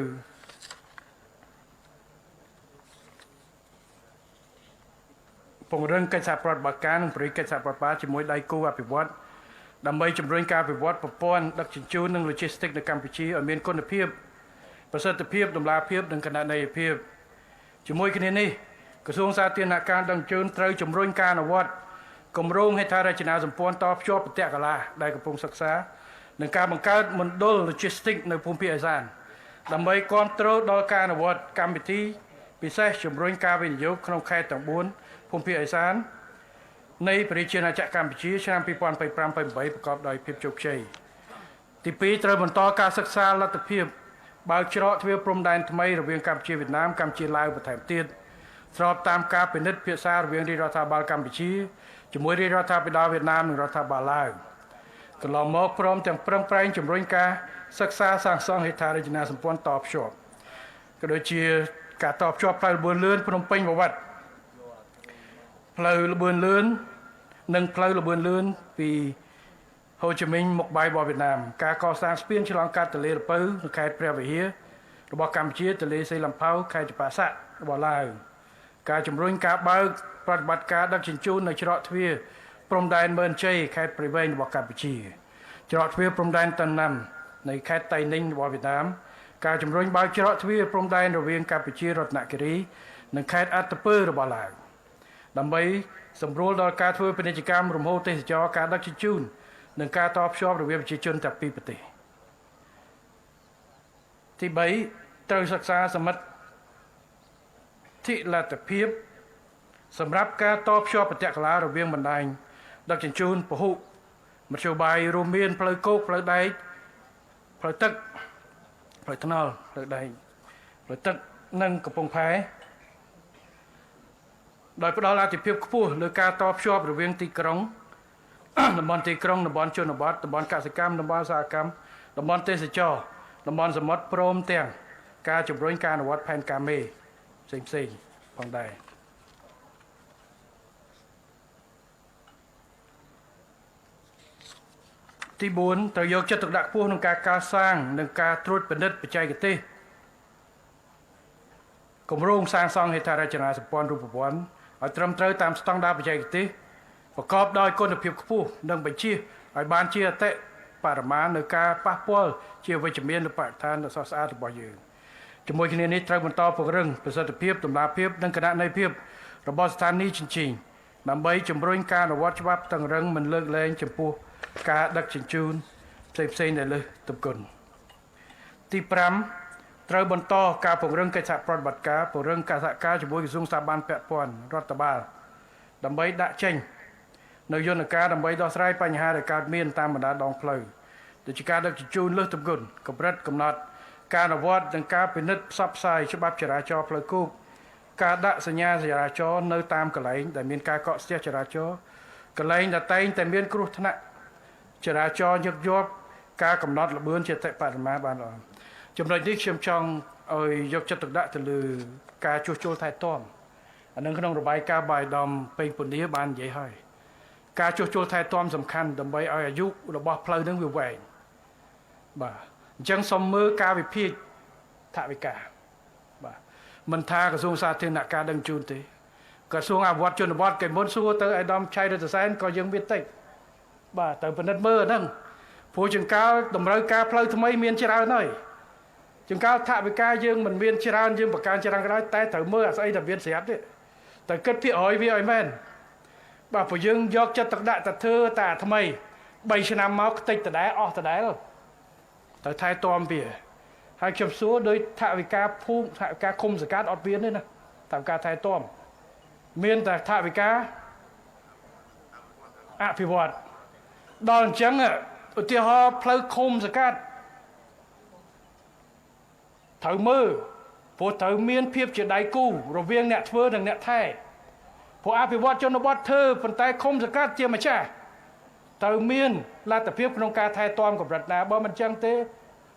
ពង្រឹងកិច្ចសហប្រតិបត្តិការនិងប្រតិកិច្ចសហប្រតិបត្តិជាមួយដៃគូអភិវឌ្ឍដើម្បីជំរុញការអភិវឌ្ឍប្រព័ន្ធដឹកជញ្ជូននិង Logistics នៅកម្ពុជាឲ្យមានគុណភាពប្រសិទ្ធភាពតម្លាភាពនិងគណនេយ្យភាពជាមួយគ្នានេះក្រសួងសាធារណការដឹកជញ្ជូនត្រូវជំរុញការអនុវត្តគម្រោងហេដ្ឋារចនាសម្ព័ន្ធតភ្ជាប់ប្រតិកលាដែលកំពុងសិក្សានិងការបង្កើតមណ្ឌល Logistics នៅភូមិភាគឦសានដើម្បីគ្រប់គ្រងដល់ការអនុវត្តកម្មវិធីពិសេសជំរុញការវិនិយោគក្នុងខេត្តទាំង4ភូមិភាគឦសាននៃប្រជាណាចក្រកម្ពុជាឆ្នាំ2025-28ប្រកបដោយភាពជោគជ័យទី2ត្រូវបន្តការសិក្សាលទ្ធភាពបើកច្រកទ្វារព្រំដែនថ្មីរវាងកម្ពុជាវៀតណាមកម្ពុជាឡាវបន្ថែមទៀតស្របតាមការពិនិត្យភាសារវាងរាជរដ្ឋាភិបាលកម្ពុជាជាមួយរាជរដ្ឋាភិបាលវៀតណាមនិងរដ្ឋាភិបាលឡាវកន្លងមកព្រមទាំងប្រឹងប្រែងជំរុញការសិក្សាសាងសង់ហេដ្ឋារចនាសម្ព័ន្ធតភ្ជាប់ក៏ដូចជាការតភ្ជាប់ផ្លូវល្បឿនលឿនភ្នំពេញវត្តផ្លូវល្បឿនលឿននិងផ្លូវល្បឿនលឿនពីហូជីមិញមកបាយរបស់វៀតណាមការកសាងស្ពានឆ្លងកាត់ទន្លេរពៅនៅខេត្តព្រះវិហាររបស់កម្ពុជាទន្លេសេលំផៅខេត្តចំប៉ាសាក់របស់ឡាវការជំរុញការបើកប្រតិបត្តិការដឹកជញ្ជូននៅច្រកទ្វារព្រំដែនមើលជ័យខេត្តព្រៃវែងរបស់កម្ពុជាច្រកទ្វារព្រំដែនតាណាំនៃខេត្តតៃninhរបស់វៀតណាមការជំរុញបើកច្រកទ្វារព្រំដែនរវាងកម្ពុជារតនគិរីនិងខេត្តអត្តពើរបស់ឡាវដើម្បីសម្រួលដល់ការធ្វើពាណិជ្ជកម្មរំហូរទេសចរការដឹកជញ្ជូននិងការតភ្ជាប់រវាងប្រជាជនទាំងពីរប្រទេសទី3ត្រូវសិក្សាសមិទ្ធិលទ្ធភាពសម្រាប់ការតភ្ជាប់ប្រតិកលារវាងបណ្ដាញដឹកជញ្ជូនពហុមធ្យោបាយរួមមានផ្លូវគោកផ្លូវដែកផ្លូវទឹកផ្លូវថ្នល់ផ្លូវដែកផ្លូវទឹកនិងកំពង់ផែដោយផ្ដល់អាទិភាពខ្ពស់លើការតភ្ជាប់រវាងទីក្រុងតំបន់ទីក្រុងតំបន់ជនបទតំបន់កសិកម្មតំបន់ឧស្សាហកម្មតំបន់ទេសចរតំបន់សមុទ្រព្រមទាំងការជំរុញការអនុវត្តផែនការមេផ្សេងផងដែរទី4ត្រូវយកចិត្តទុកដាក់ខ្ពស់ក្នុងការកសាងនិងការត្រួតពិនិត្យបច្ចេកទេសគម្រោងសាងសង់ហេដ្ឋារចនាសម្ព័ន្ធរូបវន្តឲ្យត្រឹមត្រូវតាមស្តង់ដារបច្ចេកទេសប្រកបដោយគុណភាពខ្ពស់និងបញ្ជាឲ្យបានជាអតិបរមានៅការប៉ះពាល់ជាវិជ្ជមានលើបរិស្ថានដ៏ស្រស់ស្អាតរបស់យើងជាមួយគ្នានេះត្រូវបន្តពង្រឹងប្រសិទ្ធភាពតម្លាភាពនិងគណនេយ្យភាពរបស់ស្ថានីយ៍ជញ្ជីងដើម្បីជំរុញការអនុវត្តច្បាប់តឹងរ៉ឹងមិនលើកលែងចំពោះការដឹកជញ្ជូនផ្សេងៗដែលលើសទម្ងន់ទី5ត្រូវបន្តការពង្រឹងកិច្ចសហប្រតិបត្តិការពង្រឹងការសហការជាមួយក្រសួងស្ថាប័នពាក់ព័ន្ធរដ្ឋបាលដើម្បីដាក់ចេញនៅយន្តការដើម្បីដោះស្រាយបញ្ហាដែលកើតមានតាមបណ្ដាដងផ្លូវដូចជាការដឹកជញ្ជូនលើសទម្ងន់កម្រិតកំណត់ការអនុវត្តនិងការពិនិត្យផ្សព្វផ្សាយច្បាប់ចរាចរណ៍ផ្លូវគោកការដាក់សញ្ញាចរាចរណ៍នៅតាមកន្លែងដែលមានការកកស្ទះចរាចរណ៍កន្លែងដែលតែងតែមានគ្រោះថ្នាក់ចរាចរណ៍ញឹកញាប់ការកំណត់ល្បឿនជាអតិបរមាបានល្អចំណុចនេះខ្ញុំចង់ឲ្យយកចិត្តទុកដាក់ទៅលើការជួសជុលថែទាំអានឹងក្នុងរបាយការណ៍បាយដំពេញពលាបាននិយាយហើយការជួសជុលថែទាំសំខាន់ដើម្បីឲ្យអាយុរបស់ផ្លូវនឹងវាវែងបាទអញ្ចឹងសូមមើលការវិភាគថវិកាបាទមិនថាក្រសួងសាធារណការដឹងជូនទេក្រសួងអភិវឌ្ឍជនបទគេមុនសួរទៅអាដាមឆៃរដ្ឋសែនក៏យើងមានតិចបាទទៅពិនិត្យមើលហ្នឹងព្រោះចង្កាលតម្រូវការផ្លូវថ្មីមានច្រើនហើយចង្កាលថវិកាយើងមិនមានច្រើនយើងបង្កើនច្រើនក៏ដោយតែត្រូវមើលអាស្អីតែមានស្រាប់ទេតែគិតពីឲ្យវាឲ្យមែនបាទព្រោះយើងយកចិត្តទុកដាក់ទៅធ្វើតែថ្មី3ឆ្នាំមកខ្ទេចដដែលអស់ដដែលត្រូវថែទាំវាហើយខ្ញុំសួរដោយថវិកាភូមិថវិកាឃុំសង្កាត់អត់មានទេណាថវិកាថែទាំមានតែថវិកាអភិវឌ្ឍដល់អញ្ចឹងឧទាហរណ៍ផ្លូវឃុំសង្កាត់ត្រូវមើលព្រោះត្រូវមានភាពជាដៃគូរវាងអ្នកធ្វើនិងអ្នកថែព្រោះអភិវឌ្ឍជនបទធ្វើប៉ុន្តែឃុំសង្កាត់ជាម្ចាស់ត្រូវមានលទ្ធភាពក្នុងការថែទាំកម្រិតណាបើមិនអញ្ចឹងទេ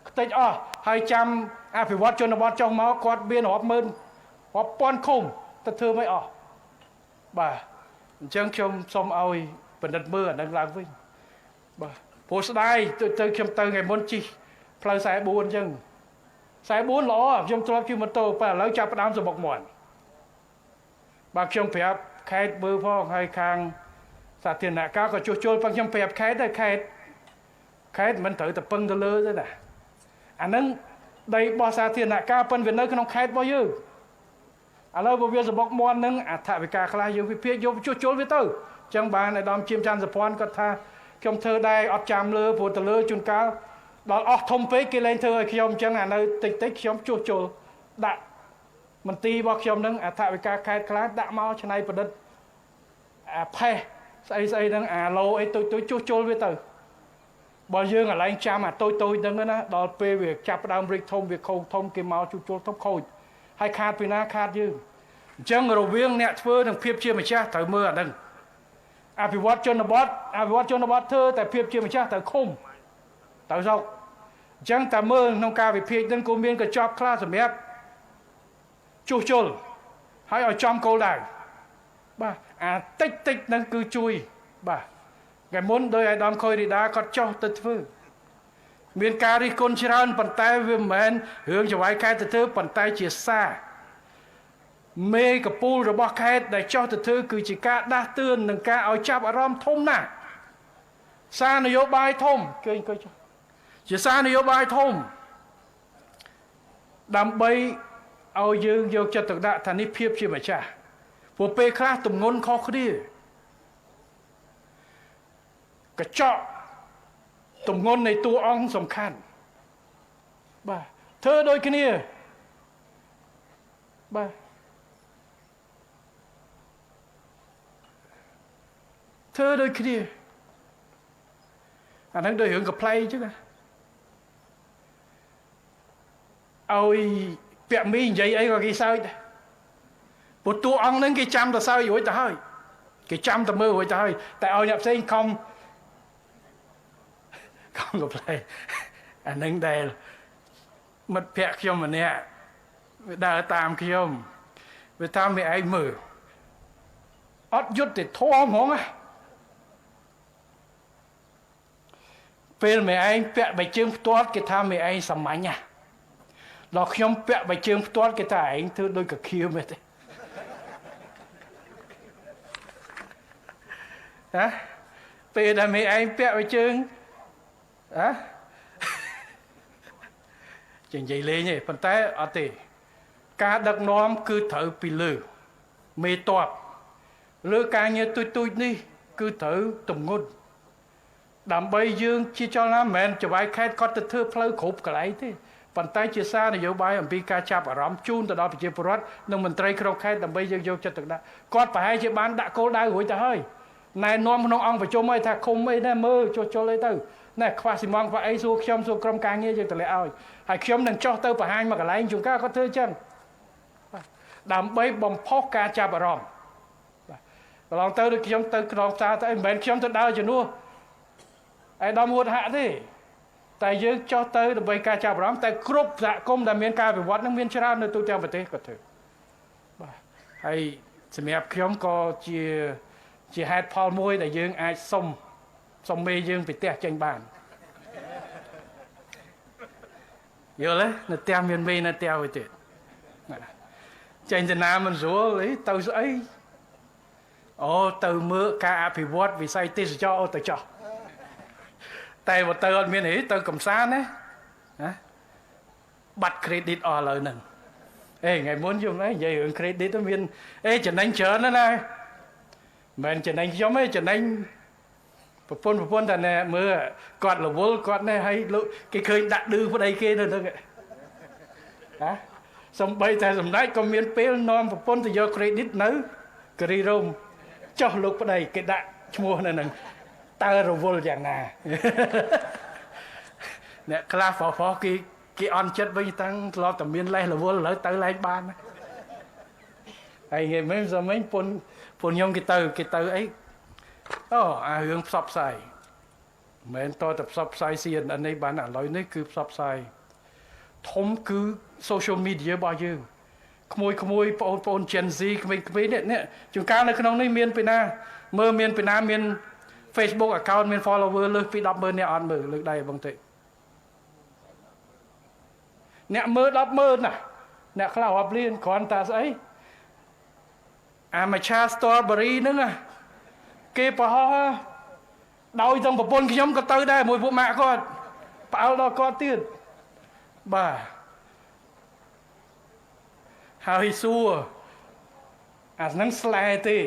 ខ្ទេចអស់ហើយចាំអភិវឌ្ឍជនបទចុះមកគាត់មានរាប់ម៉ឺន រាប់ពាន់ឃុំទៅធ្វើមិនអស់បាទអញ្ចឹងខ្ញុំសូមឲ្យបណ្ឌិតមើលអានឹងឡើងវិញបាទព្រោះស្ដាយទៅខ្ញុំទៅថ្ងៃមុនជិះផ្លូវ44អញ្ចឹង44ល្អខ្ញុំធ្លាប់ជិះម៉ូតូតែឥឡូវចាប់ផ្ដើមសបុកមាន់បាទខ្ញុំប្រាប់ខេត្តមើលផងហើយខាងសាធារណការក៏ជួសជុលផងខ្ញុំប្រាប់ខេត្តដែរខេត្តមិនត្រូវតែពឹងទៅលើទេណាអានឹងដីរបស់សាធារណការប៉ុនវានៅក្នុងខេត្តរបស់យើងឥឡូវបើវាសបុកមាន់នឹងអថវិកាខ្លះយើងវិភាគយកជួសជុលវាទៅអញ្ចឹងបានឯកឧត្តមជាមច័ន្ទសុភ័ណ្ឌគាត់ថាខ្ញុំធ្វើដែរអត់ចាំលើព្រោះទៅលើជួនកាលដល់អស់ធំពេកគេលែងធ្វើឲ្យខ្ញុំអញ្ចឹងអានៅតិចខ្ញុំជួសជុលដាក់មន្ទីររបស់ខ្ញុំនឹងអថវិកាខេត្តខ្លះដាក់មកឆ្នៃប្រឌិតអាផេះស្អីហ្នឹងអាឡូអីទុយជួសជុលវាទៅបើយើងកន្លែងចាំអាទុយហ្នឹងណាដល់ពេលវាចាប់ដើមរិចធំវាខូចធំគេមកជួសជុលធំខូចហើយខាតពីណាខាតយើងអញ្ចឹងរវាងអ្នកធ្វើនិងភាពជាម្ចាស់ត្រូវមើលអាហ្នឹងអភិវឌ្ឍជនបទធ្វើតែភាពជាម្ចាស់ត្រូវឃុំត្រូវស្រុកអញ្ចឹងតែមើលក្នុងការវិភាគនឹងគូមានកញ្ចប់ខ្លះសម្រាប់ជួសជុលហើយឲ្យចំគោលដៅបាទអាតិចហ្នឹងគឺជួយបាទថ្ងៃមុនដោយអាដាមខុយរីដាគាត់ចុះទៅធ្វើមានការរិះគន់ច្រើនប៉ុន្តែវាមិនមែនរឿងចង្វាយខេត្តទៅធ្វើប៉ុន្តែជាសារមេកពូលរបស់ខេត្តដែលចុះទៅធ្វើគឺជាការដាស់តឿននិងការឲ្យចាប់អារម្មណ៍ធំណាស់សារនយោបាយធំគេចុះជាសារនយោបាយធំដើម្បីឲ្យយើងយកចិត្តទុកដាក់ថានេះភាពជាម្ចាស់ព្រោះពេលខ្លះទម្ងន់ខុសគ្នាកញ្ចក់ទម្ងន់នៃតួអង្គសំខាន់បាទធ្វើដូចគ្នាបាទធ្វើដូចគ្នាអាហ្នឹងដូចរឿងកំ pl អញ្ចឹងណាឲ្យពាក់មីនិយាយអីក៏គេសើចដែរព្រោះតួអង្គហ្នឹងគេចាំតែសើចរួចទៅហើយគេចាំតែមើលរួចទៅហើយតែឲ្យអ្នកផ្សេងខំកំ pl អាហ្នឹងដែលមិត្តភក្តិខ្ញុំម្នាក់វាដើរតាមខ្ញុំវាតាមវាឯងមើលអត់យុត្តិធម៌ហ្មងណាពេលមេឯងពាក់បៃជើងផ្ទាត់គេថាមេឯងសាមញ្ញណាដល់ខ្ញុំពាក់បៃជើងផ្ទាត់គេថាឯងធ្វើដូចកាខៀវមែនទេហ៎ពេលដែលមេឯងពាក់បៃជើងហ៎ចេញនិយាយលេងទេប៉ុន្តែអត់ទេការដឹកនាំគឺត្រូវពីលើមេតបលើការងារទូចនេះគឺត្រូវទម្ងន់ដើម្បីយើងជាចលនាមិនមែនចង្វាយខេត្តគាត់ទៅធ្វើផ្លូវគ្រប់កន្លែងទេប៉ុន្តែជាសារនយោបាយអំពីការចាប់អារម្មណ៍ជូនទៅដល់ប្រជាពលរដ្ឋនិងមន្ត្រីក្នុងខេត្តដើម្បីយើងយកចិត្តទុកដាក់គាត់ប្រហែលជាបានដាក់គោលដៅរួចទៅហើយណែនាំក្នុងអង្គប្រជុំឲ្យថាឃុំអីណាមើលចុះជុលអីទៅណែខ្វះស៊ីម៉ងខ្វះអីសួរខ្ញុំសួរក្រុមការងារយើងតម្លាក់ឲ្យហើយខ្ញុំនឹងចុះទៅបង្ហាញមកកន្លែងជួនកាលគាត់ធ្វើអញ្ចឹងដើម្បីបំផុសការចាប់អារម្មណ៍បាទកន្លងទៅដូចខ្ញុំទៅក្នុងផ្សារទៅមិនមែនខ្ញុំទៅដើរជំនួសឯដំហួតហាក់ទេតែយើងចុះទៅដើម្បីការចាប់អារម្មណ៍តែគ្រប់សហគមន៍ដែលមានការវិវត្តនឹងមានច្រើននៅទូទាំងប្រទេសក៏ធ្វើបាទហើយសម្រាប់ខ្ញុំក៏ជាហេតុផលមួយដែលយើងអាចសុំមេយើងពីផ្ទះចេញបានយល់ទេនៅផ្ទះមានមេនៅផ្ទះវិញទៀតចេញទៅណាមិនស្រួលទៅស្អីអូទៅមើលការអភិវឌ្ឍវិស័យទេសចរណ៍អូទៅចោះតែបើទៅអត់មានហីទៅកំសាន្តណាបាត់ credit អស់ឥឡូវហ្នឹងថ្ងៃមុនខ្ញុំនិយាយរឿង credit ទៅមានចំណេញច្រើនណាស់ណាមិនមែនចំណេញខ្ញុំទេចំណេញប្រពន្ធតែណែមើលគាត់រវល់គាត់នេះឲ្យគេឃើញដាក់ឌឺប្តីគេនៅហ្នឹងសំបីតែសម្ដេចក៏មានពេលនាំប្រពន្ធទៅយក credit នៅការីរ៉ូមចុះលោកប្តីគេដាក់ឈ្មោះនៅហ្នឹងតើរវល់យ៉ាងណាអ្នកខ្លះប្រុសគេអន់ចិត្តវិញតាំងធ្លាប់តែមានលេះរវល់ឥឡូវទៅលែងបានហើយគេមិនសមវិញពុនខ្ញុំគេទៅអីអូអារឿងផ្សព្វផ្សាយមិនមែនតតែផ្សព្វផ្សាយ CNN នេះបានឥឡូវនេះគឺផ្សព្វផ្សាយធំគឺ social media របស់យើង ក្មួយបង Gen Z ក្មេងៗនេះជួនកាលនៅក្នុងនេះមានពីណាមើលមានពីណាមាន Facebook account មាន follower លើសពី 10,000 នាក់អត់មើលលើកដៃបងតិចអ្នកមើល 10,000 ណាអ្នកខ្លះរាប់លានគ្រាន់តែស្អីអាមច្ឆា Strawberry ហ្នឹងគេប្រហោះដោយទាំងប្រពន្ធខ្ញុំក៏ទៅដែរមួយពួកម៉ាក់គាត់ផ្អើលដល់គាត់ទៀតបាទហើយសួរអាហ្នឹងស្លែទេ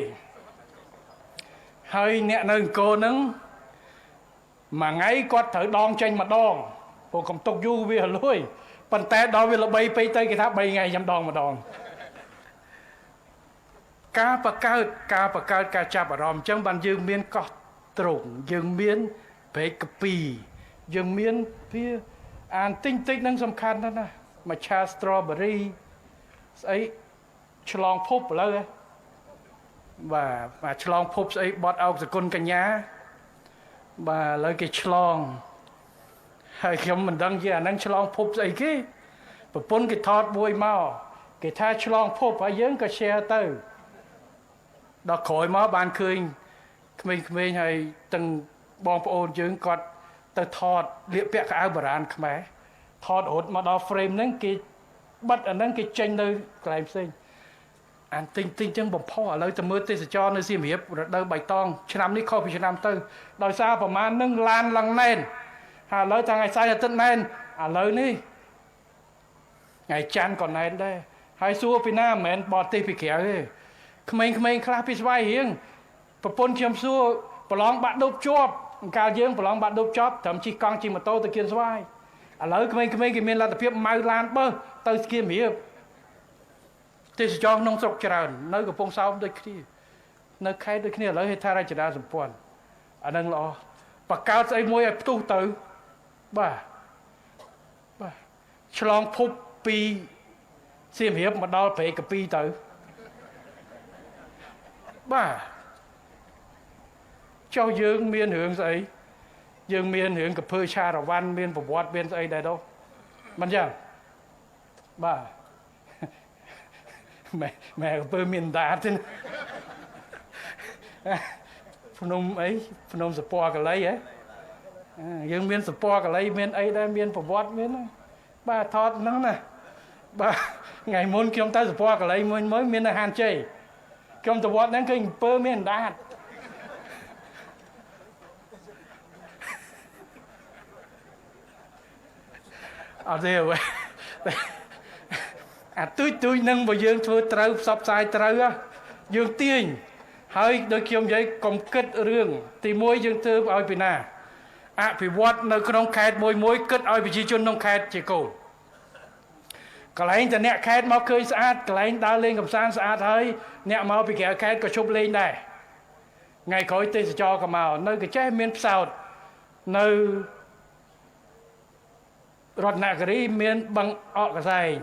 ហើយអ្នកនៅអង្គរហ្នឹងមួយថ្ងៃគាត់ត្រូវដងចេញម្ដងព្រោះកំទុកយូរវាលួយប៉ុន្តែដល់វាល្បីពេកទៅគេថា3ថ្ងៃខ្ញុំដងម្ដងការបង្កើតការចាប់អារម្មណ៍អញ្ចឹងបានយើងមានកោះត្រង់យើងមានព្រែកកាពីយើងមានវាអានតិចហ្នឹងសំខាន់ណាស់ណាមច្ឆា Strawberry ស្អីឆ្លងភពឥឡូវបាទឆ្លងភពស្អីបត់អោកសគុណកញ្ញាបាទឥឡូវគេឆ្លងហើយខ្ញុំមិនដឹងជាអាហ្នឹងឆ្លងភពស្អីគេប្រពន្ធគេថតមួយមកគេថាឆ្លងភពហើយយើងក៏ share ទៅដល់ក្រោយមកបានឃើញក្មេងៗហើយទាំងបងប្អូនយើងគាត់ទៅថតលាកពាក់កៅអៅបុរាណខ្មែរថតរត់មកដល់ frame ហ្នឹងគេបិទអាហ្នឹងគេចេញនៅកន្លែងផ្សេងអានទិញចឹងបំផុសឥឡូវទៅមើលទេសចរនៅសៀមរាបរដូវបៃតងឆ្នាំនេះខុសពីឆ្នាំទៅដោយសារប្រមាណហ្នឹងឡានឡើងណែនហើយឥឡូវថ្ងៃសៅរ៍អាទិត្យណែនឥឡូវនេះថ្ងៃច័ន្ទក៏ណែនដែរហើយសួរពីណាមិនមែនបរទេសពីក្រៅទេក្មេងៗខ្លះពីស្វាយរៀងប្រពន្ធខ្ញុំសួរប្រឡងបាក់ឌុបជាប់កាលយើងប្រឡងបាក់ឌុបជាប់ត្រឹមជិះកង់ជិះម៉ូតូទៅគៀនស្វាយឥឡូវក្មេងៗគេមានលទ្ធភាពម៉ៅឡានបើទៅស្គៀមរៀបទេសចរក្នុងស្រុកច្រើននៅកំពង់សោមដូចគ្នានៅខេត្តដូចគ្នាឥឡូវហេដ្ឋារចនាសម្ព័ន្ធអានឹងល្អបង្កើតស្អីមួយឲ្យផ្ទុះទៅបាទឆ្លងភពពីសៀមរាបមកដល់ព្រែកកាពីទៅបាទចុះយើងមានរឿងស្អីយើងមានរឿងកភើឆារវ័នមានប្រវត្តិមានស្អីដែរđâuមិនចឹងបាទម៉ែកភើមានដាតទេភ្នំអីភ្នំសពកលីហ៎យើងមានសពកលីមានអីដែរមានប្រវត្តិមានបាទថតហ្នឹងណាបាទថ្ងៃមុនខ្ញុំទៅសពកលីមួយមាននៅហានជ័យខ្ញុំទៅវត្តហ្នឹងឃើញអំពើមានដាតអត់ទេអាទូចនឹងបើយើងធ្វើត្រូវផ្សព្វផ្សាយត្រូវយើងទាញហើយដូចខ្ញុំនិយាយកុំគិតរឿងទី1យើងធ្វើឲ្យពីណាអភិវឌ្ឍនៅក្នុងខេត្តមួយគិតឲ្យប្រជាជនក្នុងខេត្តជាគោលកន្លែងតែអ្នកខេត្តមកឃើញស្អាតកន្លែងដើរលេងកំសាន្តស្អាតហើយអ្នកមកពីក្រៅខេត្តក៏ជប់លេងដែរថ្ងៃក្រោយទេសចរក៏មកនៅកញ្ចេះមានផ្សោតនៅរតនគិរីមានបឹងអកកសែង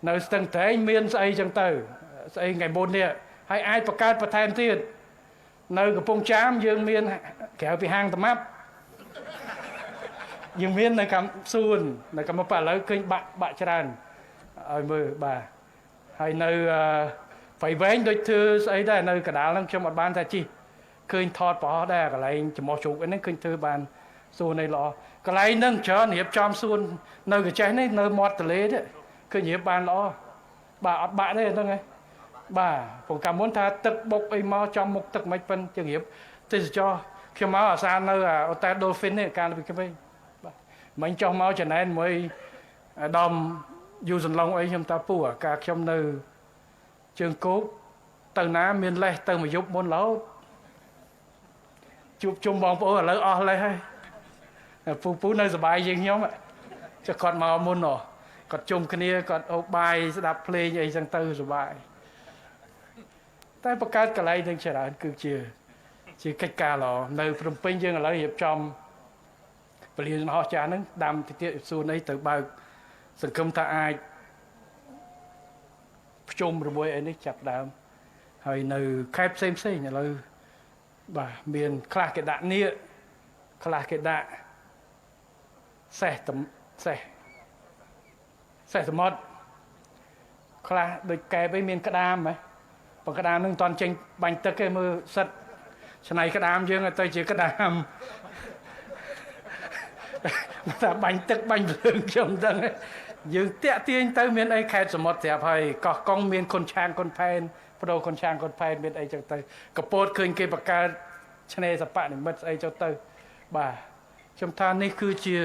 នៅស្ទឹងត្រែងមានស្អីចឹងទៅស្អីថ្ងៃមុននេះហើយអាចបង្កើតបន្ថែមទៀតនៅកំពង់ចាមយើងមានក្រៅពីហាងត្មាប់យើងមាននៅកំសួននៅកំពឥឡូវឃើញបាក់ច្រើនឲ្យមើលបាទហើយនៅបៃវែងដូចធ្វើស្អីដែរនៅកដាលហ្នឹងខ្ញុំអត់បានថាជីឃើញថតប្រហោះដែរកន្លែងចំោះជ្រូកហ្នឹងឃើញធ្វើបានសួននេះល្អកន្លែងហ្នឹងច្រើនរៀបចំសួននៅកញ្ចេះនេះនៅមាត់ទន្លេទេឃើញរៀបបានល្អបាទអត់បាក់ទេហ្នឹងហើយបាទព្រោះកាលមុនថាទឹកបុកអីមកចំមុខទឹកមិនប៉ិនជាងរៀបទេសចរខ្ញុំមកអាសានៅអូតែ Dolphin នេះកាលពីក្មេងបាទមិញចុះមកចំណែនមួយអាដាមយូសន្លងអីខ្ញុំតាពូអាការខ្ញុំនៅជើងគោកទៅណាមានលេសទៅមកយប់មុនឡោតជួបជុំបងប្អូនឥឡូវអស់លេសហើយពូនៅសុបាយជាងខ្ញុំចុះគាត់មកមុនគាត់ជុំគ្នាគាត់អូបបាយស្ដាប់ភ្លេងអីចឹងទៅសុបាយតែបង្កើតកន្លែងនឹងច្រើនគឺជាកិច្ចការល្អនៅភ្នំពេញយើងឥឡូវរៀបចំពលានមហោចារហ្នឹងដាំទៀតសួនអីទៅបើកសង្គមថាអាចភ្ជុំជាមួយអីនេះចាប់ដើមហើយនៅខេត្តផ្សេងឥឡូវបាទមានខ្លះគេដាក់នៀកខ្លះគេដាក់សេះសមុទ្រ ខ្លះដូចកែបឯមានក្តាមហ៎បើក្តាមនឹងតន់ចេញបាញ់ទឹកគេមើលសិតឆ្នៃក្តាមយើងទៅជាក្តាមតែបាញ់ទឹកបាញ់ភ្លើងខ្ញុំដឹងយើងតាក់ទាញទៅមានអីខេត្តសមុទ្រស្រាប់ហើយកោះកុងមានគុនឆាងគុនផែនប្រដោគុនឆាងគុនផែនមានអីចឹងទៅកពោតឃើញគេបង្កើតឆ្នេរសពនិមិត្តស្អីចឹងទៅបាទខ្ញុំថានេះគឺជា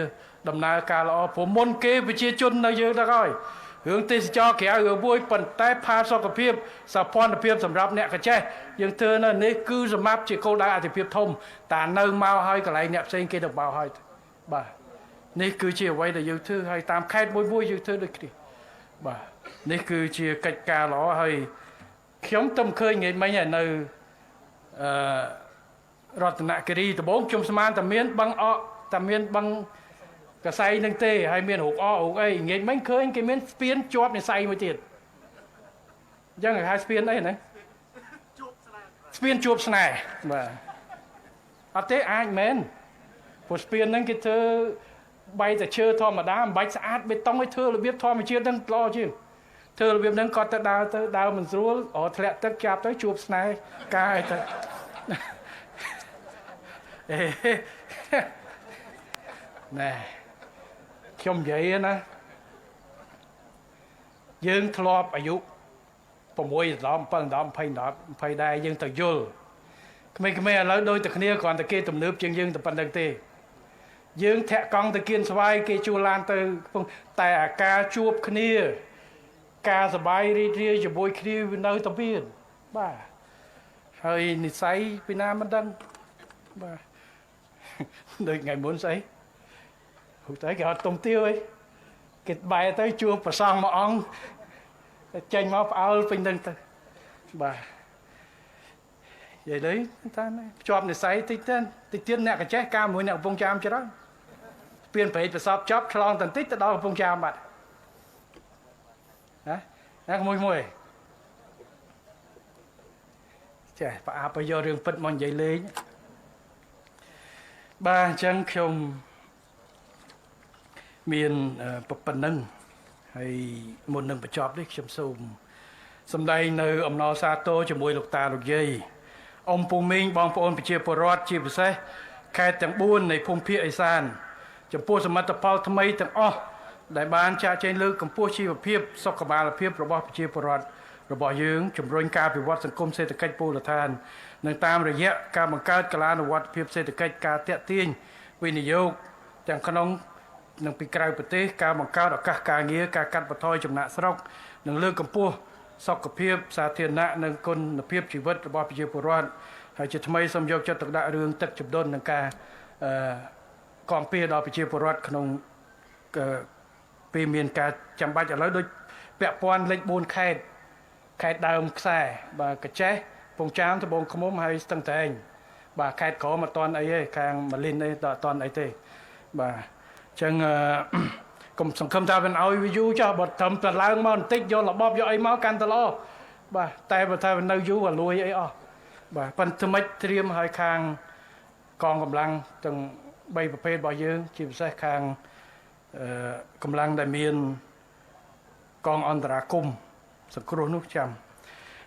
ដំណើរការល្អព្រោះមុនគេប្រជាជននៅយើងទៅហើយរឿងទេសចរក្រៅរឿងមួយប៉ុន្តែផាសុខភាពសោភ័ណភាពសម្រាប់អ្នកកចេះយើងធ្វើនៅនេះគឺសម្រាប់ជាគោលដៅអធិភាពធំតានៅមកហើយកន្លែងអ្នកផ្សេងគេទៅបោហើយបាទនេះគឺជាអ្វីដែលយើងធ្វើហើយតាមខេត្តមួយយើងធ្វើដូចគ្នាបាទនេះគឺជាកិច្ចការល្អហើយខ្ញុំទៅឃើញថ្ងៃមិញនៅរតនគិរីដំបងខ្ញុំស្មានតែមានបឹងអកតែមានបឹងកសៃនឹងទេហើយមានរូបអរូបអីងាយមិញឃើញគេមានស្ពានជាប់និស័យមួយទៀតអញ្ចឹងគេហៅស្ពានអីណាស្ពានជួបស្នេហ៍បាទអត់ទេអាចមែនព្រោះស្ពានហ្នឹងគេធ្វើបែកតែឈើធម្មតាមិនបាច់ស្អាតបេតុងឲ្យធ្វើរបៀបធម្មជាតិហ្នឹងល្អជាងធ្វើរបៀបហ្នឹងគាត់ទៅដើរមិនស្រួលធ្លាក់ទឹកចាប់ទៅជួបស្នេហ៍កាយទៅណែខ្ញុំនិយាយណាយើងធ្លាប់អាយុ6 10 7 10 20 ដែរយើងទៅយល់ក្មេងៗឥឡូវដូចតែគ្នាគ្រាន់តែគេទំនើបជាងយើងតែប៉ុណ្្នឹងទេយើងធាក់កង់ទៅគៀនស្វាយគេជួលឡានទៅតែអាការជួបគ្នាការសបាយរីករាយជាមួយគ្នាវានៅតែមានបាទហើយនិស័យពីណាមិនដឹងបាទដូចថ្ងៃមុនស្អីហូតតែគេអត់ទុំទាវអីគេបែរទៅជួបប្រសងមួយអង្គចេញមកផ្អើលពេញនឹងទៅបាទនិយាយលេងតាមជាប់និស័យតិចទៀតអ្នកកចេះការមួយអ្នកកំពុងចាមច្រើនស្ពានប្រេតប្រសពចប់ឆ្លងតន្តិចទៅដល់កំពុងចាមបាត់ណាអ្នកមួយចេះប្រអាប់យករឿងពិតមកនិយាយលេងបាទអញ្ចឹងខ្ញុំមានប៉ុណ្ណឹងហើយមុននឹងបញ្ចប់នេះខ្ញុំសូមសម្ដែងនៅអំណរសាទរជាមួយលោកតាលោកយាយអ៊ំពូមីងបងប្អូនប្រជាពលរដ្ឋជាពិសេសខេត្តទាំង4នៃភូមិភាគឦសានចំពោះសមិទ្ធផលថ្មីទាំងអស់ដែលបានចាក់ចែងលើកកម្ពស់ជីវភាពសុខភាពរបស់ប្រជាពលរដ្ឋរបស់យើងជំរុញការវិវត្តសង្គមសេដ្ឋកិច្ចមូលដ្ឋាននិងតាមរយៈការបង្កើតកលានុវត្តភាពសេដ្ឋកិច្ចការតាក់ទាញវិនិយោគទាំងក្នុងនិងពីក្រៅប្រទេសការបង្កើតឱកាសការងារការកាត់បន្ថយចំណាក់ស្រុកនិងលើកកម្ពស់សុខភាពសាធារណៈនិងគុណភាពជីវិតរបស់ប្រជាពលរដ្ឋហើយជាថ្មីសូមយកចិត្តទុកដាក់រឿងទឹកជំនន់និងការគាំពៀដល់ប្រជាពលរដ្ឋក្នុងពេលមានការចាំបាច់ឥឡូវដូចពាក់ព័ន្ធលេខ4ខេត្តដើមខ្សែបាទកចេះពងចាមត្បូងឃ្មុំហើយស្ទឹងត្រែងបាទខេត្តក្រមអត់តន់អីទេខាងម៉ាលីននេះអត់តន់អីទេបាទអញ្ចឹងកុំសង្ឃឹមថាមិនឲ្យវាយូរចុះបើត្រឹមតែឡើងមកបន្តិចយករបបយកអីមកកាន់តែល្អបាទតែបើថានៅយូរក៏លួយអីអស់បាទប៉ុន្តែមិនត្រៀមឲ្យខាងកងកម្លាំងទាំង3ប្រភេទរបស់យើងជាពិសេសខាងកម្លាំងដែលមានកងអន្តរាគមន៍សង្គ្រោះនោះចាំ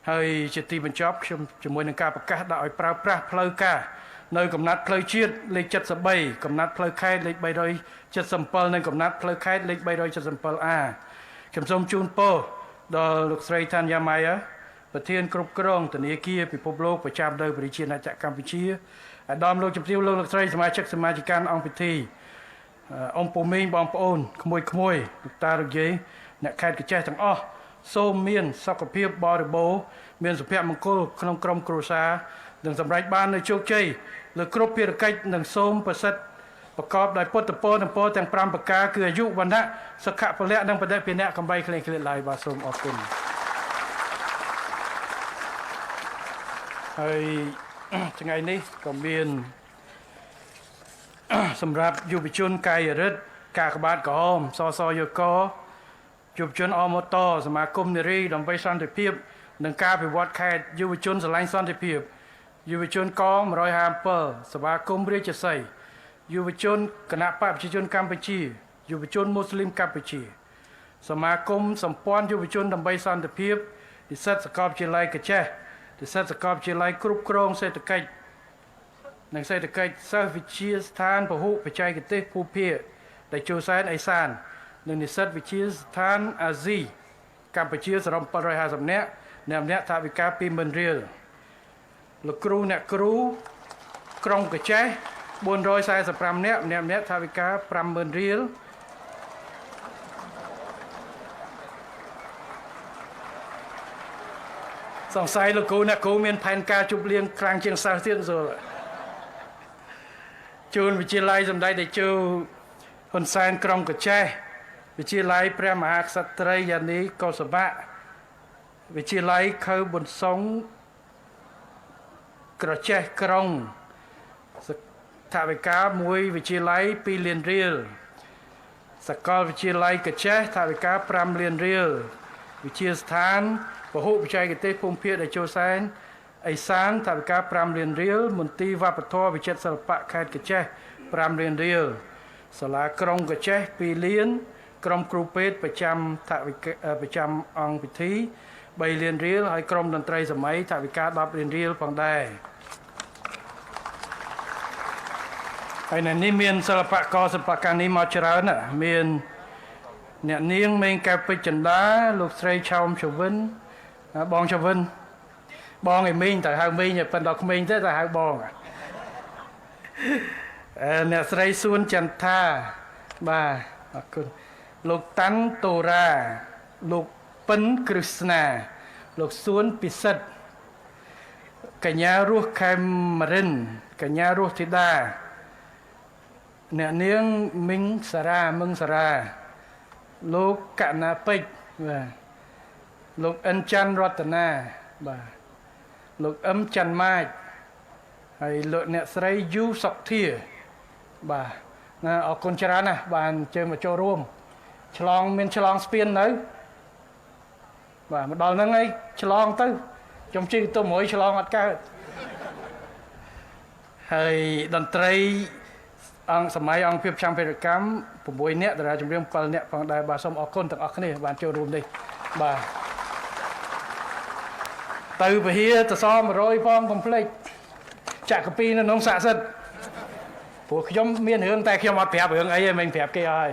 ហើយជាទីបញ្ចប់ខ្ញុំជាមួយនឹងការប្រកាសដាក់ឲ្យប្រើប្រាស់ផ្លូវការនៅកំណត់ផ្លូវជាតិលេខ73កំណត់ផ្លូវខេត្តលេខ377និងកំណត់ផ្លូវខេត្តលេខ 377A ខ្ញុំសូមជូនពរដល់លោកស្រីថាន់យ៉ាម៉ៃប្រធានគ្រប់គ្រងធនាគារពិភពលោកប្រចាំនៅប្រជាណាចក្រកម្ពុជាអាដាមលោកជំទាវលោកស្រីសមាជិកសមាជិកាអង្គពិធីអ៊ំពូមីងបងប្អូនក្មួយលោកតាលោកយាយអ្នកខេត្តកញ្ចេះទាំងអស់សូមមានសុខភាពបរិបូរណ៍មានសុភមង្គលក្នុងក្រុមគ្រួសារនិងសម្រេចបាននូវជោគជ័យលើគ្រប់ភារកិច្ចនិងសូមប្រសិទ្ធប្រកបដោយពុទ្ធពរនិងពរទាំង5ប្រការគឺអាយុវណ្ណៈសុខៈពលៈនិងបដិភិនៈកំបីគ្លេងគ្លេឡើយបាទសូមអរគុណហើយថ្ងៃនេះក៏មានសម្រាប់យុវជនកាយរិទ្ធកាកបាទក្រហមសសយកយុវជនអមតសមាគមនារីដើម្បីសន្តិភាពនិងការវិវត្តខេត្តយុវជនស្រឡាញ់សន្តិភាពយុវជនក157សមាគមរាជសីយុវជនគណៈបកប្រជាជនកម្ពុជាយុវជនមូស្លីមកម្ពុជា សមាគមសម្ព័ន្ធយុវជនដើម្បីសន្តិភាពនិស្សិតសាកលវិទ្យាល័យកចេះនិស្សិតសាកលវិទ្យាល័យគ្រប់គ្រងសេដ្ឋកិច្ចនិងសេដ្ឋកិច្ចសិស្សវិទ្យាស្ថានពហុបច្ចេកទេសភូភាដែលចូលសែនអេសាននិងនិស្សិតវិទ្យាស្ថានអាស៊ីកម្ពុជាសរុប750នាក់អ្នកម្នាក់ថវិកា 20,000 រៀលលោកគ្រូអ្នកគ្រូក្រុងកចេះ445នាក់អ្នកម្នាក់ថវិកា 50,000 រៀលសង្ស័យលោកគ្រូអ្នកគ្រូមានផែនការជប់លៀងខ្លាំងជាងសិស្សទៀតសូលជួនវិទ្យាល័យសម្ដេចតេជោហ៊ុនសែនក្រុងកចេះវិទ្យាល័យព្រះមហាក្សត្រីយានីកុសបៈវិទ្យាល័យខើប៊ុនសុងក្រចេះក្រុងថវិកាមួយវិទ្យាល័យ 2 លានរៀលសាកលវិទ្យាល័យកចេះថវិកា 5 លានរៀលវិទ្យាស្ថានពហុបច្ចេកទេសភូមិភាគដែលចូលសែនអេសានថវិកា 5 លានរៀលមន្ទីរវប្បធម៌វិចិត្រសិល្បៈខេត្តកចេះ 5 លានរៀលសាលាក្រុងកចេះ 2 លានក្រុមគ្រូពេទ្យប្រចាំអង្គពិធី3 លានរៀលហើយក្រុមតន្ត្រីសម័យថវិកា 10 លានរៀលផងដែរហើយនៅនេះមានសិល្បករសិល្បករនេះមកច្រើនណាស់មានអ្នកនាងមេងកែវពេជ្រចិន្តាលោកស្រីឆោមជវិនបងជវិនបងឯមីងតែហៅមីងប៉ុន្តែក្មេងទេតែហៅបងអ្នកស្រីសួនចន្ទថាបាទអរគុណលោកតាន់តូរ៉ាលោកប៉ិនគ្រឹស្ណាលោកសួនពិសិដ្ឋកញ្ញារស់ខេមរិនកញ្ញារស់ធីតាអ្នកនាងមីងសារ៉ាលោកកណាពេជ្របាទលោកអិនច័ន្ទរតនាបាទលោកអឹមច័ន្ទម៉ាចហើយលោកអ្នកស្រីយូសុកធាបាទអរគុណច្រើនណាស់បានជើញមកចូលរួមមានឆ្លងស្ពាននៅបាទមកដល់ហ្នឹងហើយឆ្លងទៅខ្ញុំជិះទៅមួយឆ្លងអត់កើតហើយតន្ត្រីអង្គសម័យអង្គភាពចាំពេទ្យកម្ម6នាក់តារាចម្រៀង7នាក់ផងដែរបាទសូមអរគុណទាំងអស់គ្នាបានចូលរួមនេះបាទទៅពហិតស100ផងកុំភ្លេចចក្រពីនៅក្នុងស័ក្តិសិទ្ធព្រោះខ្ញុំមានរឿងតែខ្ញុំអត់ប្រាប់រឿងអីទេមិនប្រាប់គេអស់ហើយ